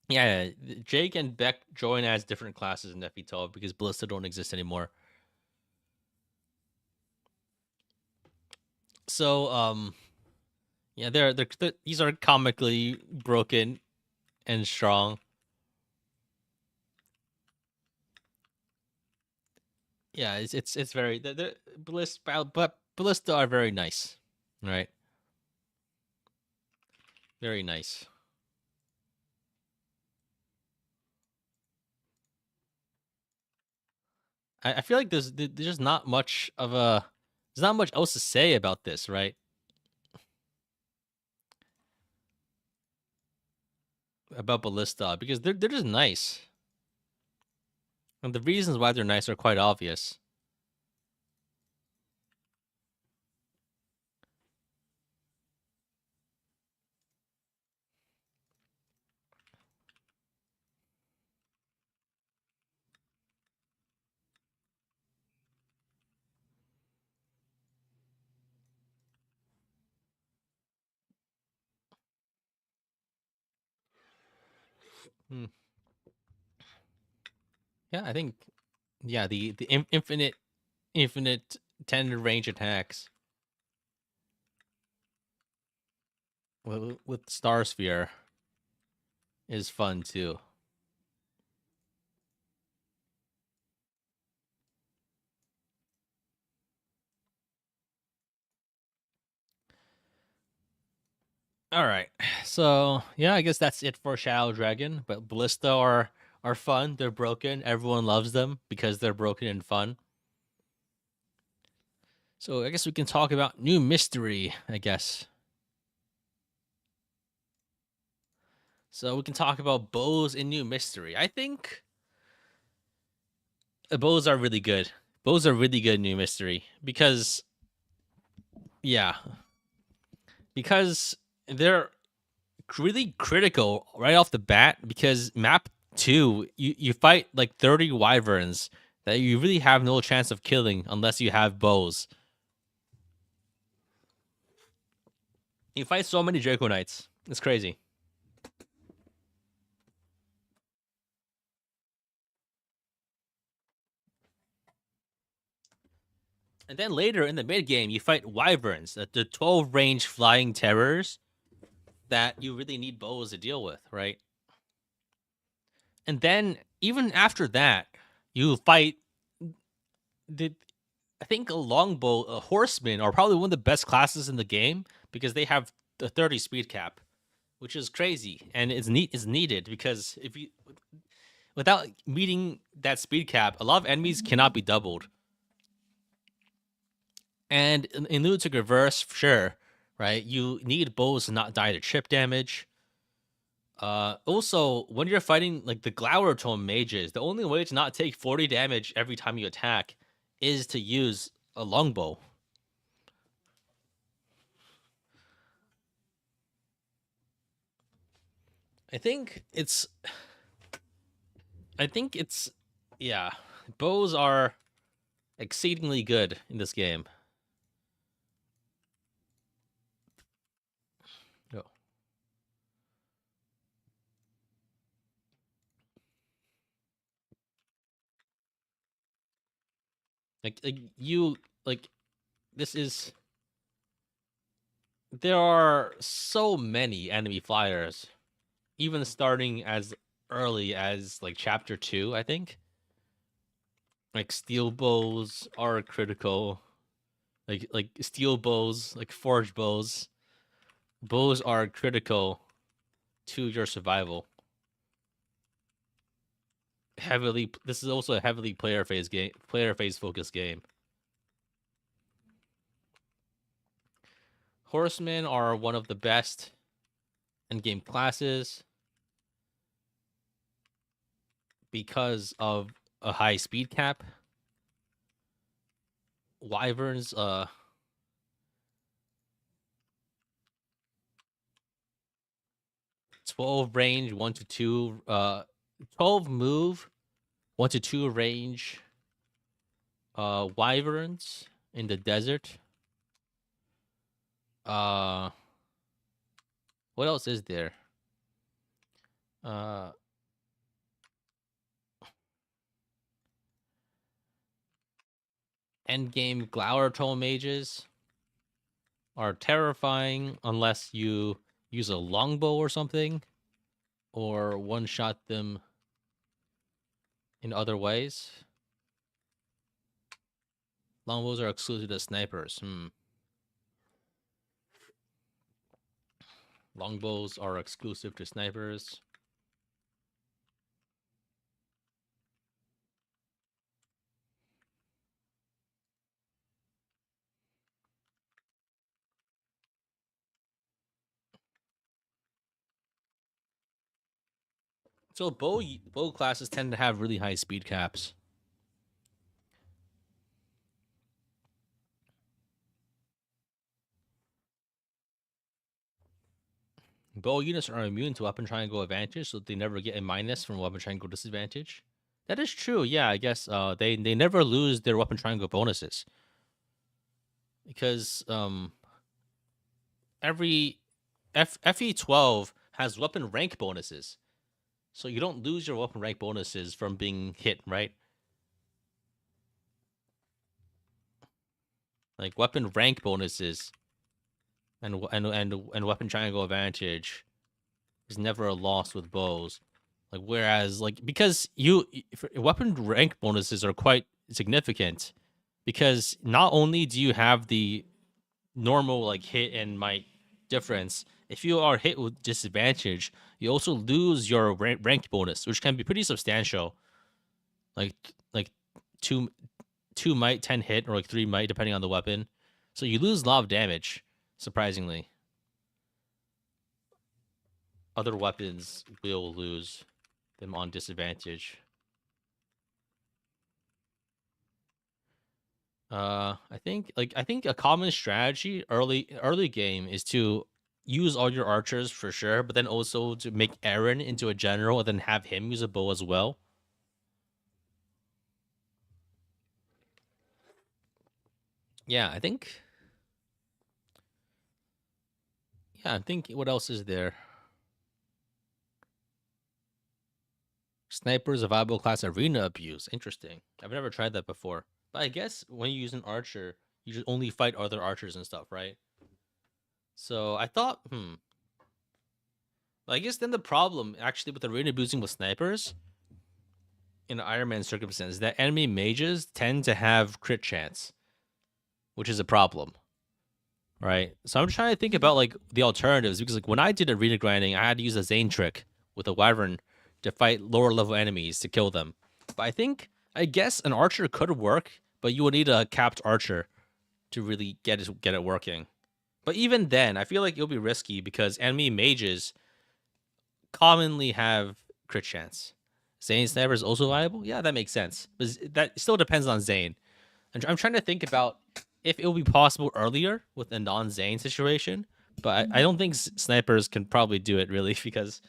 Yeah, Jake and Beck join as different classes in FE12 because ballista don't exist anymore. So, yeah, these are comically broken and strong. Yeah, it's very the ballista are very nice, right? Very nice. I feel like there's just not much of a there's not much else to say about this, right? About ballista because they're just nice, and the reasons why they're nice are quite obvious. Hmm. Yeah, I think yeah the infinite 10 range attacks with Star Sphere is fun too. All right, so yeah, I guess that's it for Shadow Dragon. But Ballista are fun. They're broken. Everyone loves them because they're broken and fun. So I guess we can talk about new mystery. I guess so. We can talk about bows in new mystery. I think bows are really good. Bows are really good in new mystery because yeah, because they're really critical right off the bat because map 2 you fight like 30 wyverns that you really have no chance of killing unless you have bows. You fight so many Draco Knights. It's crazy. And then later in the mid game you fight wyverns, the 12 range flying terrors that you really need bows to deal with, right? And then even after that you fight the I think a longbow, a horseman are probably one of the best classes in the game because they have the 30 speed cap, which is crazy and is needed because if you without meeting that speed cap, a lot of enemies cannot be doubled. And in lunatic reverse, sure, right? You need bows to not die to chip damage. Also, when you're fighting like the Glower Tome mages, the only way to not take 40 damage every time you attack is to use a longbow. I think it's I think it's yeah. Bows are exceedingly good in this game. Oh. Like you like this is there are so many enemy flyers, even starting as early as like chapter 2, I think. Like steel bows are critical. Like steel bows, like forge bows. Bows are critical to your survival. Heavily this is also a heavily player phase focused game. Horsemen are one of the best in-game classes because of a high speed cap. Wyverns, 12 range, 1 to 2, 12 move, 1 to 2 range, wyverns in the desert. Uh, what else is there? Uh, Endgame Glower mages are terrifying unless you use a longbow or something, or one shot them in other ways. Longbows are exclusive to snipers. Longbows are exclusive to snipers. So bow classes tend to have really high speed caps. Bow units are immune to weapon triangle advantage, so they never get a minus from weapon triangle disadvantage. That is true. Yeah, I guess they never lose their weapon triangle bonuses because every FE12 has weapon rank bonuses. So you don't lose your weapon rank bonuses from being hit, right? Like weapon rank bonuses and weapon triangle advantage is never a loss with bows. Like whereas like because weapon rank bonuses are quite significant because not only do you have the normal like hit and might difference, if you are hit with disadvantage, you also lose your rank bonus, which can be pretty substantial. Like like two two might 10 hit or like 3 might depending on the weapon. So you lose a lot of damage, surprisingly. Other weapons will lose them on disadvantage. I think a common strategy early game is to use all your archers for sure, but then also to make Aaron into a general and then have him use a bow as well. Yeah, I think what else is there? Sniper is a viable class arena abuse. Interesting. I've never tried that before. But I guess when you use an archer, you just only fight other archers and stuff, right? So I thought, I guess then the problem actually with arena boosting with snipers in Iron Man circumstance is that enemy mages tend to have crit chance, which is a problem, right? So I'm trying to think about like the alternatives because like when I did arena grinding, I had to use a Zane trick with a wyvern to fight lower level enemies to kill them. But I guess an archer could work, but you would need a capped archer to really get it working. But even then, I feel like it'll be risky because enemy mages commonly have crit chance. Zane sniper is also viable. Yeah, that makes sense, but that still depends on Zane. And I'm trying to think about if it will be possible earlier with a non-Zane situation, but I don't think snipers can probably do it really because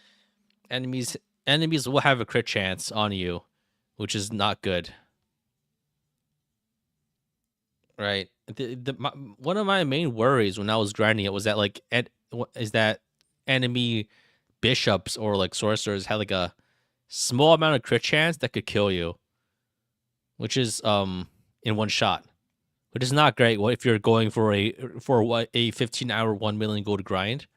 enemies enemies will have a crit chance on you, which is not good, right? One of my main worries when I was grinding it was that is that enemy bishops or like sorcerers had like a small amount of crit chance that could kill you, which is in one shot, which is not great. What if you're going for a 15-hour 1 million gold grind?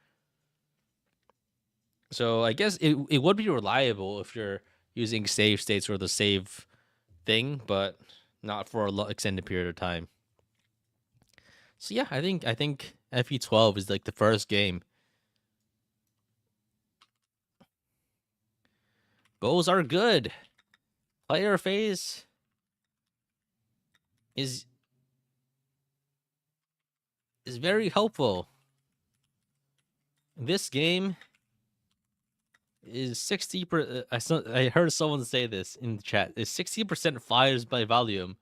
So I guess it would be reliable if you're using save states or the save thing, but not for a extended period of time. So yeah, I think FE12 is like the first game. Bows are good. Player phase is is very helpful. This game is 60. I heard someone say this in the chat. Is 60% fires by volume.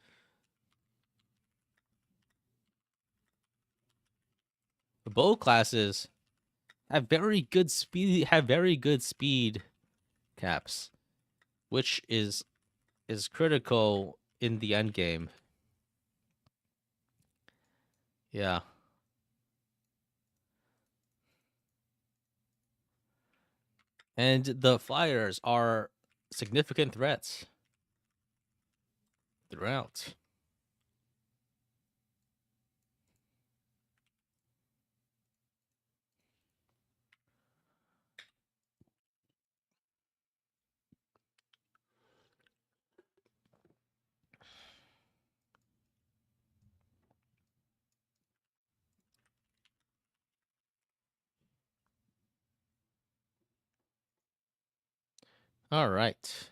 The bow classes have very good speed. Have very good speed caps, which is critical in the end game. Yeah. And the flyers are significant threats throughout. All right.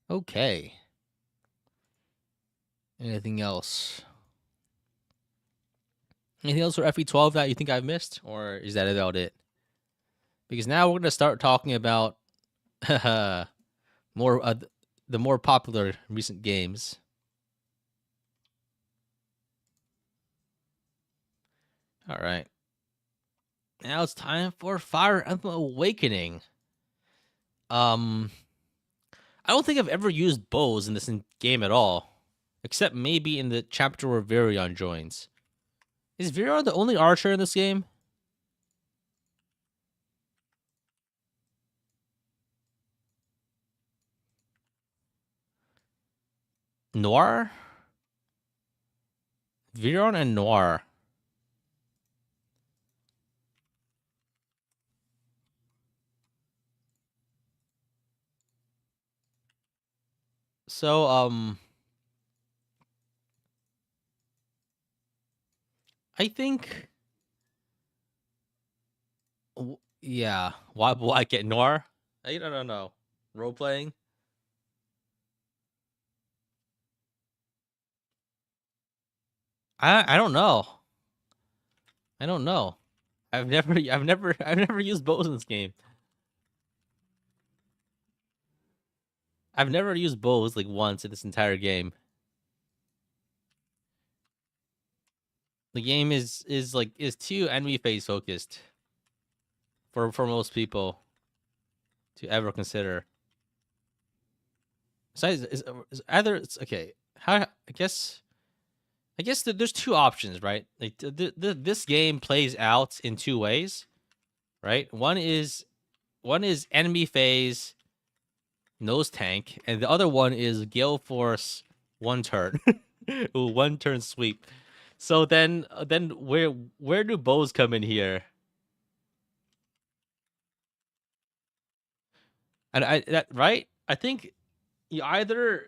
Okay. Anything else? Anything else for FE12 that you think I've missed, or is that about it? Because now we're gonna start talking about more the more popular recent games. All right. Now it's time for Fire Emblem Awakening. Um, I don't think I've ever used bows in this game at all, except maybe in the chapter where Virion joins. Is Virion the only archer in this game? Noir, Viron, and Noir. So I think yeah. Why get Noir? I don't know. Role playing. I don't know. I don't know. I've never used bows in this game. I've never used bows like once in this entire game. The game is too enemy phase focused for most people to ever consider. Besides, is either it's okay. How I guess there's two options, right? Like this game plays out in two ways, right? One is enemy phase nose tank, and the other one is Gale Force one turn, one turn sweep. So then where do bows come in here? And I that right? I think you either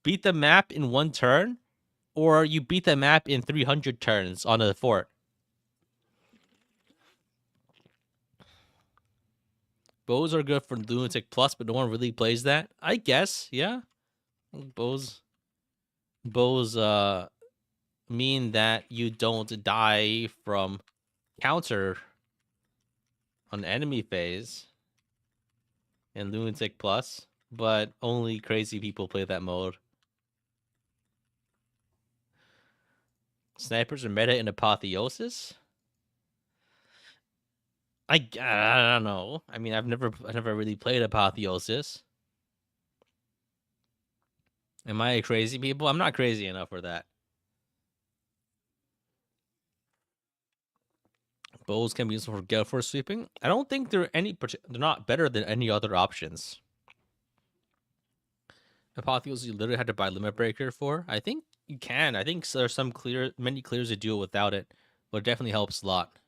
beat the map in one turn, or you beat the map in 300 turns on a fort. Bows are good for Lunatic Plus, but no one really plays that. I guess, yeah. Bows bows mean that you don't die from counter on enemy phase in Lunatic Plus, but only crazy people play that mode. Snipers are meta in Apotheosis. I don't know. I mean, I've never really played Apotheosis. Am I a crazy people? I'm not crazy enough for that. Bows can be used for gale force sweeping. I don't think they're not better than any other options. Apotheosis you literally had to buy limit breaker for. I think you can. I think there's many clears to do it without it, but it definitely helps a lot.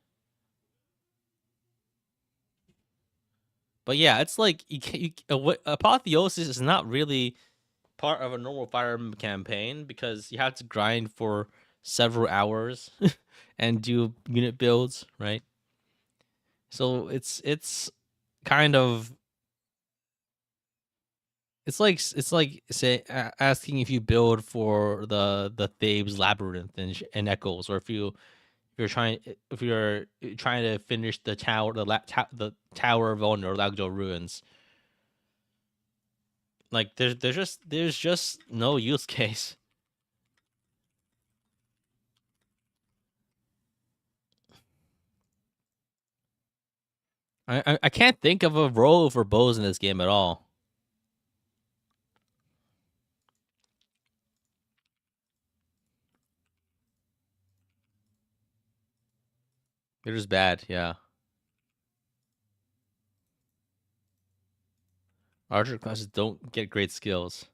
But yeah, it's like Apotheosis is not really part of a normal Fire Emblem campaign because you have to grind for several hours and do unit builds, right? So it's kind of it's like say asking if you build for the Thebes labyrinth and Echoes, or if you're trying to finish the tower the Tower of Owner or Lagdo ruins. Like there's just no use case. I can't think of a role for bows in this game at all. They're just bad. Yeah, archer classes don't get great skills.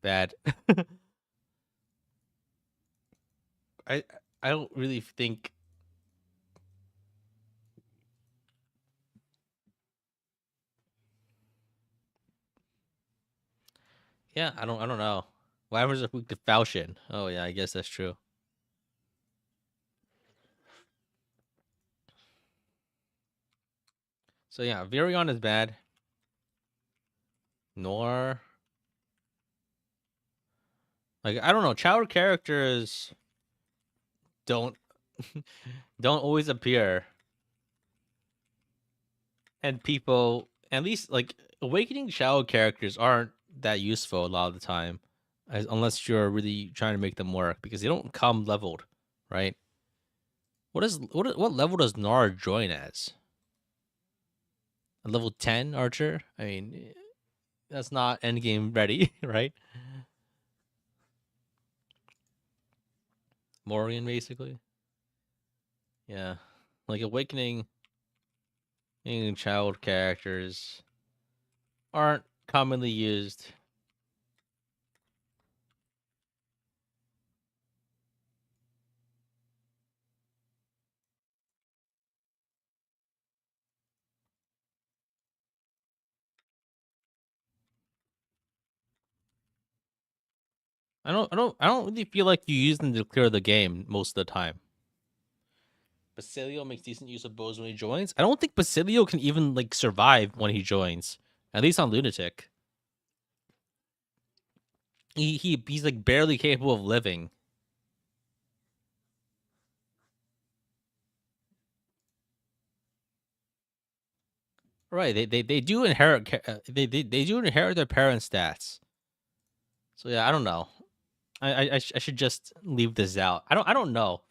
Bad. I I don't really think. Yeah, I don't know. Why was it weak to falchion? Oh yeah, I guess that's true. So yeah, Virion is bad. Nor like I don't know. Child characters don't don't always appear, and people at least like awakening child characters aren't that useful a lot of the time, unless you're really trying to make them work because they don't come leveled, right? What level does Nar join as? A level 10 archer? I mean, that's not endgame ready, right? Morgan basically. Yeah, like awakening. Child characters aren't commonly used. I don't really feel like you use them to clear the game most of the time. Basilio makes decent use of bows when he joins. I don't think Basilio can even like survive when he joins. At least on Lunatic. He's like barely capable of living. Right. They do inherit they do inherit their parents' stats. So yeah, I don't know. I should just leave this out. I don't know.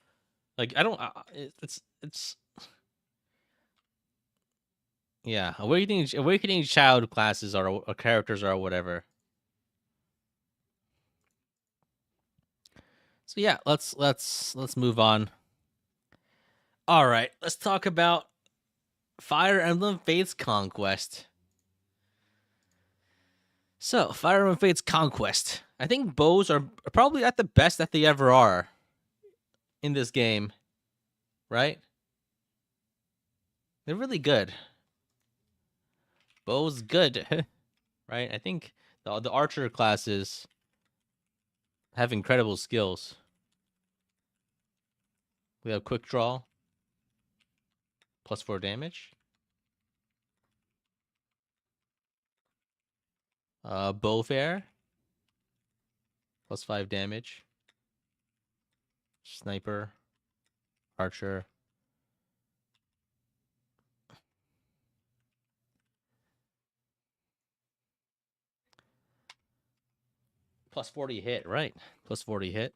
Like I don't. It's yeah. Awakening child classes or characters or whatever. So yeah, let's move on. All right, let's talk about Fire Emblem Fates Conquest. So Fire Emblem Fates Conquest. I think bows are probably at the best that they ever are in this game, right? They're really good. Bows good, right? I think the archer classes have incredible skills. We have quick draw, +4 damage. Bow fair, +5 damage. Sniper, archer. +40 hit, right? +40 hit.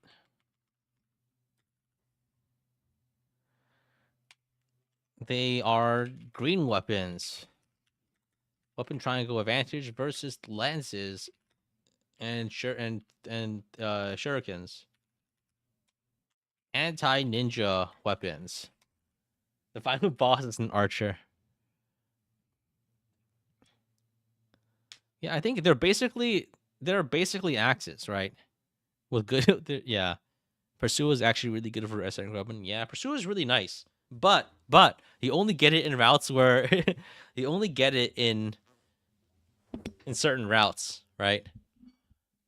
They are green weapons. Weapon triangle advantage versus lances and shurikens. Anti ninja weapons. The final boss is an archer. Yeah, I think they're basically axes, right? With good, yeah. Pursue is actually really good for SN weapon. Yeah, Pursue is really nice, but you only get it in routes where you only get it in certain routes, right?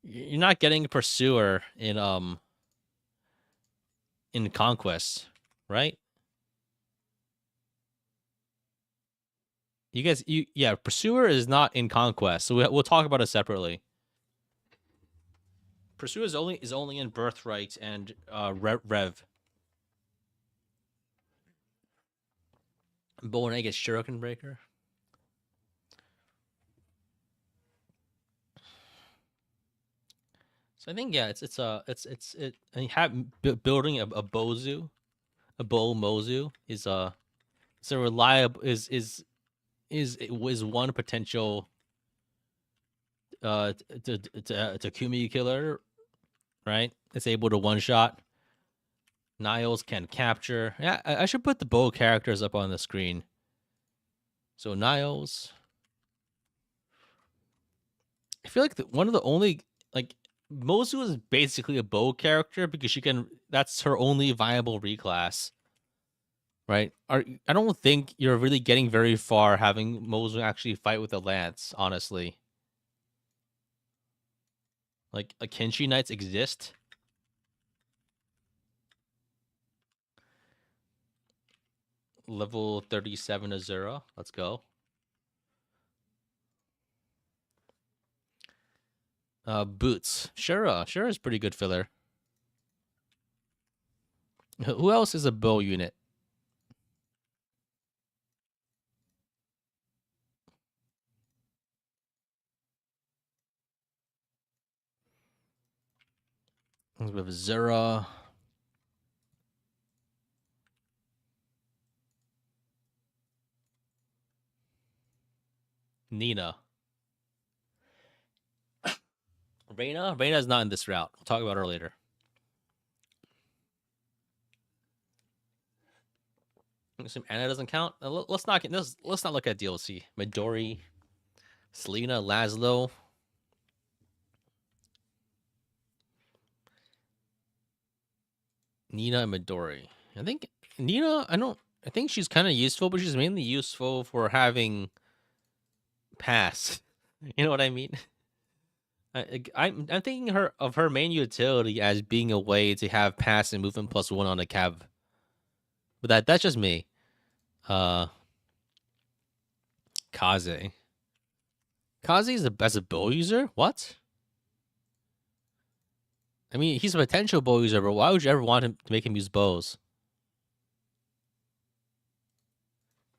You're not getting a Pursuer in Conquest, right? You guys, yeah, Pursuer is not in Conquest, so we'll talk about it separately. Pursuer is only in Birthright and Rev. Bow and Egg is Shuriken Breaker. So I think yeah, and you have building a Bozu, a Bo Mozu is a reliable is one potential to Kumi killer, right? It's able to one shot. Niles can capture. Yeah, I should put the bow characters up on the screen. So Niles, I feel like one of the only like Mozu is basically a bow character because she can. That's her only viable reclass, right? I don't think you're really getting very far having Mozu actually fight with a lance. Honestly, like Akinshi Knights exist. Level 37 Azura. Let's go. Boots. Shura is pretty good filler. Who else is a bow unit? We have Zura. Nina. Reina? Reina's not in this route. We'll talk about her later. Some Anna doesn't count. Let's not get this. Let's not look at DLC. Midori, Selena, Laszlo. Nina and Midori. I think Nina. I don't. I think she's kind of useful, but she's mainly useful for having pass. You know what I mean? I'm thinking her main utility as being a way to have pass and movement +1 on a cab. But that's just me. Kaze. Kaze is the best bow user? What? I mean, he's a potential bow user, but why would you ever want him to make him use bows?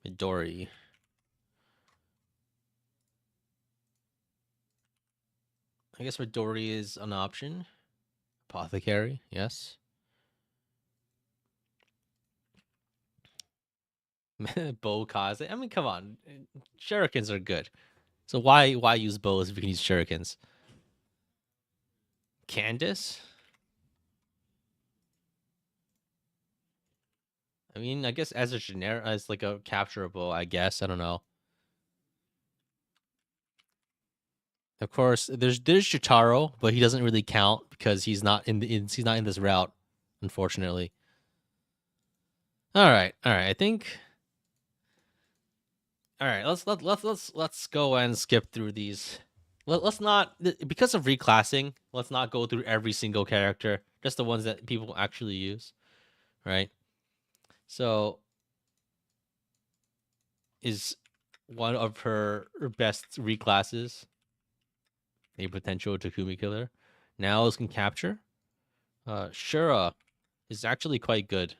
Midori. I guess Midori is an option. Apothecary, yes. Bow Kaze. I mean, come on. Shurikens are good. So why use bows if you can use shurikens? Candace? I mean, I guess as a generic, as like a capturable, I guess. I don't know. Of course, there's Jotaro, but he doesn't really count because he's not he's not in this route, unfortunately. All right. I think. All right, let's go and skip through these. Let's not, because of reclassing. Let's not go through every single character, just the ones that people actually use, right? So, is one of her best reclasses a potential Takumi killer? Nails can capture. Shura is actually quite good.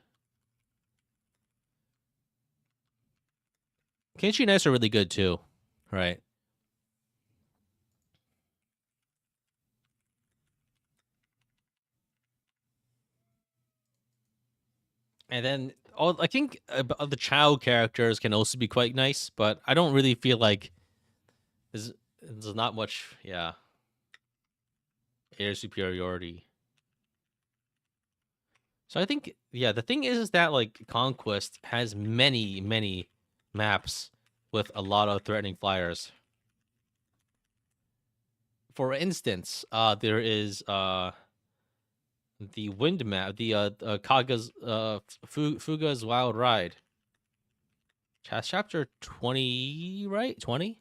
Kenshi Knights are really good too, right? And then I think the child characters can also be quite nice, but I don't really feel like there's not much, yeah, air superiority. So I think, yeah, the thing is that like Conquest has many maps with a lot of threatening flyers. For instance, there is the wind map, the Kaga's Fuga's Wild Ride. Chapter 20, right? 20?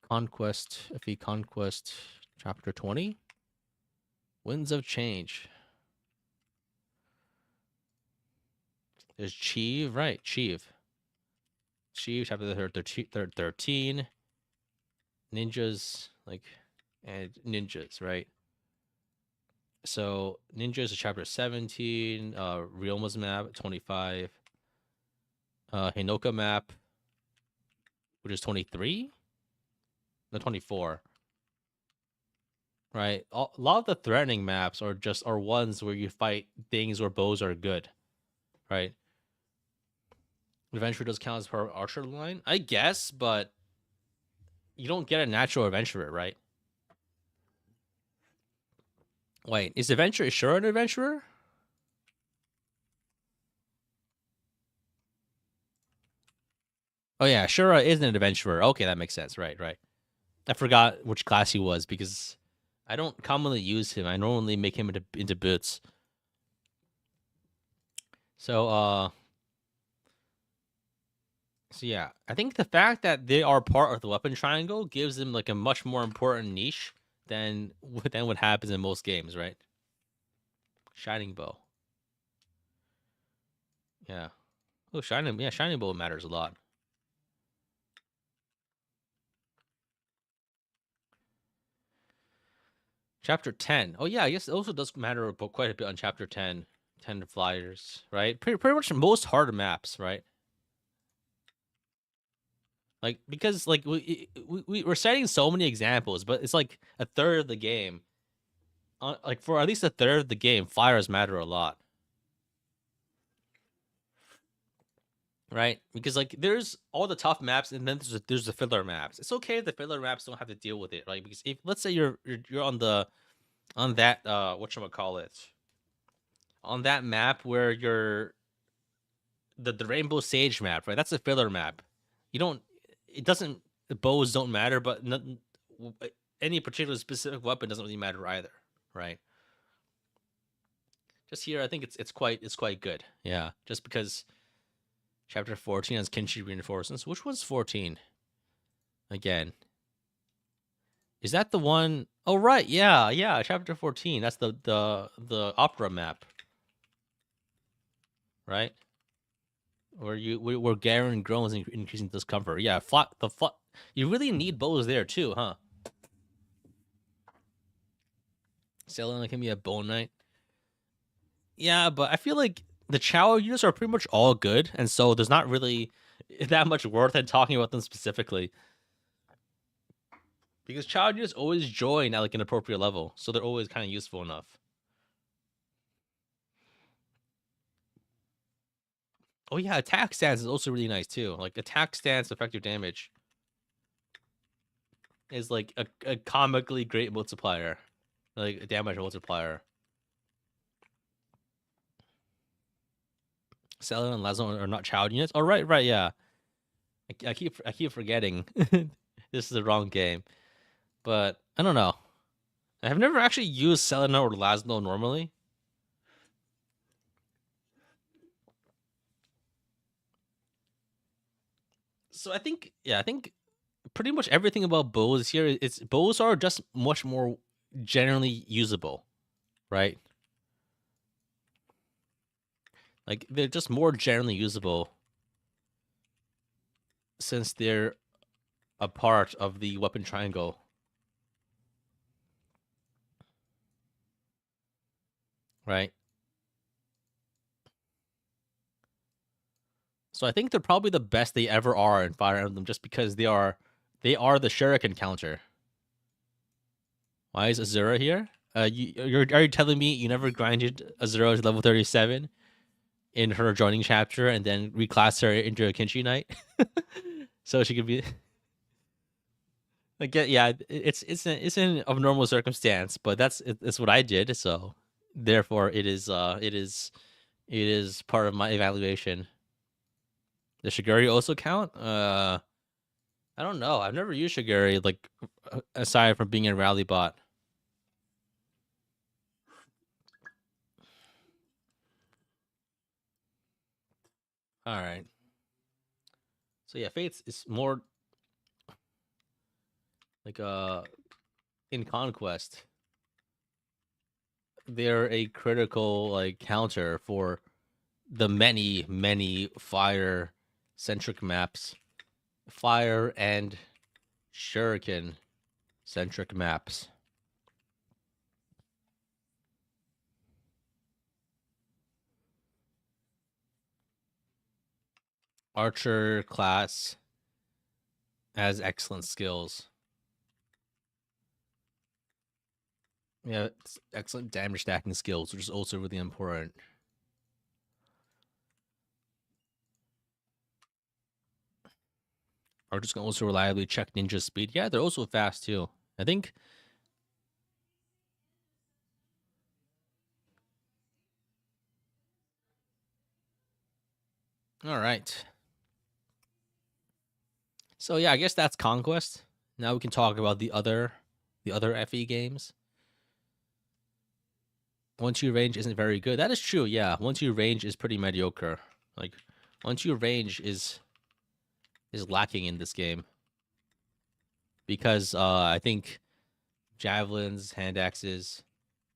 Conquest, FE Conquest, Chapter 20. Winds of Change. There's Chieve, right? Chieve, Chapter 13. Ninjas, like, and ninjas, right? So ninjas is Chapter 17. Realma's map 25. Hinoka map, which is 23. No, 24. Right. A lot of the threatening maps are ones where you fight things where bows are good, right? Adventurer does count as part of archer line, I guess, but you don't get a natural adventurer, right? Wait, is adventurer sure an adventurer? Oh yeah, Shura is an adventurer. Okay, that makes sense. Right. I forgot which class he was because I don't commonly use him. I normally make him into boots. So so yeah, I think the fact that they are part of the weapon triangle gives them like a much more important niche than what happens in most games, right? Shining bow. Yeah. Oh, shining bow matters a lot. Chapter 10. Oh yeah, I guess it also does matter quite a bit on chapter 10. 10 flyers, right? Pretty much most hard maps, right? Like, because like we're citing so many examples, but it's like a third of the game. Like for at least a third of the game, flyers matter a lot. right? Because like there's all the tough maps, and then there's the filler maps. It's okay if the filler maps don't have to deal with it, right? Because if let's say you're on the on that call it on that map where you're the Rainbow Sage map, right? That's a filler map. You don't. It doesn't. The bows don't matter, but any particular specific weapon doesn't really matter either, right? Just here, I think it's quite good. Yeah, just because chapter 14 has Kinshi reinforcements. Which one's 14? Again, is that the one? Oh right, yeah, yeah. Chapter 14. That's the opera map, right? Where Garen groans increasing discomfort. Yeah, You really need bows there too, huh? Selena can be a bone knight. Yeah, but I feel like the Chow units are pretty much all good, and so there's not really that much worth in talking about them specifically. Because Chow units always join at like an appropriate level, so they're always kind of useful enough. Oh yeah, attack stance is also really nice too. Like attack stance effective damage is like a comically great multiplier, like a damage multiplier. Selena and Lazo are not Chow units. Oh right, right, yeah. I keep forgetting. This is the wrong game, but I don't know. I've never actually used Selena or Laszlo normally. So I think pretty much everything about bows here is bows are just much more generally usable, right? Like they're just more generally usable since they're a part of the weapon triangle, right? So I think they're probably the best they ever are in Fire Emblem, just because they are the Shuriken counter. Why is Azura here? Are you telling me you never grinded Azura to level 37 in her joining chapter and then reclassed her into a Kinshi Knight so she could be like yeah, it's an abnormal circumstance, but it's what I did, so therefore it is part of my evaluation. Does Shiguri also count? I don't know. I've never used Shiguri like aside from being a rally bot. All right. So yeah, Fates is more like in Conquest. They're a critical like counter for the many fire centric maps, fire and shuriken centric maps. Archer class has excellent skills. Yeah, it's excellent damage stacking skills, which is also really important. Archers can also reliably check ninja speed. Yeah, they're also fast too. I think. All right. So yeah, I guess that's Conquest. Now we can talk about the other FE games. Once you range isn't very good. That is true. Yeah, once you range is pretty mediocre. Like once you range is lacking in this game because I think javelins, hand axes,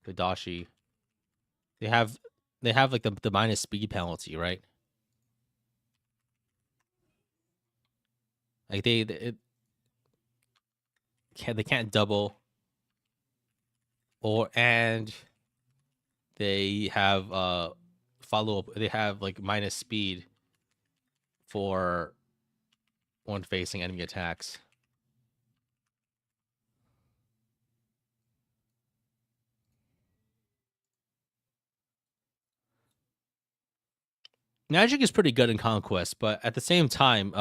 Kadashi, they have they have like the minus speed penalty, right? Like they can't double or and they have follow up. They have like minus speed for one facing enemy attacks. Magic is pretty good in Conquest, but at the same time,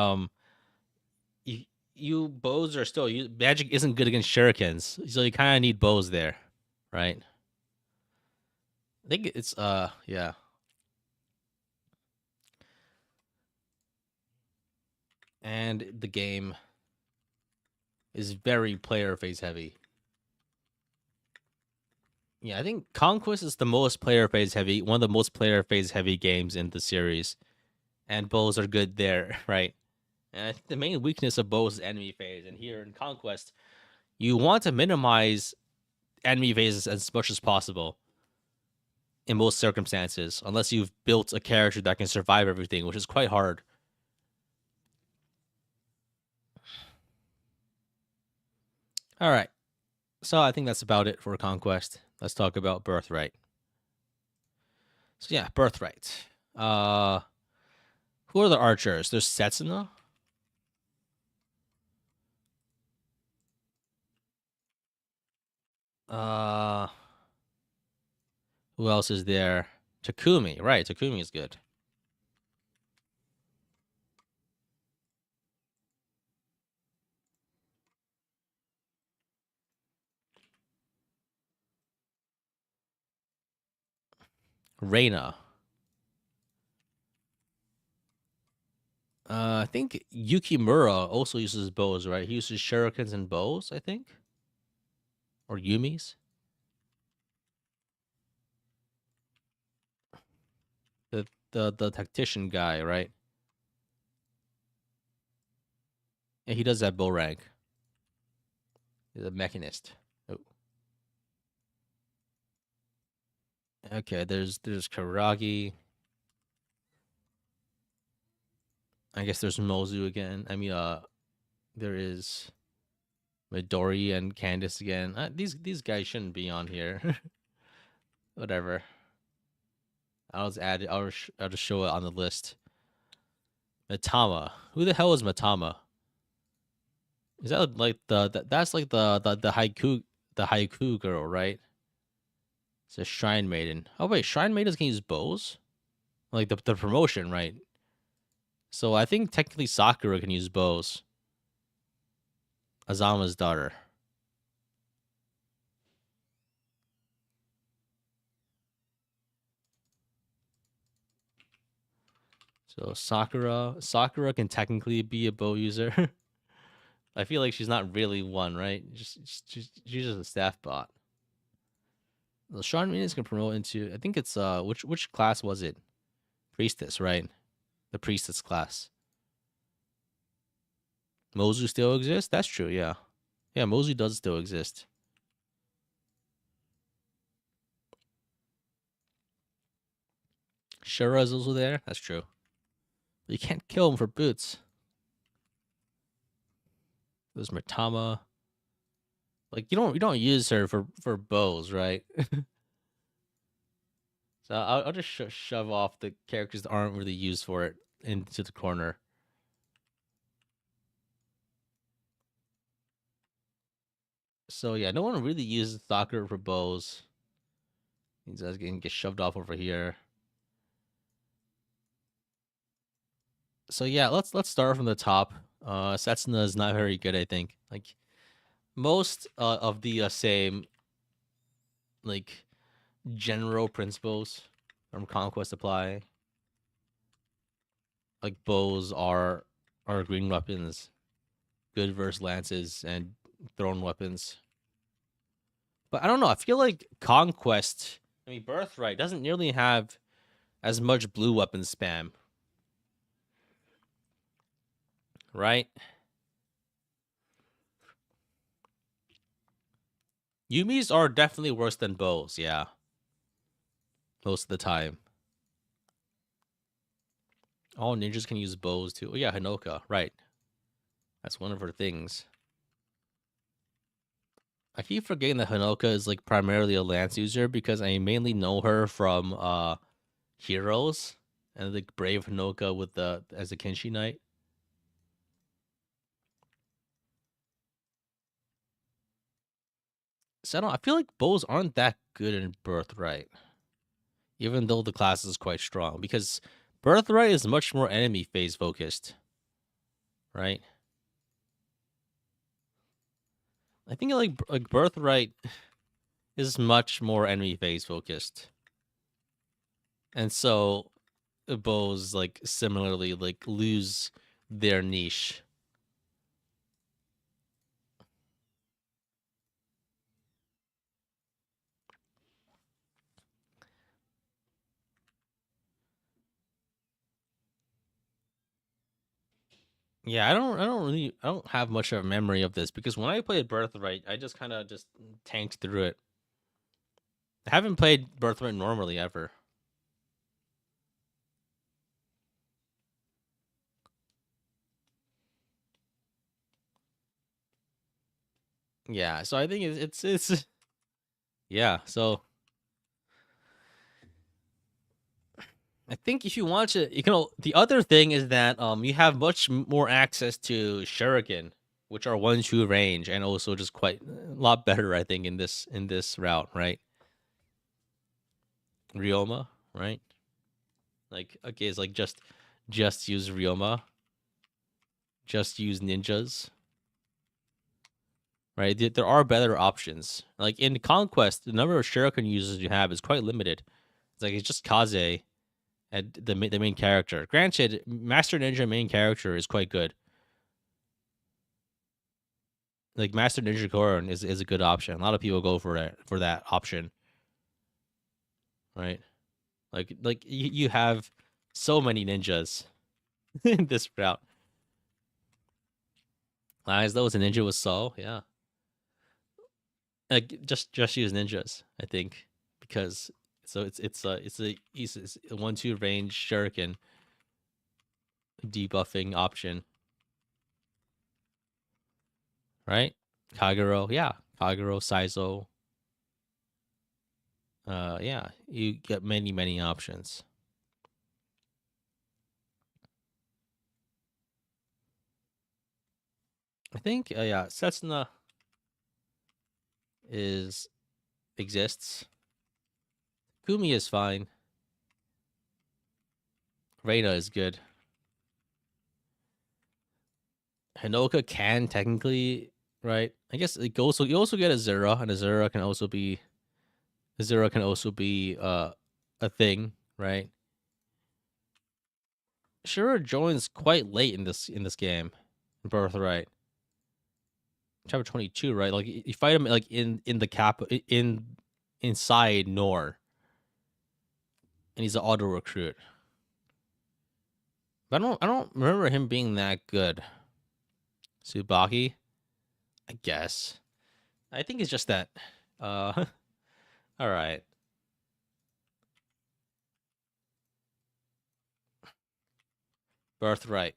you, you bows are still magic isn't good against shurikens, so you kind of need bows there, right? I think it's yeah, and the game is very player phase heavy. Yeah, I think Conquest is the most player phase heavy, one of the most player phase heavy games in the series, and bows are good there, right? And I think the main weakness of bows is enemy phase, and here in Conquest, you want to minimize enemy phases as much as possible in most circumstances, unless you've built a character that can survive everything, which is quite hard. All right, so I think that's about it for Conquest. Let's talk about Birthright. So yeah, Birthright. Uh, who are the archers? There's Setsuna. Uh, who else is there? Takumi, right? Takumi is good. Reina. I think Yukimura also uses bows, right? He uses shurikens and bows, I think, or Yumis. The tactician guy, right? Yeah, he does that bow rank. He's a mechanist. Oh, okay. There's Karagi. I guess there's Mozu again. I mean, there is Midori and Candace again. These guys shouldn't be on here. Whatever. I'll just add it. I'll just show it on the list. Matama. Who the hell is Matama? Is that like that's like the haiku girl, right? It's a shrine maiden. Oh wait, shrine maidens can use bows? Like the promotion, right? So I think technically Sakura can use bows. Azama's daughter. So Sakura can technically be a bow user. I feel like she's not really one, right? She's just a staff bot. The Shrine Maidens can promote into I think it's which class was it? Priestess, right? The priestess class. Mozu still exists? That's true, yeah. Yeah, Mozu does still exist. Shura is also there. That's true. But you can't kill him for boots. There's Matama. Like you don't use her for bows, right? So I'll just shove off the characters that aren't really used for it into the corner. So yeah, no one really uses Sakura for bows. He's just getting get shoved off over here. So yeah, let's start from the top. Setsuna is not very good, I think. Like most of the same like general principles from Conquest apply. Like bows are green weapons, good versus lances and thrown weapons. But I don't know. I feel like Conquest, I mean Birthright, doesn't nearly have as much blue weapon spam, right? Yumis are definitely worse than bows, yeah, most of the time. All ninjas can use bows too. Oh yeah, Hinoka, right? That's one of her things. I keep forgetting that Hinoka is like primarily a lance user because I mainly know her from Heroes and like Brave Hinoka with the as a Kenshi Knight. So I feel like bows aren't that good in Birthright, even though the class is quite strong because Birthright is much more enemy phase focused, right? I think like Birthright is much more enemy phase focused, and so bows like similarly like lose their niche. Yeah, I don't have much of a memory of this because when I played Birthright, I just kind of just tanked through it. I haven't played Birthright normally ever. Yeah, so I think it's yeah. So I think if you want to, you can. The other thing is that you have much more access to Shuriken, which are 1-2 range, and also just quite a lot better, I think, in this route, right? Ryoma, right? Like okay, it's like just use Ryoma, just use ninjas, right? There are better options. Like in Conquest, the number of Shuriken users you have is quite limited. It's like it's just Kaze and the main character. Granted, Master Ninja main character is quite good. Like Master Ninja Koron is a good option. A lot of people go for that option, right? Like you have so many ninjas in this route. As though it's a ninja with soul, yeah. Like just use ninjas, I think, because so it's a 1-2 range shuriken debuffing option, right? Kagero, yeah, Kagero, Saizo, yeah, you get many options. I think, yeah, Setsuna is exists. Kumi is fine. Reina is good. Hinoka can technically, right? I guess it goes. So you also get Azura, and Azura can also be a thing, right? Shura joins quite late in this game, Birthright, chapter 22, right? Like you fight him like in the cap in inside Nor, and he's an auto recruit. But I don't remember him being that good. Tsubaki, I guess. I think it's just that. Uh, all right. Birthright.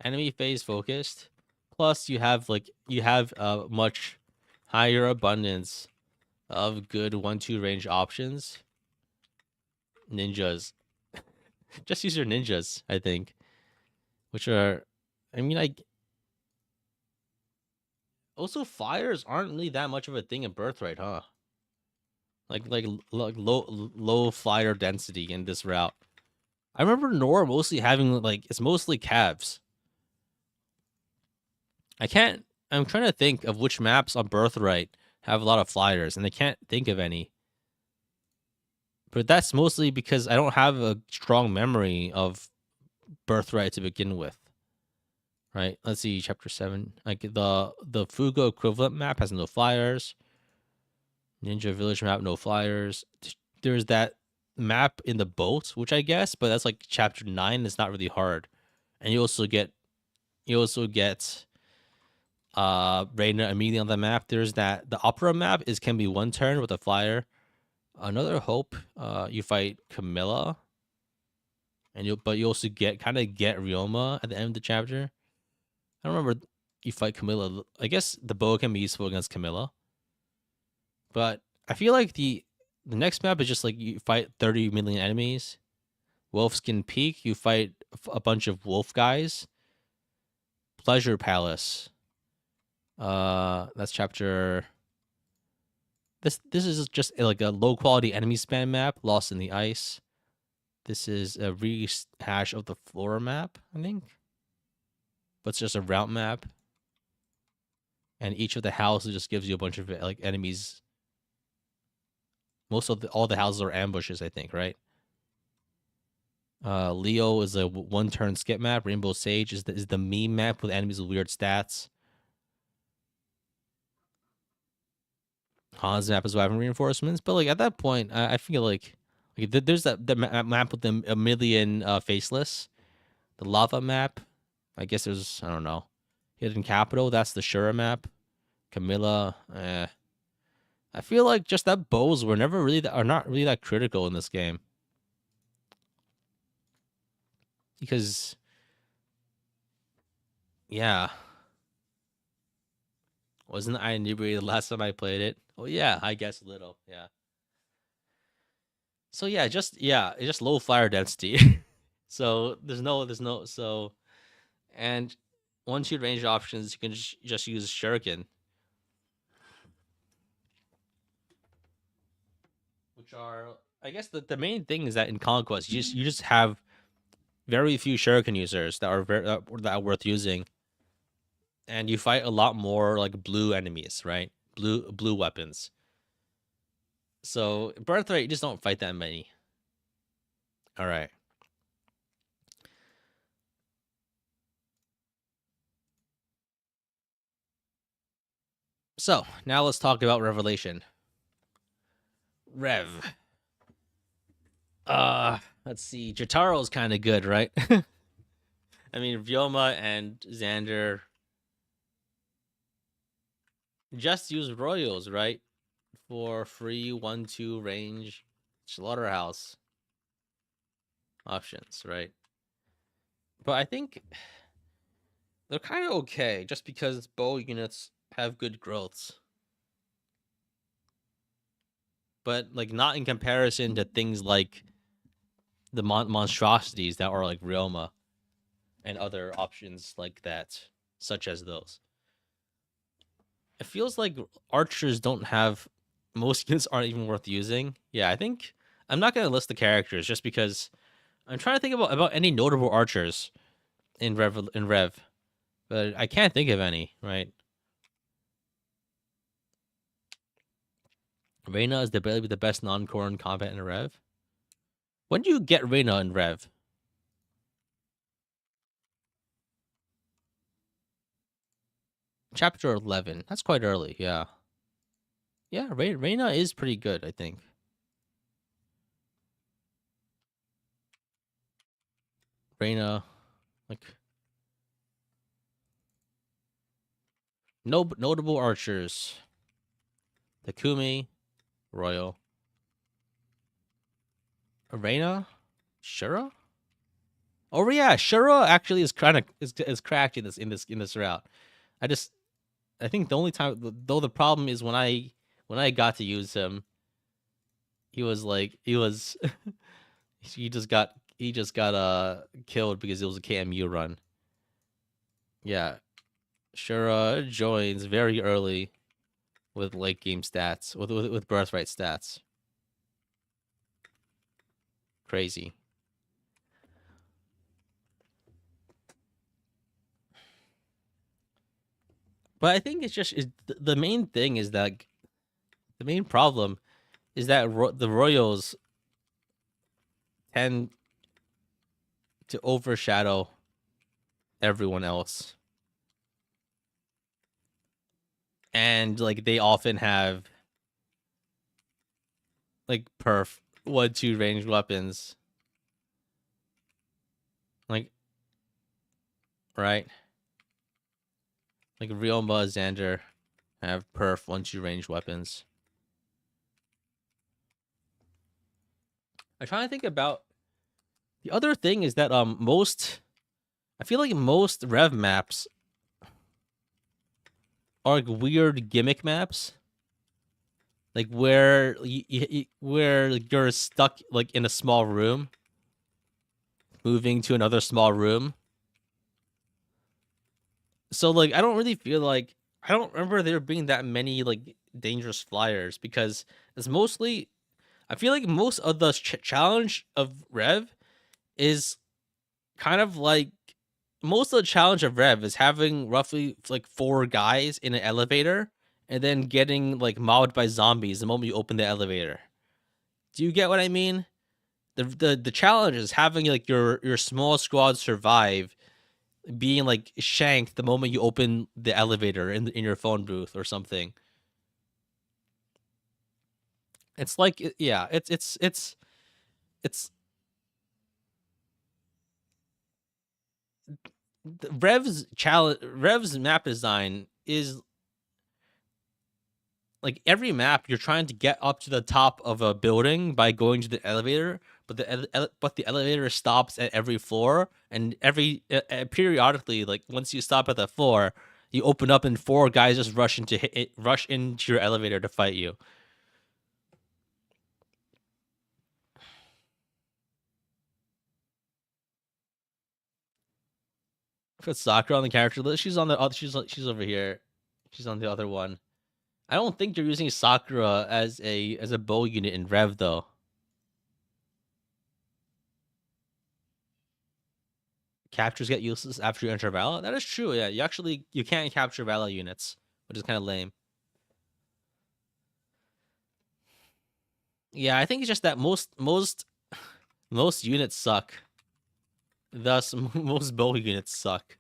Enemy phase focused. Plus, you have a much higher abundance of good 1-2 range options. Ninjas. Just use your ninjas, I think. Which are, I mean, like, also fires aren't really that much of a thing in Birthright, huh? Like low flyer density in this route. I remember Nora mostly having like it's mostly calves. I can't. I'm trying to think of which maps on Birthright have a lot of flyers, and I can't think of any. But that's mostly because I don't have a strong memory of Birthright to begin with. Right? Let's see, chapter 7. Like the Fugo equivalent map has no flyers. Ninja Village map, no flyers. There's that map in the boat, which I guess, but that's like chapter 9. It's not really hard. And you also get Reina immediately on the map. There's that the opera map is can be one turn with a flyer. Another hope, you fight Camilla, and you also get kind of get Ryoma at the end of the chapter. I don't remember you fight Camilla. I guess the bow can be useful against Camilla, but I feel like the next map is just like you fight 30 million enemies. Wolfskin Peak, you fight a bunch of wolf guys. Pleasure Palace. That's chapter. This is just like a low quality enemy spam map. Lost in the Ice. This is a rehash of the floor map, I think, but it's just a route map, and each of the houses just gives you a bunch of like enemies. Most of all the houses are ambushes, I think, right? Leo is a one-turn skip map. Rainbow Sage is the meme map with enemies with weird stats. Han's map is weapon reinforcements, but like at that point, I feel like there's the map with a million faceless. The lava map, I guess there's I don't know. Hidden Capital, that's the Shura map. Camilla, I feel like just that bows were never really are not really that critical in this game. Because yeah. Wasn't I inebriated the last time I played it? Well, yeah, I guess a little, yeah. So yeah, it's just low fire density. So there's no so and once you range options, you can just use shuriken, which are I guess the main thing is that in Conquest you just have very few shuriken users that are that are worth using, and you fight a lot more like blue enemies, right? Blue weapons. So Birthright, you just don't fight that many. All right. So now let's talk about Revelation. Rev. Let's see. Jotaro's kind of good, right? I mean, Vyoma and Xander just use Royals, right? For free 1-2 range slaughterhouse options, right? But I think they're kind of okay just because bow units have good growths. But like not in comparison to things like the monstrosities that are like Ryoma and other options like that, such as those. It feels like archers don't have most units aren't even worth using. Yeah, I think I'm not gonna list the characters just because I'm trying to think about any notable archers in Rev, but I can't think of any. Right, Reyna is barely the best non-core in combat in Rev. When do you get Reyna in Rev? Chapter 11. That's quite early. Yeah, yeah. Reyna is pretty good, I think. Reyna, like no notable archers. Takumi, Royal. Reyna, Shura. Oh yeah, Shura actually is kind of is cracked in this route. I think the only time though the problem is when I got to use him, he was like he was he just got killed because it was a KMU run. Yeah, Shura joins very early with late game stats with birthright stats. Crazy. But I think it's just the main thing is that the main problem is that the Royals tend to overshadow everyone else, and like they often have like perf 1-2 ranged weapons, like right, like Ryoma, Xander have perf 1-2 ranged weapons. I'm trying to think about the other thing is that I feel like most Rev maps are like weird gimmick maps, like where where you're stuck like in a small room, moving to another small room. So like I don't really feel like I don't remember there being that many like dangerous flyers because it's mostly I feel like most of the challenge of Rev is kind of like most of the challenge of Rev is having roughly like 4 guys in an elevator and then getting like mobbed by zombies the moment you open the elevator. Do you get what I mean? The challenge is having like your small squad survive being like shanked the moment you open the elevator in your phone booth or something. It's like yeah, it's Rev's challenge. Rev's map design is like every map you're trying to get up to the top of a building by going to the elevator, but the elevator stops at every floor, and every periodically, like once you stop at the floor, you open up and 4 guys just rush into your elevator to fight you. Put Sakura on the character list. She's on the other. She's over here. She's on the other one. I don't think you're using Sakura as a bow unit in Rev though. Captures get useless after you enter Vala. That is true. Yeah, you can't capture Vala units, which is kind of lame. Yeah, I think it's just that most units suck. Thus, most bow units suck.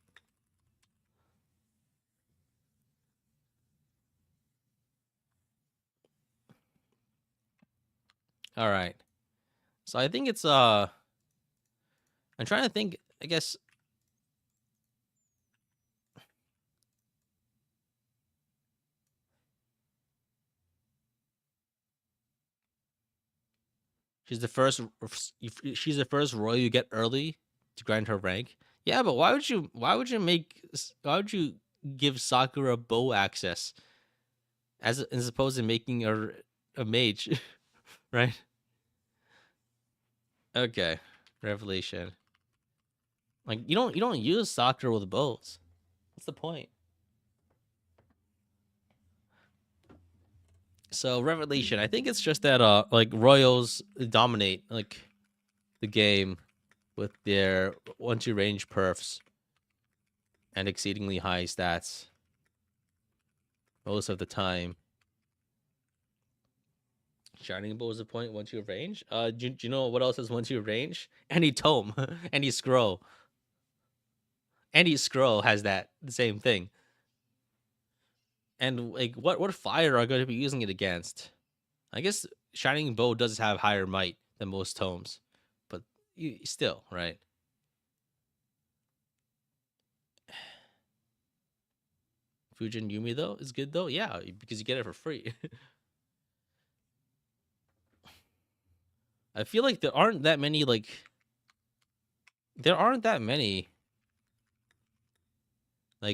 All right. So I think it's I'm trying to think. I guess she's the first. She's the first royal you get early to grind her rank. Yeah, but why would you? Why would you give Sakura bow access as opposed to making her a mage, right? Okay, revelation. Like you don't use Sakura with bows. What's the point? So revelation. I think it's just that like royals dominate like the game with their 1-2 range perfs and exceedingly high stats most of the time. Shining Bow is a point 1-2 range. Do you know what else has 1-2 range? Any tome, any scroll, any scroll has that the same thing. And like, what fire are going to be using it against? I guess Shining Bow does have higher might than most tomes, but still, right? Fujin Yumi though is good though, yeah, because you get it for free. I feel like there aren't that many like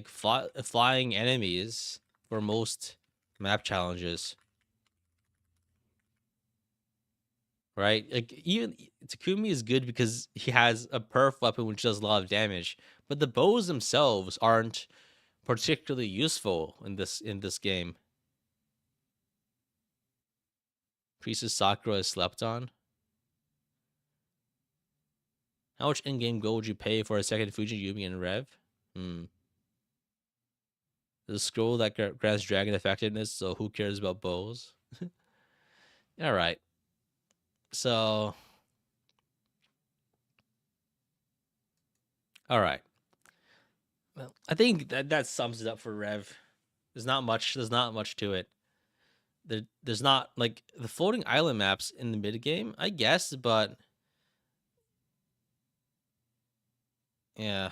flying enemies for most map challenges, right? Like even Takumi is good because he has a perf weapon which does a lot of damage, but the bows themselves aren't particularly useful in this game. Priestess Sakura is slept on. How much in-game gold would you pay for a second Fujin Yumi in Rev? Hmm. The scroll that grants dragon effectiveness, so who cares about bows? All right. So, all right. Well, I think that sums it up for Rev. There's not much. There's not much to it. There's not like the floating island maps in the mid game, I guess, but yeah.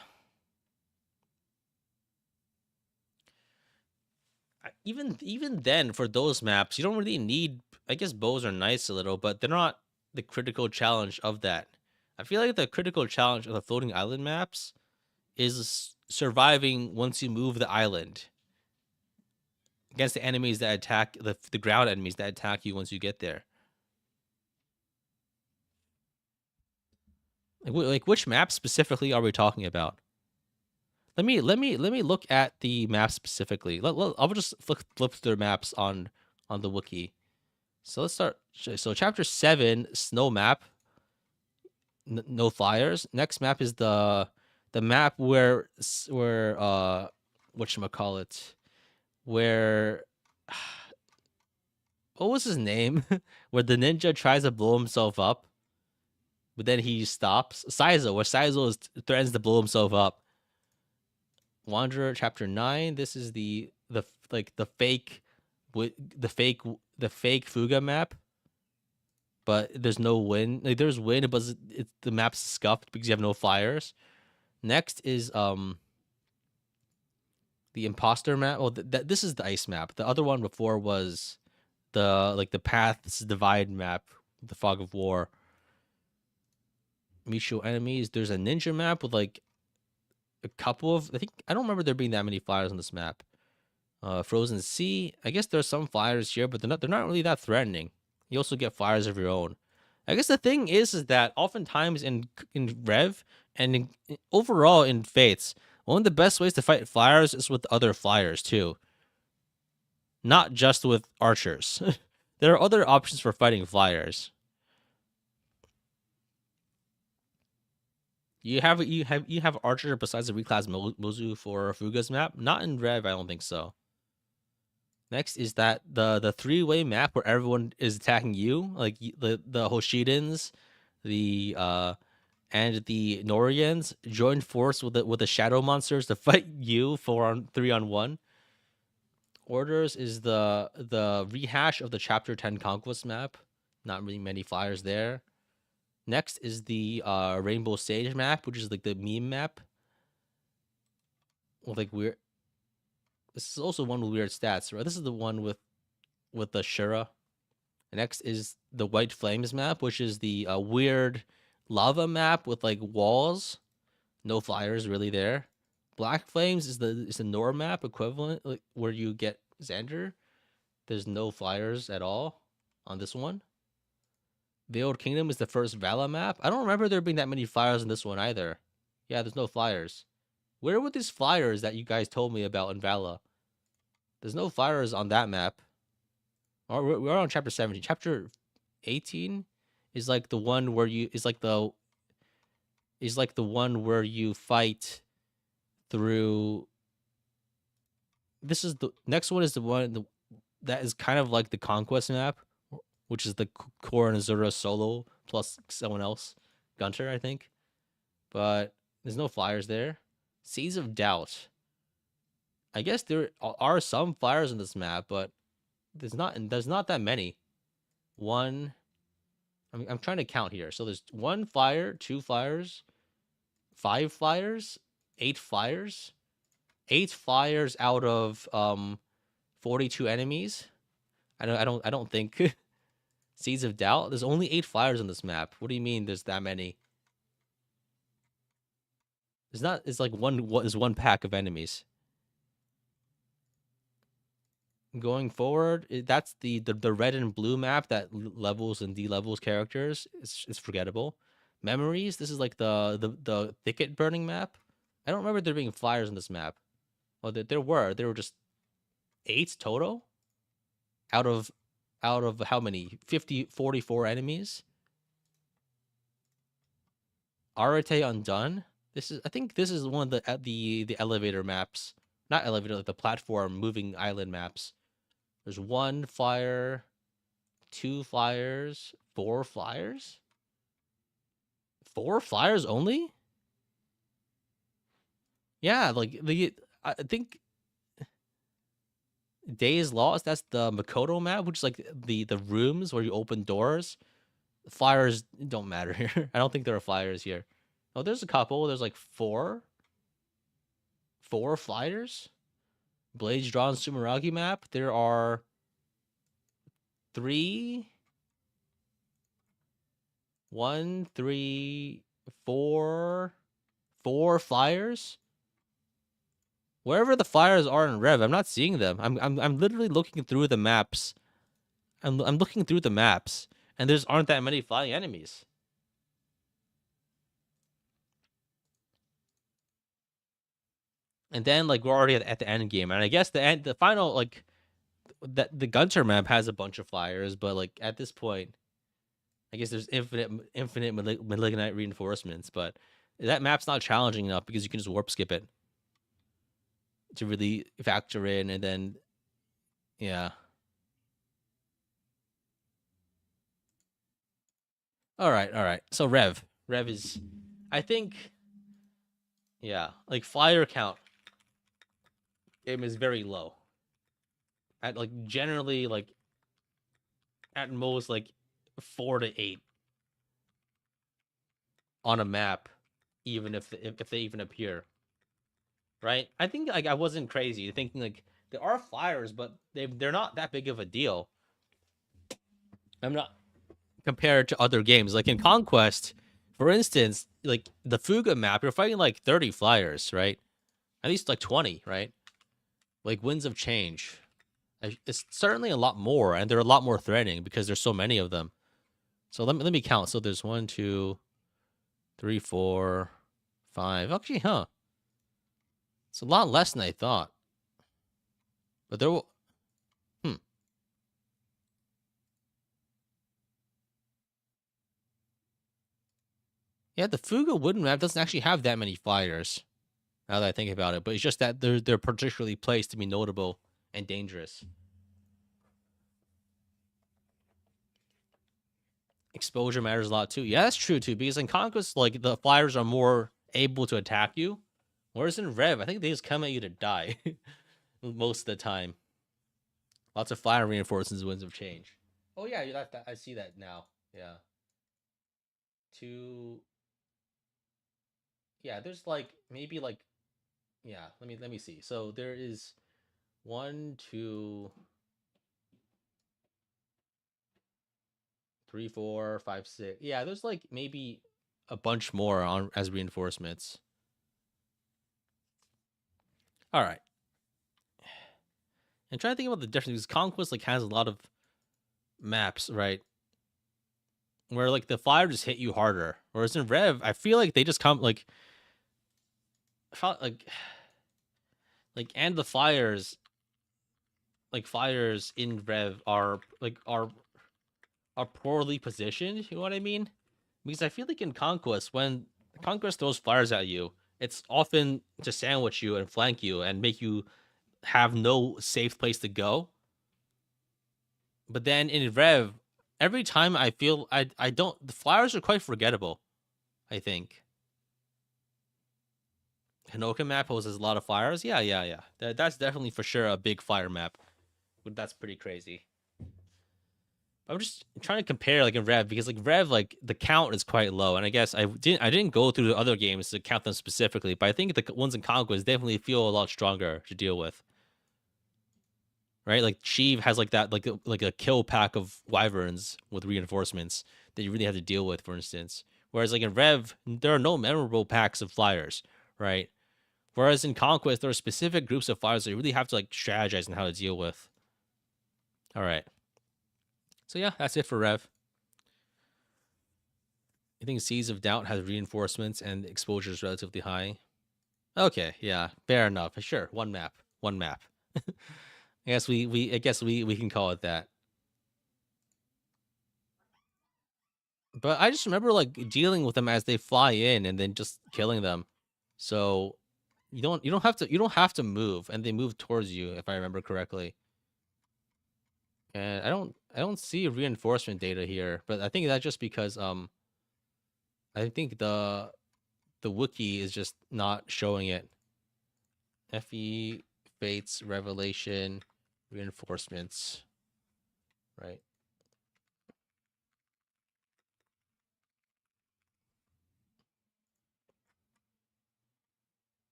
Even then, for those maps, you don't really need. I guess bows are nice a little, but they're not the critical challenge of that. I feel like the critical challenge of the floating island maps is surviving once you move the island against the enemies that attack the ground enemies that attack you once you get there. Like which map specifically are we talking about? Let me look at the map specifically. I'll just flip through maps on the wiki. So let's start. So chapter 7 snow map. No flyers. Next map is the map where whatchamacallit, where what was his name? Where the ninja tries to blow himself up, but then he stops. Saizo, where Saizo threatens to blow himself up. Wanderer chapter 9. This is the like the fake the fake the fake Fuga map, but there's no wind. Like there's wind, but the map's scuffed because you have no fires. Next is the imposter map. Well, this is the ice map. The other one before was the paths divide map, the fog of war. Mutual enemies. There's a ninja map with like a couple of. I don't remember there being that many fires on this map. Frozen Sea. I guess there's some fires here, but they're not really that threatening. You also get fires of your own. I guess the thing is that oftentimes in Rev and overall in Fates, one of the best ways to fight fires is with other flyers too, not just with archers. There are other options for fighting flyers. You have archer besides the reclass Mozu for Fuga's map? Not in Rev, I don't think so. Next is that the three-way map where everyone is attacking you, like the Hoshidans, the and the Norians join force with the shadow monsters to fight you 3-on-1. Orders is the rehash of the chapter 10 conquest map. Not really many flyers there. Next is the Rainbow Sage map, which is like the meme map. With like weird. This is also one with weird stats, right? This is the one with the Shura. Next is the White Flames map, which is the weird lava map with like walls. No flyers really there. Black Flames is the Nor map equivalent, like where you get Xander. There's no flyers at all on this one. Veiled Kingdom is the first Vala map. I don't remember there being that many flyers in this one either. Yeah, there's no flyers. Where were these flyers that you guys told me about in Vala? There's no flyers on that map. We're on chapter 17. Chapter 18 is like the one where you is like the one where you fight through. This is the next one is the one that is kind of like the conquest map, which is the Core and Azura solo plus someone else, Gunter, I think. But there's no flyers there. Seeds of Doubt. I guess there are some flyers in this map, but there's not that many. One. I'm trying to count here. So there's 1 flyer, 2 flyers, 5 flyers, 8 flyers, 8 flyers out of 42 enemies. I don't think Seeds of Doubt. There's only 8 flyers on this map. What do you mean there's that many? It's not. It's like one pack of enemies. Going forward, that's the red and blue map that levels and delevels characters. It's forgettable. Memories. This is like the thicket burning map. I don't remember there being flyers in this map. Well, there were. There were just 8 total. Out of how many? 44 enemies. Arete Undone. I think this is one of the elevator maps. Not elevator, like the platform moving island maps. There's 1 flyer, 2 flyers, 4 flyers. 4 flyers only? Yeah, like I think Days Lost. That's the Makoto map, which is like the rooms where you open doors. Flyers don't matter here. I don't think there are flyers here. Oh, there's a couple. There's like 4 flyers. Blades Drawn Sumeragi map. There are 3, 1, 3, 4 flyers. Wherever the flyers are in Rev, I'm not seeing them. I'm literally looking through the maps. I'm looking through the maps, and there's aren't that many flying enemies. And then like we're already at the end game, and I guess the final like that the Gunter map has a bunch of flyers, but like at this point, I guess there's infinite malignite reinforcements, but that map's not challenging enough because you can just warp skip it to really factor in, and then yeah. All right. So Rev is, I think, yeah, like flyer count game is very low. At like generally like at most like 4 to 8 on a map, even if they even appear, right? I think like I wasn't crazy thinking like there are flyers, but they're not that big of a deal. I'm not compared to other games like in Conquest, for instance, like the Fuga map, you're fighting like 30 flyers, right? At least like 20, right? Like Winds of Change. It's certainly a lot more, and they're a lot more threatening because there's so many of them. So let me count. So there's 1, 2, 3, 4, 5. Actually, huh? It's a lot less than I thought. But there will. Hmm. Yeah, the Fuga wooden map doesn't actually have that many flyers. Now that I think about it, but it's just that they're particularly placed to be notable and dangerous. Exposure matters a lot too. Yeah, that's true too. Because in Conquest, like the flyers are more able to attack you, whereas in Rev, I think they just come at you to die most of the time. Lots of flyer reinforcements, winds of change. Oh yeah, I see that now. Yeah, two. Yeah, there's like maybe like yeah. Let me see. So there is one, two, three, four, five, six. Yeah, there's like maybe a bunch more on as reinforcements. All right. And trying to think about the difference because Conquest like has a lot of maps, right? Where like the fire just hit you harder. Whereas in Rev, I feel like they just come I felt like and the fires in Rev are poorly positioned. You know what I mean? Because I feel like in Conquest, when Conquest throws fires at you, it's often to sandwich you and flank you and make you have no safe place to go. But then in Rev, every time I feel I don't the flyers are quite forgettable. I think Hinoka map poses a lot of flyers. Yeah. That's definitely for sure a big fire map. That's pretty crazy. I'm just trying to compare like in Rev because like Rev like the count is quite low, and I guess I didn't go through the other games to count them specifically, but I think the ones in Conquest definitely feel a lot stronger to deal with. Right, like Sheev has like that like a kill pack of wyverns with reinforcements that you really have to deal with, for instance. Whereas like in Rev, there are no memorable packs of flyers, right? Whereas in Conquest, there are specific groups of flyers that you really have to like strategize on how to deal with. All right, so yeah, that's it for Rev. I think Seas of Doubt has reinforcements and exposure is relatively high. Okay, yeah, fair enough. Sure, one map. I guess we can call it that. But I just remember like dealing with them as they fly in and then just killing them. So you don't have to move, and they move towards you if I remember correctly. And I don't see reinforcement data here, but I think that's just because I think the wiki is just not showing it. Fe Fates Revelation reinforcements, right?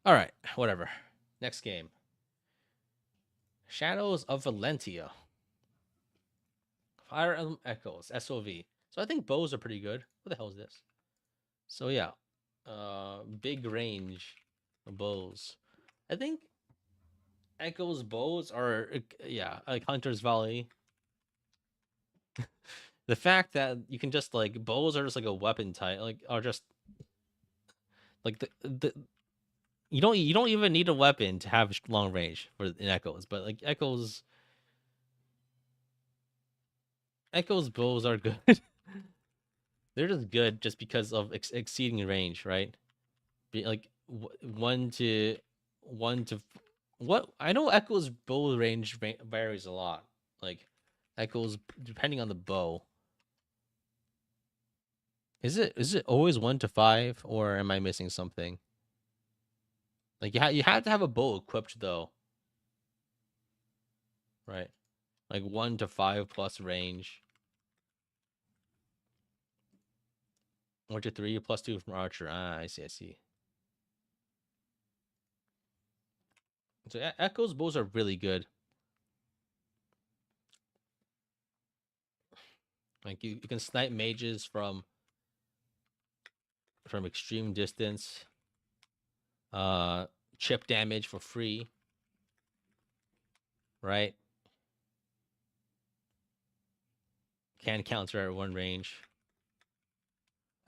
All right, whatever. Next game. Shadows of Valentia. Fire Emblem Echoes, SOV. So I think bows are pretty good. What the hell is this? So yeah, big range bows. I think Echoes bows are yeah, like Hunter's Volley. The fact that you can just like bows are just like a weapon type, like are just like the you don't even need a weapon to have long range for in Echoes, but like Echoes Echo's bows are good. They're just good just because of exceeding range, right? Like one to what I know. Echo's bow range varies a lot. Like Echo's depending on the bow. Is it always 1 to 5, or am I missing something? Like you have to have a bow equipped though, right? Like 1 to 5 plus range. 1 to 3 plus 2 from archer. Ah, I see. I see. So Echo's bows are really good. Like you can snipe mages from extreme distance. Uh, chip damage for free, right? Can counter at one range.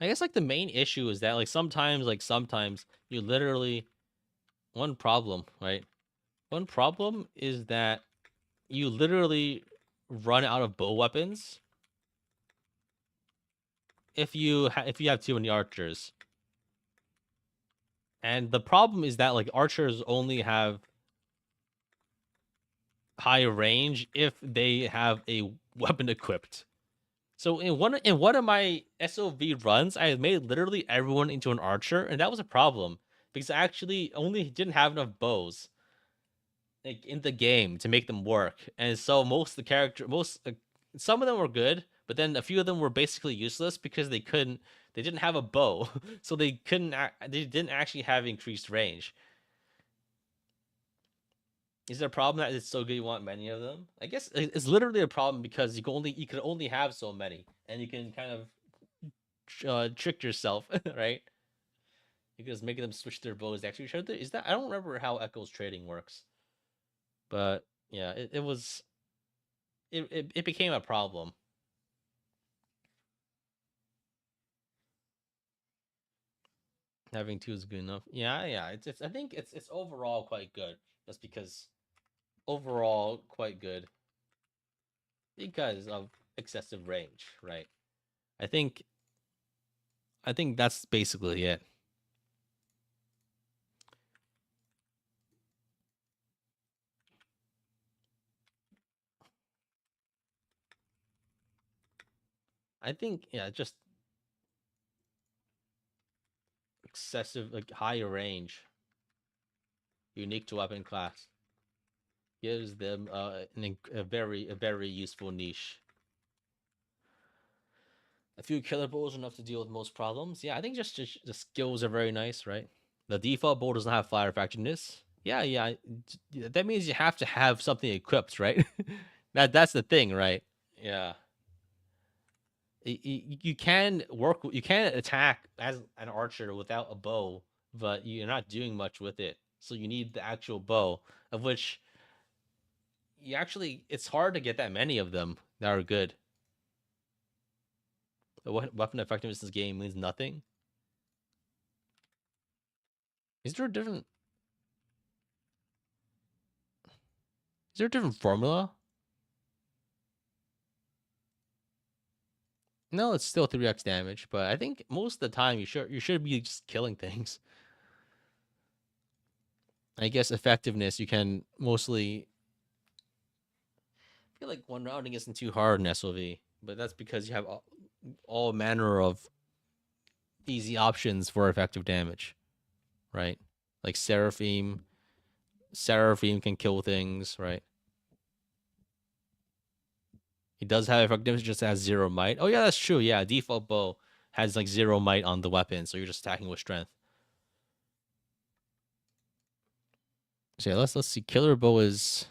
I guess like the main issue is that sometimes you literally one problem, right? One problem is that you literally run out of bow weapons if you have too many archers. And the problem is that like archers only have high range if they have a weapon equipped. So in one of my SOV runs, I made literally everyone into an archer, and that was a problem because I actually only didn't have enough bows like in the game to make them work. And so most some of them were good, but then a few of them were basically useless because they didn't have a bow, so they didn't actually have increased range. Is there a problem that it's so good you want many of them? I guess it's literally a problem because you could only have so many, and you can kind of trick yourself, right? You can just make them switch their bows. Actually, is that I don't remember how Echo's trading works, but yeah, it became a problem. Having two is good enough. Yeah, yeah. It's I think it's overall quite good, just because overall quite good because of excessive range, right? I think I think that's basically it. I think yeah, just excessive like higher range, unique to weapon class, gives them a very useful niche. A few killer bows enough to deal with most problems. Yeah, I think just the skills are very nice, right? The default bow doesn't have fire effectiveness. Yeah, yeah. That means you have to have something equipped, right? That's the thing, right? Yeah. You can you can attack as an archer without a bow, but you're not doing much with it. So you need the actual bow, of which it's hard to get that many of them that are good. The weapon effectiveness in this game means nothing. Is there a different is there a different formula? No, it's still 3x damage, but I think most of the time you should be just killing things. I guess effectiveness you can mostly I feel like one rounding isn't too hard in SOV, but that's because you have all manner of easy options for effective damage, right? Like Seraphim can kill things, right? He does have effectiveness, just has zero might. Oh yeah, that's true. Yeah, default bow has like zero might on the weapon, so you're just attacking with strength. So yeah, let's see. Killer bow is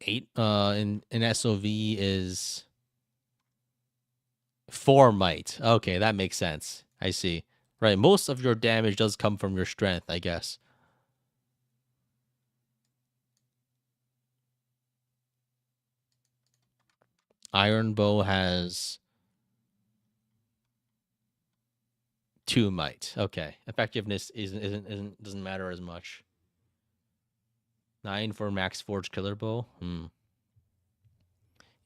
8. In SOV is 4 might. Okay, that makes sense. I see. Right, most of your damage does come from your strength, I guess. Iron bow has 2 might. Okay, effectiveness isn't doesn't matter as much. 9 for max forge killer bow.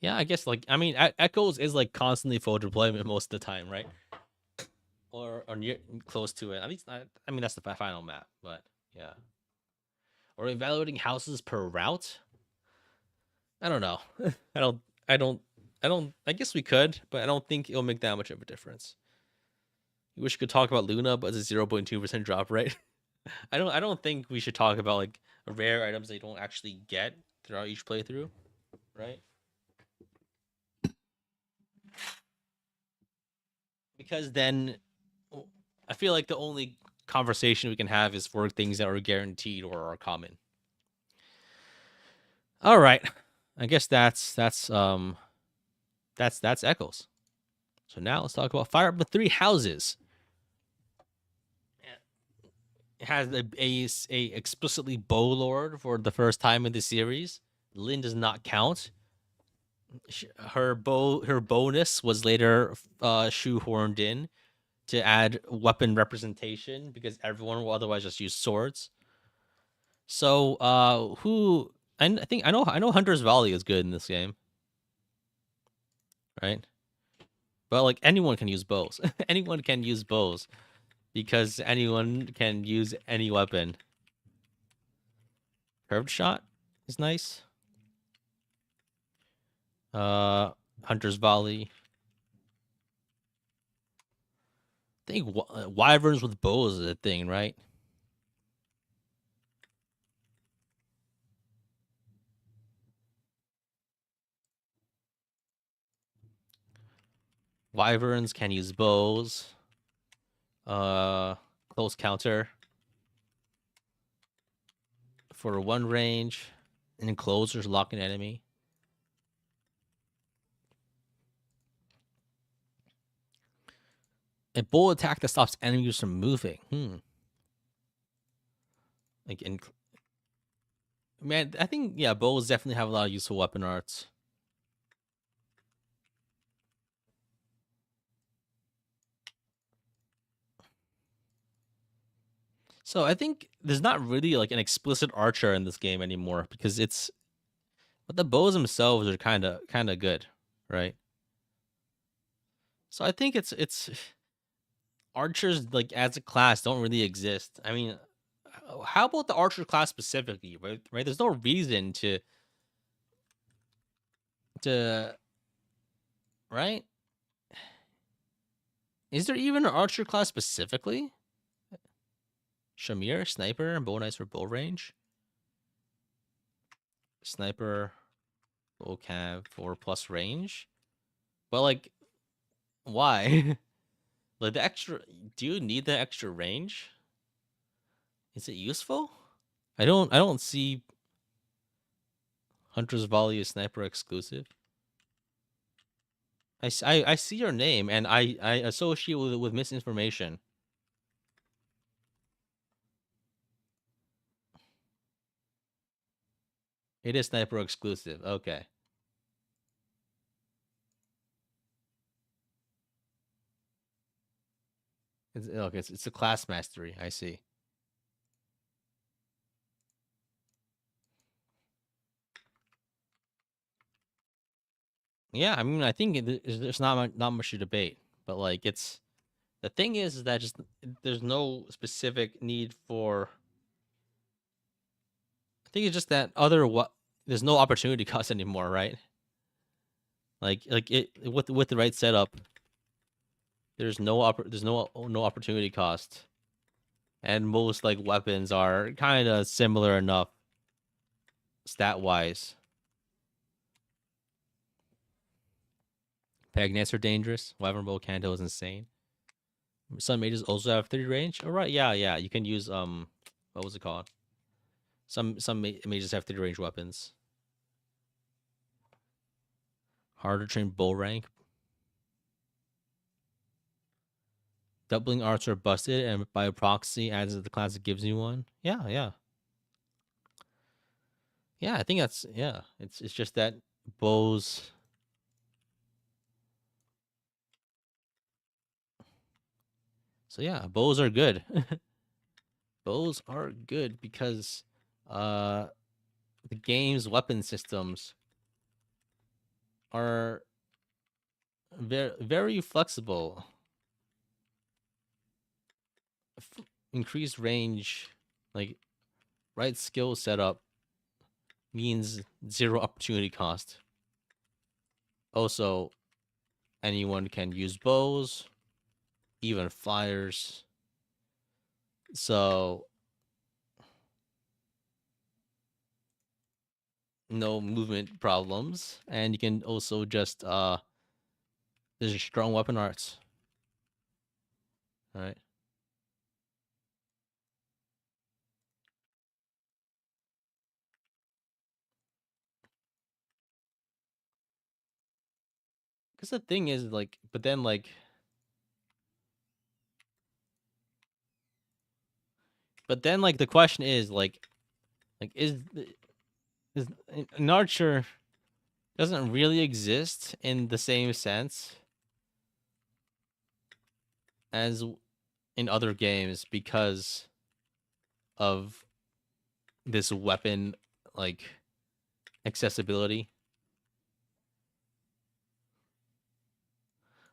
Yeah, I guess like I mean, Echoes is like constantly full deployment most of the time, right? Or near close to it. At least I mean that's the final map, but yeah. Or evaluating houses per route. I don't know. I don't. I don't. I don't. I guess we could, but I don't think it'll make that much of a difference. We wish we could talk about Luna, but it's a 0.2% drop rate. I don't. I don't think we should talk about like rare items they don't actually get throughout each playthrough, right? Because then I feel like the only conversation we can have is for things that are guaranteed or are common. All right. I guess that's Echoes. So now let's talk about Fire Emblem Three Houses. It has a explicitly bow lord for the first time in the series. Lynn does not count. Her bonus was later shoehorned in to add weapon representation because everyone will otherwise just use swords. So who I think I know Hunter's Volley is good in this game, right? But like anyone can use bows. Anyone can use bows because anyone can use any weapon. Curved shot is nice. Hunter's Volley. I think wyverns with bows is a thing, right? Wyverns can use bows. Close counter for one range, and enclosures lock an enemy. A bow attack that stops enemies from moving. Like in man, I think yeah, bows definitely have a lot of useful weapon arts. So I think there's not really like an explicit archer in this game anymore because it's but the bows themselves are kind of good, right? So I think it's archers like as a class don't really exist. I mean, how about the archer class specifically, right? Right? There's no reason to right? Is there even an archer class specifically? Shamir, sniper, and bow knives for bow range. Sniper, bow cav, 4+ range. But like, why? Like the extra, do you need the extra range? Is it useful? I don't see Hunter's Volley as sniper exclusive. I see your name and I associate with misinformation. It is sniper exclusive. Okay. It's a class mastery. I see. Yeah, I mean, I think there's not much to debate, but like it's the thing is that just there's no specific need for. I think it's just that other what there's no opportunity cost anymore, right? Like it with the right setup, there's no opportunity cost, and most like weapons are kind of similar enough stat wise. Pagnets are dangerous. Wyvern Bow Kanto is insane. Some mages also have 30 range. All right, yeah. You can use what was it called? Some mages have 30 range weapons. Harder train bull rank. Doubling arts are busted, and by proxy, adds to the class that gives you one. Yeah. I think that's yeah. It's just that bows. So yeah, bows are good. Bows are good because uh the game's weapon systems are very flexible. Increased range, like right skill setup means zero opportunity cost. Also, anyone can use bows, even flyers. So no movement problems, and you can also just there's strong weapon arts. All right. Because the thing is, like, but then like the question is like is an archer doesn't really exist in the same sense as in other games because of this weapon like accessibility.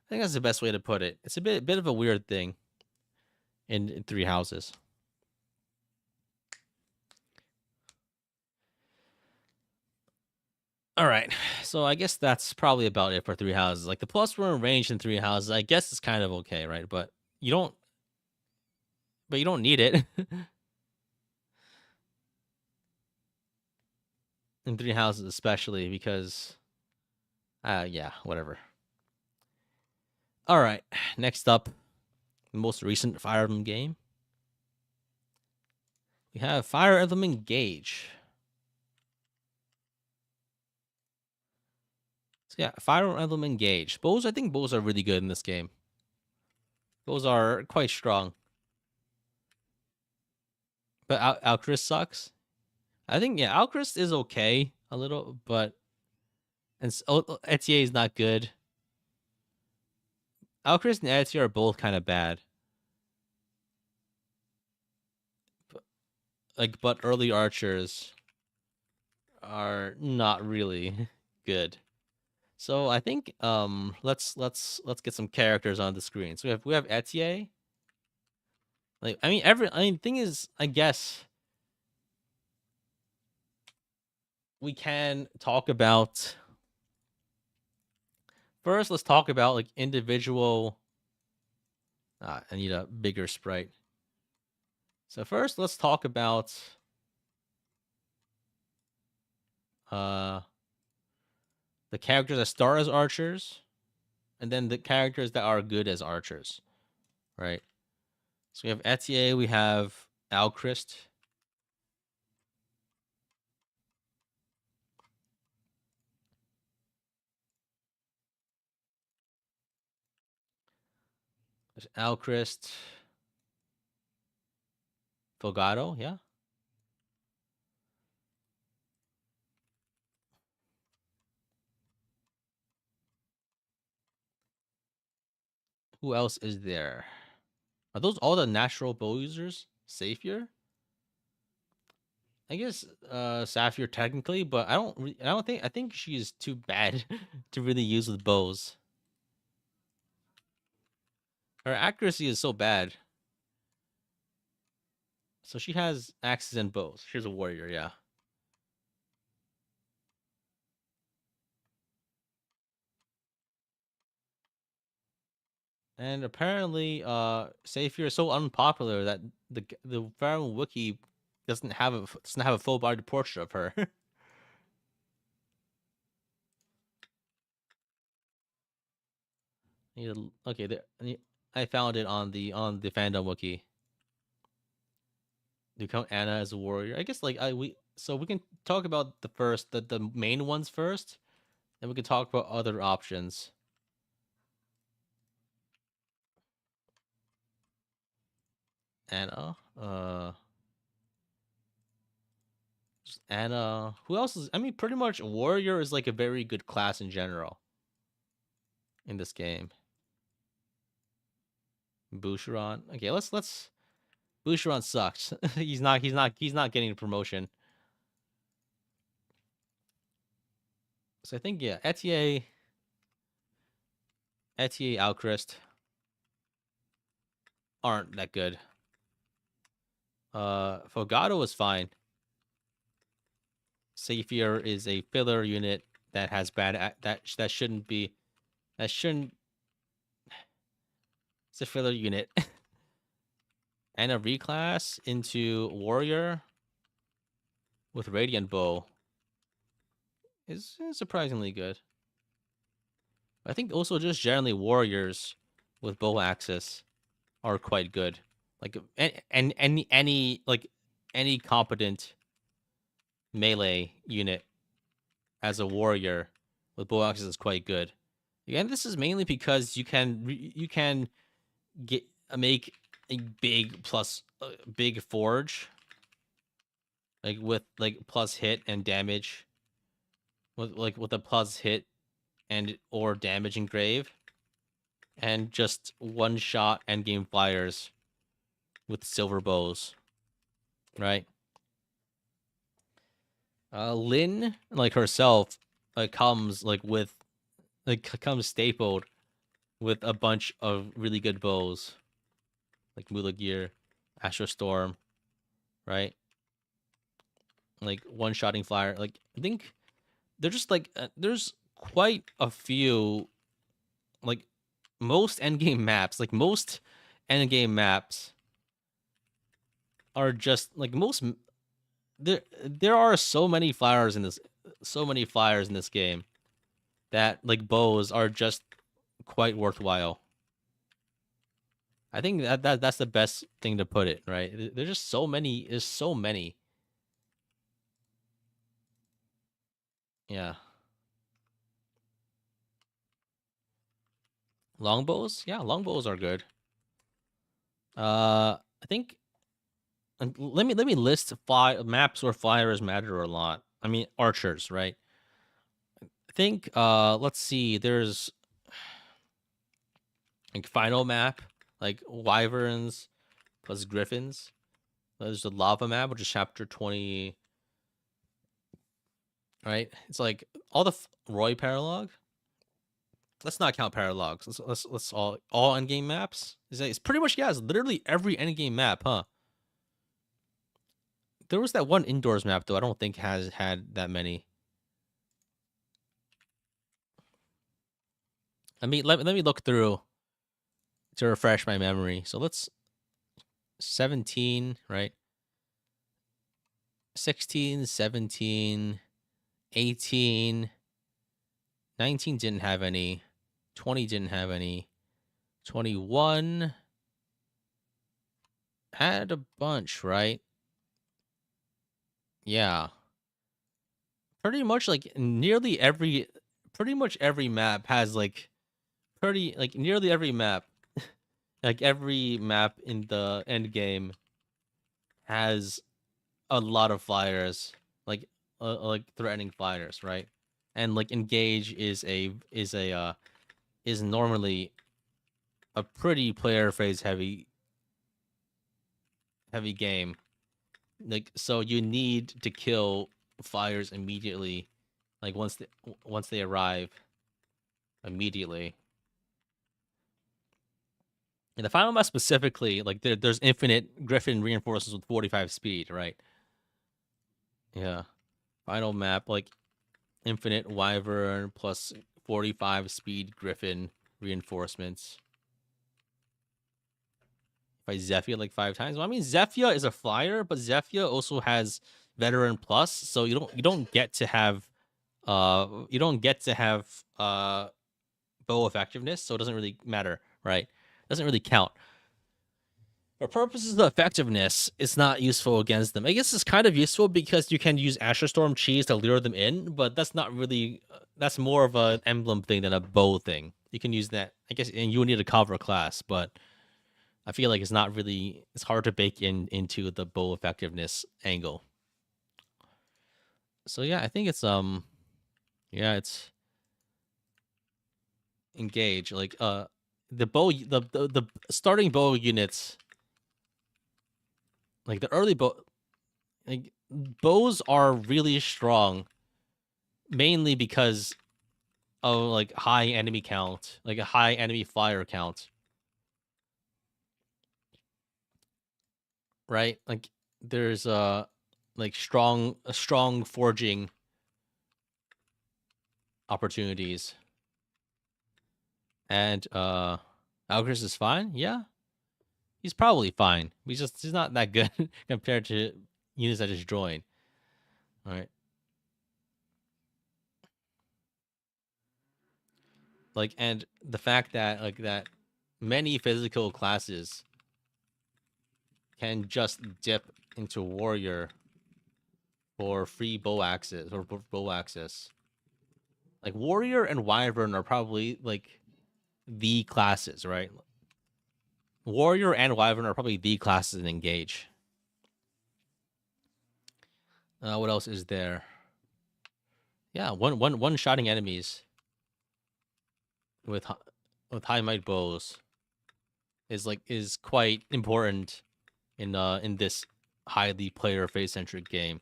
I think that's the best way to put it. It's a bit of a weird thing in Three Houses. All right, so I guess that's probably about it for Three Houses. Like the plus one range in Three Houses, I guess it's kind of okay, right? But you don't, you don't need it in Three Houses, especially because, yeah, whatever. All right, next up, the most recent Fire Emblem game. We have Fire Emblem Engage. So yeah, Fire Emblem Engage. Bows, I think bows are really good in this game. Bows are quite strong. But Alchrist sucks. I think yeah, Alchrist is okay a little, but and Etier is not good. Alchrist and Etier are both kind of bad. But early archers are not really good. So I think let's get some characters on the screen. So we have Etier. Like thing is, I guess we can talk about first. Let's talk about like individual. I need a bigger sprite. So first, let's talk about uh the characters that start as archers, and then the characters that are good as archers, right? So we have Etier, we have Alchrist. There's Alchrist, Fogado, yeah. Who else is there? Are those all the natural bow users? Savior? I guess Sapphire technically, but I think she's too bad to really use with bows. Her accuracy is so bad. So she has axes and bows. She's a warrior, yeah. And apparently, Saphir is so unpopular that the Pharaoh wiki doesn't have a full body portrait of her. Okay, I found it on the fandom wiki. You count Anna as a warrior. I guess we can talk about the main ones first, and we can talk about other options. Anna, Anna. Who else is? I mean, pretty much warrior is like a very good class in general in this game. Boucheron. Okay, let's. Boucheron sucks. He's not getting a promotion. So I think, yeah, Etier, Alchrist aren't that good. Fogado is fine. Saphir is a filler unit that has bad that shouldn't be that shouldn't it's a filler unit. And a reclass into warrior with radiant bow is surprisingly good. I think also just generally warriors with bow axis are quite good. Like and any competent melee unit as a warrior with bow axis is quite good. Again, this is mainly because you can get make a big forge like with like plus hit and damage with a plus hit and or damage engrave and just one shot end game flyers with silver bows, right? Lynn like herself comes like with comes stapled with a bunch of really good bows like Mula Gear, Astro Storm, right? Like one shotting flyer. Like I think they're just like there's quite a few like most endgame maps, like most endgame maps are just like most there are so many flyers in this game that like bows are just quite worthwhile. I think that's the best thing to put it, right? There's just so many. There's so many. Yeah. Longbows? Yeah, longbows are good. I think let me list five maps where flyers matter a lot. I mean archers, right? I think let's see, there's like final map, like wyverns plus griffins. There's the lava map, which is chapter 20, right? It's like all the Roy paralog. Let's not count paralogs. Let's all endgame maps. It's pretty much, yeah, it's literally every endgame map, huh? There was that one indoors map though. I don't think has had that many. Let me look through to refresh my memory. So let's 17, right? 16, 17, 18, 19 didn't have any. 20 didn't have any. 21 had a bunch, right? Yeah. Pretty much like pretty much every map has like nearly every map, like every map in the end game has a lot of flyers, like threatening flyers, right? And like engage is normally a pretty player phase heavy game. Like so you need to kill flyers immediately, like once they arrive immediately. In the final map specifically, like there's infinite Griffin reinforcements with 45 speed, right? Yeah. Final map, like infinite Wyvern plus 45 speed Griffin reinforcements. If I Zephyr like 5 times. Well, I mean Zephyr is a flyer, but Zephyr also has veteran plus, so you don't get to have bow effectiveness, so it doesn't really matter, right? It doesn't really count. For purposes of effectiveness, it's not useful against them. I guess it's kind of useful because you can use Asher Storm cheese to lure them in, but that's not really. That's more of an emblem thing than a bow thing. You can use that, I guess, and you need a cover class, but I feel like it's not really. It's hard to bake into the bow effectiveness angle. So yeah, I think it's yeah, it's engage like the bow the starting bow units, like the early bow, like bows are really strong mainly because of like high enemy count, like a high enemy flyer count, right? Like there's like strong forging opportunities. And Algris is fine. Yeah, he's probably fine. He's not that good compared to units that just joined. All right, like and the fact that like that many physical classes can just dip into warrior for free bow access or bow access. Like warrior and wyvern are probably like the classes, right? Warrior and wyvern are probably the classes in engage. What else is there? Yeah, one shotting enemies with with high might bows is quite important in this highly player face centric game.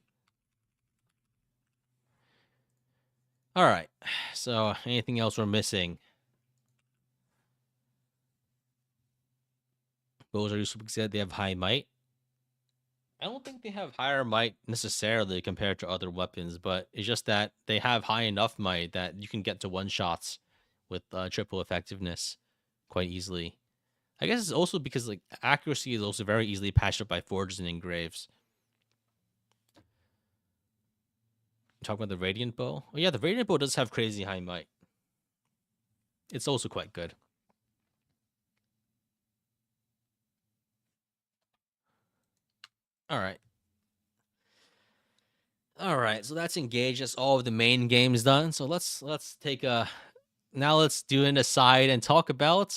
All right. So anything else we're missing? Bows are useful because they have high might. I don't think they have higher might necessarily compared to other weapons, but it's just that they have high enough might that you can get to one shots with triple effectiveness quite easily. I guess it's also because like accuracy is also very easily patched up by forges and engraves. Talk about the radiant bow. Oh yeah, the radiant bow does have crazy high might. It's also quite good. All right. All right. So that's engaged. That's all of the main games done. So let's take a now let's do an aside and talk about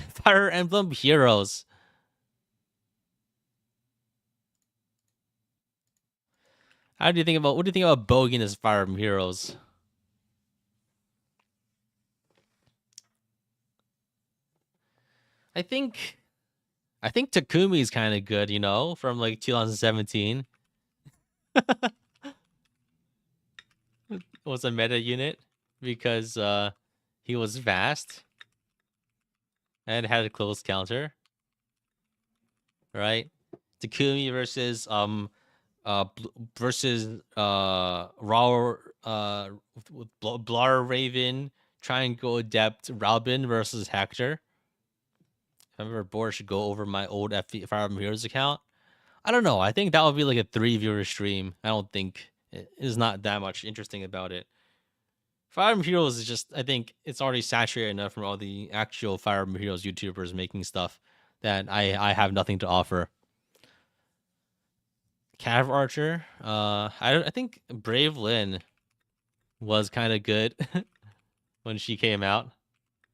Fire Emblem Heroes. How do you think about what do you think about Bogan as Fire Emblem Heroes? I think I think Takumi is kind of good, you know, from like 2017. Was a meta unit because he was fast and had a close counter, right? Takumi versus Raw with Blar Raven trying to go adept Robin versus Hector. If I'm ever bored, I should go over my old Fire Emblem Heroes account. I don't know. I think that would be like a 3 viewer stream. I don't think it is not that much interesting about it. Fire Emblem Heroes is just I think it's already saturated enough from all the actual Fire Emblem Heroes YouTubers making stuff that I have nothing to offer. Cav Archer, I think Brave Lynn was kind of good when she came out,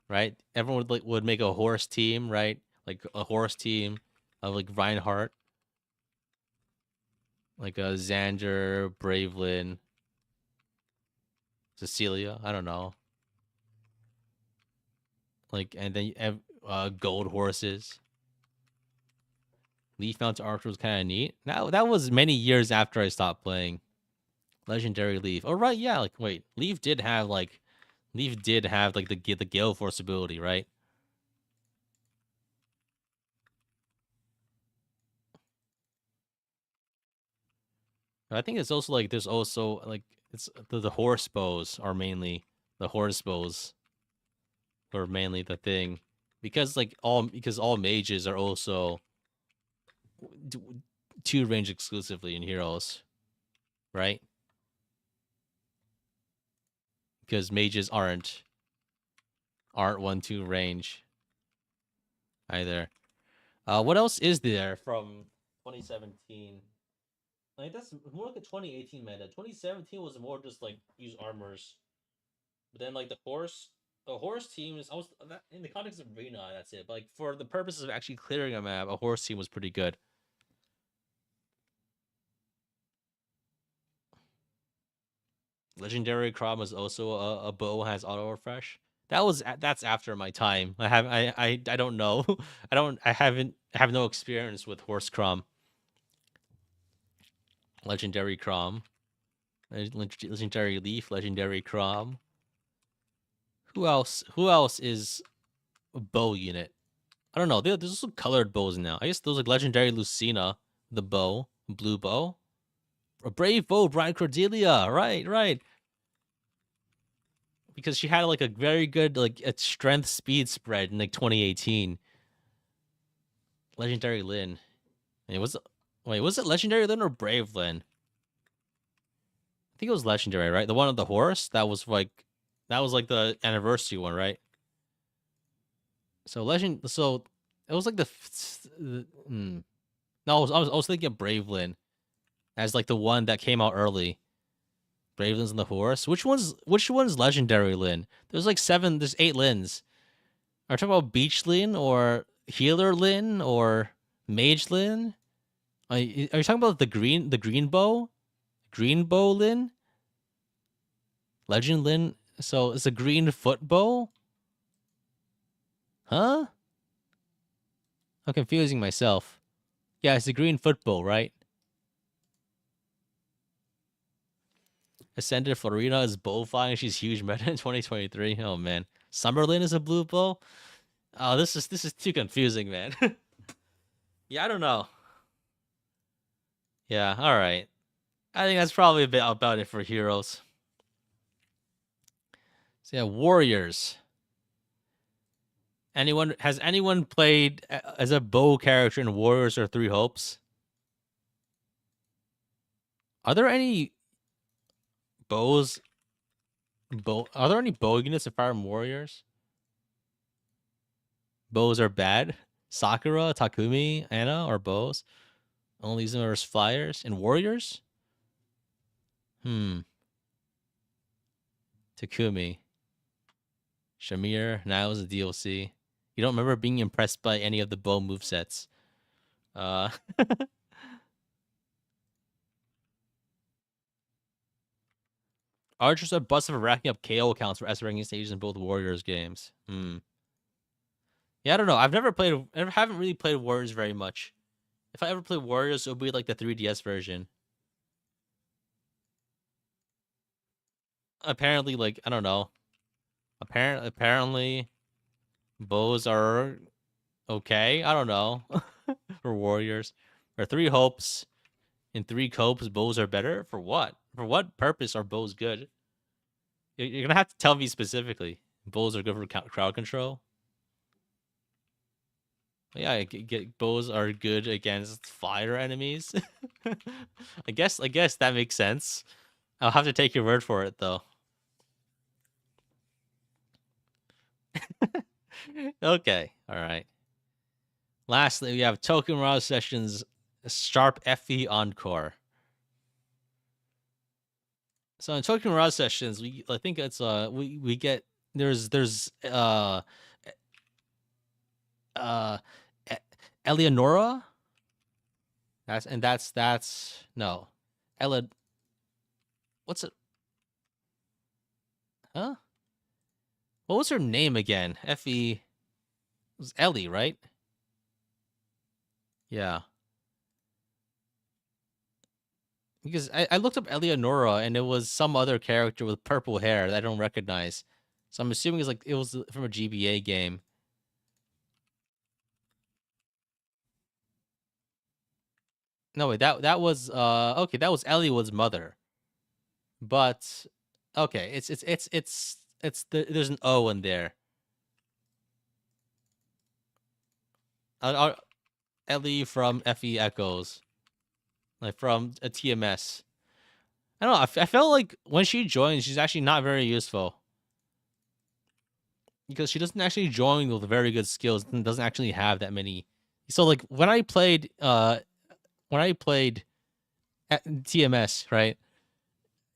right? Everyone would make a horse team, right? Like a horse team of like Reinhardt, like a Xander, Brave Lynn, Cecilia. I don't know, like and then gold horses. Leaf Mountain Archer was kind of neat. Now that was many years after I stopped playing Legendary Leaf. Oh right, yeah. Like wait, Leaf did have like the Gale Force ability, right? I think it's also like there's also like it's the horse bows are mainly the horse bows are mainly the thing because all mages are also two range exclusively in heroes, right? Because mages aren't 1-2 range either. What else is there from 2017? Like that's more like a 2018 meta. 2017 was more just like use armors, but then like the horse teams. I was in the context of arena. That's it. But like for the purposes of actually clearing a map, a horse team was pretty good. Legendary Crom was also a bow has auto refresh. That's after my time. I don't know. I have no experience with horse Crom. Legendary Crom. Legendary Leaf, Legendary Crom. Who else? Who else is a bow unit? I don't know. There's some colored bows now. I guess those like Legendary Lucina, the bow, blue bow. A brave bow, Brian Cordelia. Right, right. Because she had like a very good like a strength speed spread in like 2018. Legendary Lyn. Was it Legendary Lyn or Brave Lyn? I think it was Legendary, right? The one on the horse that was like the anniversary one, right? So it was like no, I was thinking of Brave Lyn as like the one that came out early. Brave Lyn's on the horse. Which one's Legendary Lyn? There's 8 Lyns. Are you talking about Beach Lyn or Healer Lyn or Mage Lyn? Are you talking about the green bow? Green bow Lyn? Legend Lyn? So it's a green foot bow? Huh? I'm confusing myself. Yeah, it's a green foot bow, right? Ascended Florina is bow flying. She's huge meta in 2023. Oh man. Summerlin is a blue bow? Oh, this is too confusing, man. Yeah, I don't know. Yeah, all right. I think that's probably a bit about it for heroes. So yeah, warriors. Anyone played as a bow character in Warriors or Three Hopes? Are there any bows? Are there any bow units in Fire Emblem Warriors? Bows are bad. Sakura, Takumi, Anna are bows. Only use them as flyers in Warriors. Takumi, Shamir, now is a DLC. You don't remember being impressed by any of the bow movesets. Uh, Archers are busted for racking up KO counts for S ranking stages in both Warriors games. Yeah, I don't know. Haven't really played Warriors very much. If I ever play Warriors, it would be like the 3DS version. Apparently, like I don't know. Apparently, bows are okay. I don't know for Warriors. Or Three Hopes. In Three Copes, bows are better? For what? For what purpose are bows good? You're gonna have to tell me specifically. Bows are good for crowd control. Yeah, bows are good against fire enemies. I guess that makes sense. I'll have to take your word for it though. Okay, all right. Lastly, we have Token Mirage Sessions Sharp FE Encore. So in Token Mirage Sessions, I think it's we get there's Eleonora. That's no, Ella. What's it? Huh? What was her name again? Fe. It was Ellie, right? Yeah. Because I looked up Eleonora and it was some other character with purple hair that I don't recognize. So I'm assuming it was from a GBA game. No wait, that was okay, that was Ellio's mother. But okay, there's an O in there. Ellie from FE Echoes, like from a TMS. I don't know. I felt like when she joins, she's actually not very useful because she doesn't actually join with very good skills and doesn't actually have that many. So like when I played at TMS, right?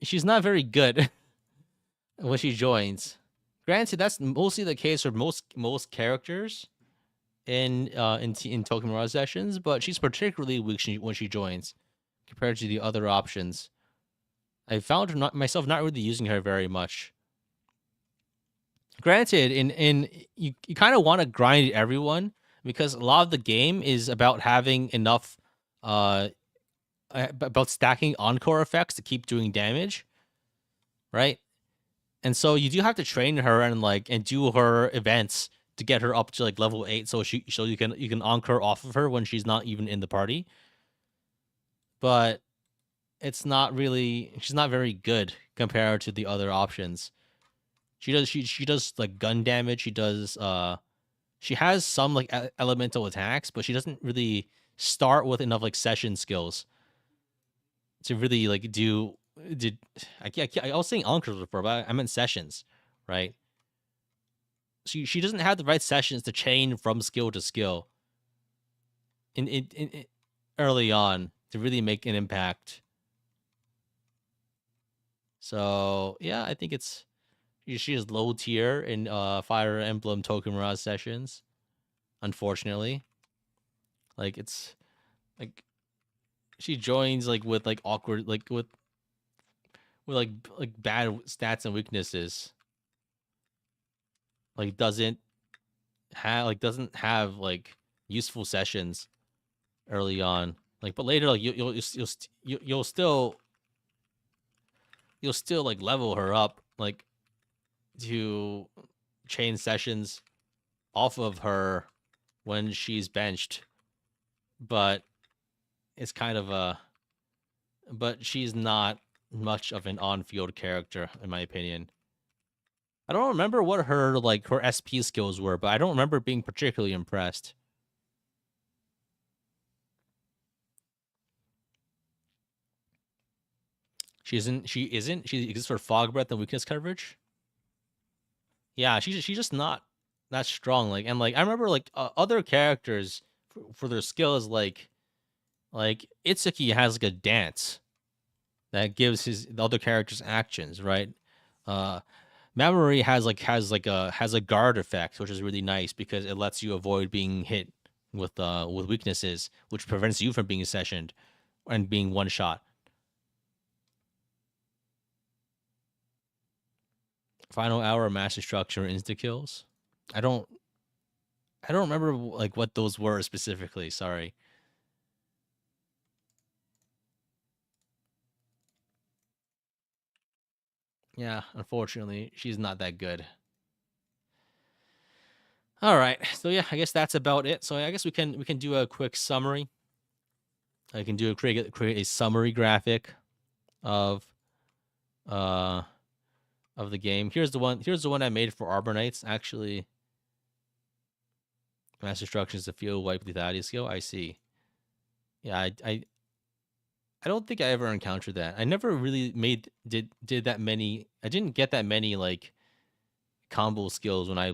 She's not very good when she joins. Granted, that's mostly the case for most characters in Token Mirage Sessions, but she's particularly weak when she joins compared to the other options. I found myself not really using her very much. Granted, in you kind of want to grind everyone because a lot of the game is about having enough about stacking encore effects to keep doing damage, right? And so you do have to train her and do her events to get her up to like level 8, so you can encore off of her when she's not even in the party. But she's not very good compared to the other options. She does like gun damage. She has some like elemental attacks, but she doesn't really start with enough like session skills to really like do did I was saying encores before, but I meant sessions, right? She doesn't have the right sessions to chain from skill to skill in early on to really make an impact. So yeah, I think she is low tier in Fire Emblem Token Mirage sessions. Unfortunately, like it's like she joins like with like awkward with like bad stats and weaknesses. Like doesn't have like useful sessions early on. Like, but later, like you'll still like level her up, like to chain sessions off of her when she's benched. But it's kind of a, but she's not much of an on-field character in my opinion. I don't remember what her SP skills were, but I don't remember being particularly impressed. She isn't. She exists for fog breath and weakness coverage. Yeah, she's just not that strong. Like I remember like other characters for their skills like Itsuki has like a dance that gives the other characters actions, right? Uh Mamoru has a guard effect, which is really nice because it lets you avoid being hit with weaknesses, which prevents you from being sessioned and being one shot. Final hour master structure insta kills. I don't I don't remember like what those were specifically. Sorry. Yeah, unfortunately, she's not that good. All right. So yeah, I guess that's about it. So I guess we can do a quick summary. I can do create a summary graphic of uh of the game. Here's the one I made for Arbor Knights. Actually, master instructions to field wipe lethality skill. I see. Yeah, I don't think I ever encountered that. I never really did that many. I didn't get that many like combo skills when I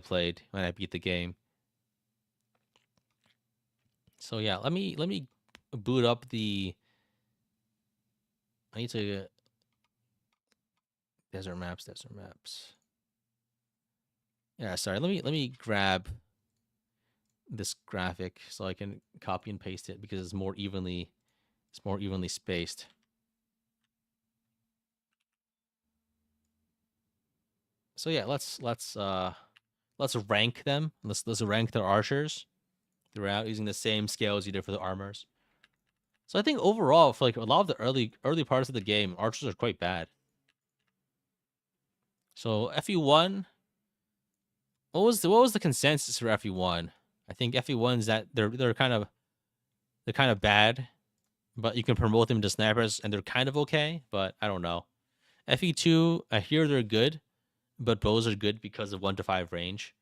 beat the game. So yeah, let me boot up the. I need to desert maps. Desert maps. Yeah, sorry. Let me grab this graphic so I can copy and paste it because it's more evenly spaced. So yeah, let's rank them. Let's rank their archers throughout using the same scales you did for the armors. So I think overall, for like a lot of the early parts of the game, archers are quite bad. So FE1, what was the consensus for FE1? I think FE1's that they're kind of bad, but you can promote them to snipers and they're kind of okay, but I don't know. FE2, I hear they're good, but bows are good because of 1 to 5 range.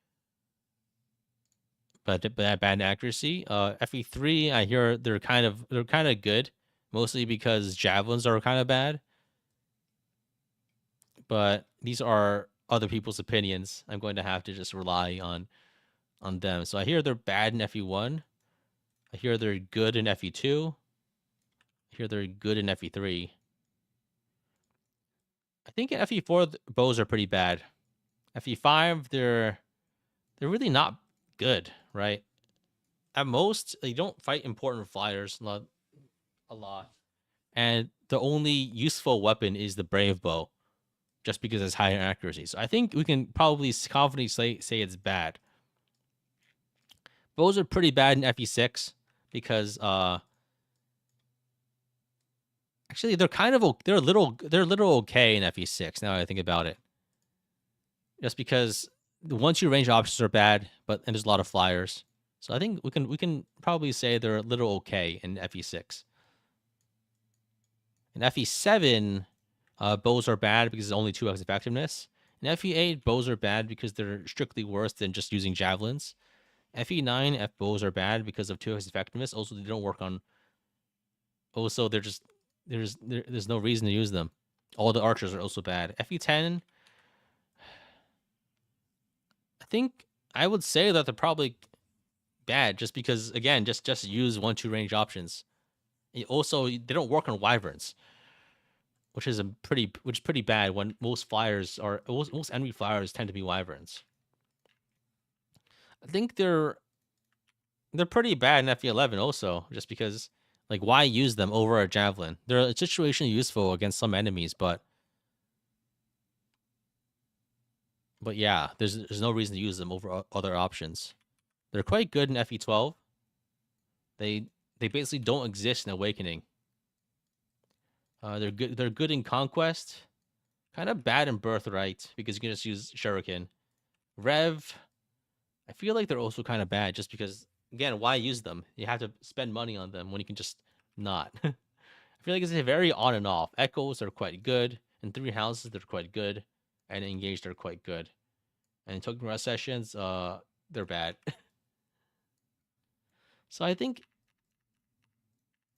But bad accuracy. FE3, I hear they're kind of good, mostly because javelins are kind of bad. But these are other people's opinions. I'm going to have to just rely on them. So I hear they're bad in FE1. I hear they're good in FE2. I hear they're good in FE3. I think in FE4 bows are pretty bad. FE5 they're really not good, right? At most, they don't fight important flyers not a lot. And the only useful weapon is the brave bow, just because it's higher accuracy. So I think we can probably confidently say it's bad. Bows are pretty bad in FE6 because Actually, they're kind of they're a little okay in FE6 now that I think about it. Just because the once you range options are bad, and there's a lot of flyers. So I think we can probably say they're a little okay in FE6. In FE7, bows are bad because it's only 2x effectiveness. In FE8, bows are bad because they're strictly worse than just using javelins. FE9, bows are bad because of 2x effectiveness. Also, they don't work on. Also, they're just there's no reason to use them. All the archers are also bad. FE10, I think I would say that they're probably bad just because again, just use 1-2 range options. Also, they don't work on wyverns, which is pretty bad when most enemy flyers tend to be wyverns. I think they're pretty bad in FE11 also, just because like why use them over a javelin? They're situationally useful against some enemies, but yeah, there's no reason to use them over other options. They're quite good in FE12. They they basically don't exist in Awakening. They're good. They're good in Conquest. Kind of bad in Birthright because you can just use Shuriken. Rev, I feel like they're also kind of bad just because again, why use them? You have to spend money on them when you can just not. I feel like it's a very on and off. Echoes are quite good. In Three Houses, they're quite good. And Engaged, they're quite good. And in Token Rush Sessions, they're bad. So I think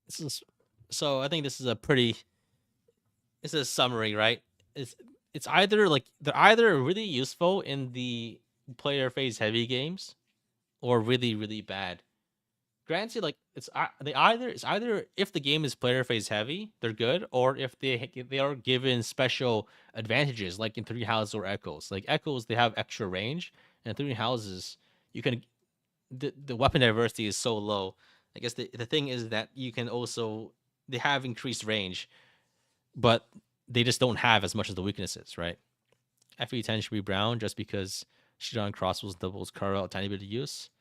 this is so I think this is a pretty it's a summary, right? It's it's either like they're either really useful in the player phase heavy games or really really bad. Granted, like it's either if the game is player phase heavy, they're good, or if they are given special advantages, like in Three Houses or Echoes. Like Echoes, they have extra range, and Three Houses, you can the weapon diversity is so low. I guess the thing is that you can also they have increased range, but they just don't have as much of the weaknesses, right? FE10 should be brown just because Shidan crossbows doubles carve out a tiny bit of use.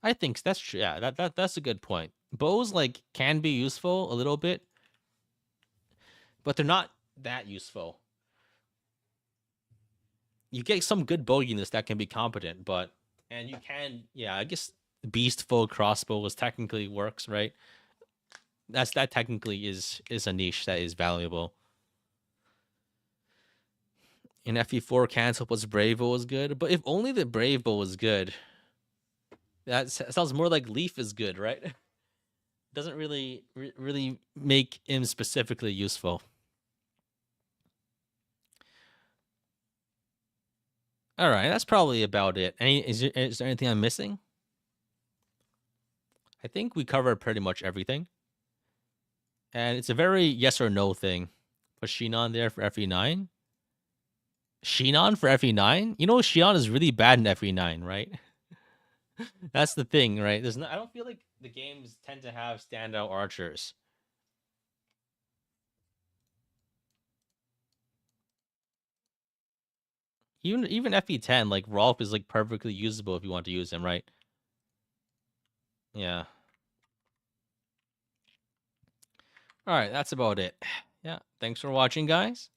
I think that's true. Yeah, that's a good point. Bows like can be useful a little bit, but they're not that useful. You get some good bow units that can be competent, but and you can I guess beastful crossbows technically works, right? That technically is a niche that is valuable. In FE4, cancel plus brave bow is good, but if only the brave bow was good, that sounds more like leaf is good, right? Doesn't really make him specifically useful. All right, that's probably about it. Is there anything I'm missing? I think we covered pretty much everything. And it's a very yes or no thing. Put Shinon there for FE9. Shinon for FE9? You know, Shinon is really bad in FE9, right? That's the thing, right? I don't feel like the games tend to have standout archers. Even FE10, like Rolf is like perfectly usable if you want to use him, right? Yeah. All right, that's about it. Yeah, thanks for watching, guys.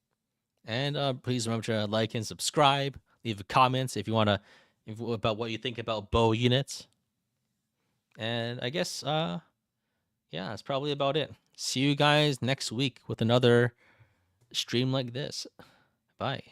And please remember to like and subscribe. Leave comments if you want to about what you think about bow units. And I guess yeah, that's probably about it. See you guys next week with another stream like this. Bye.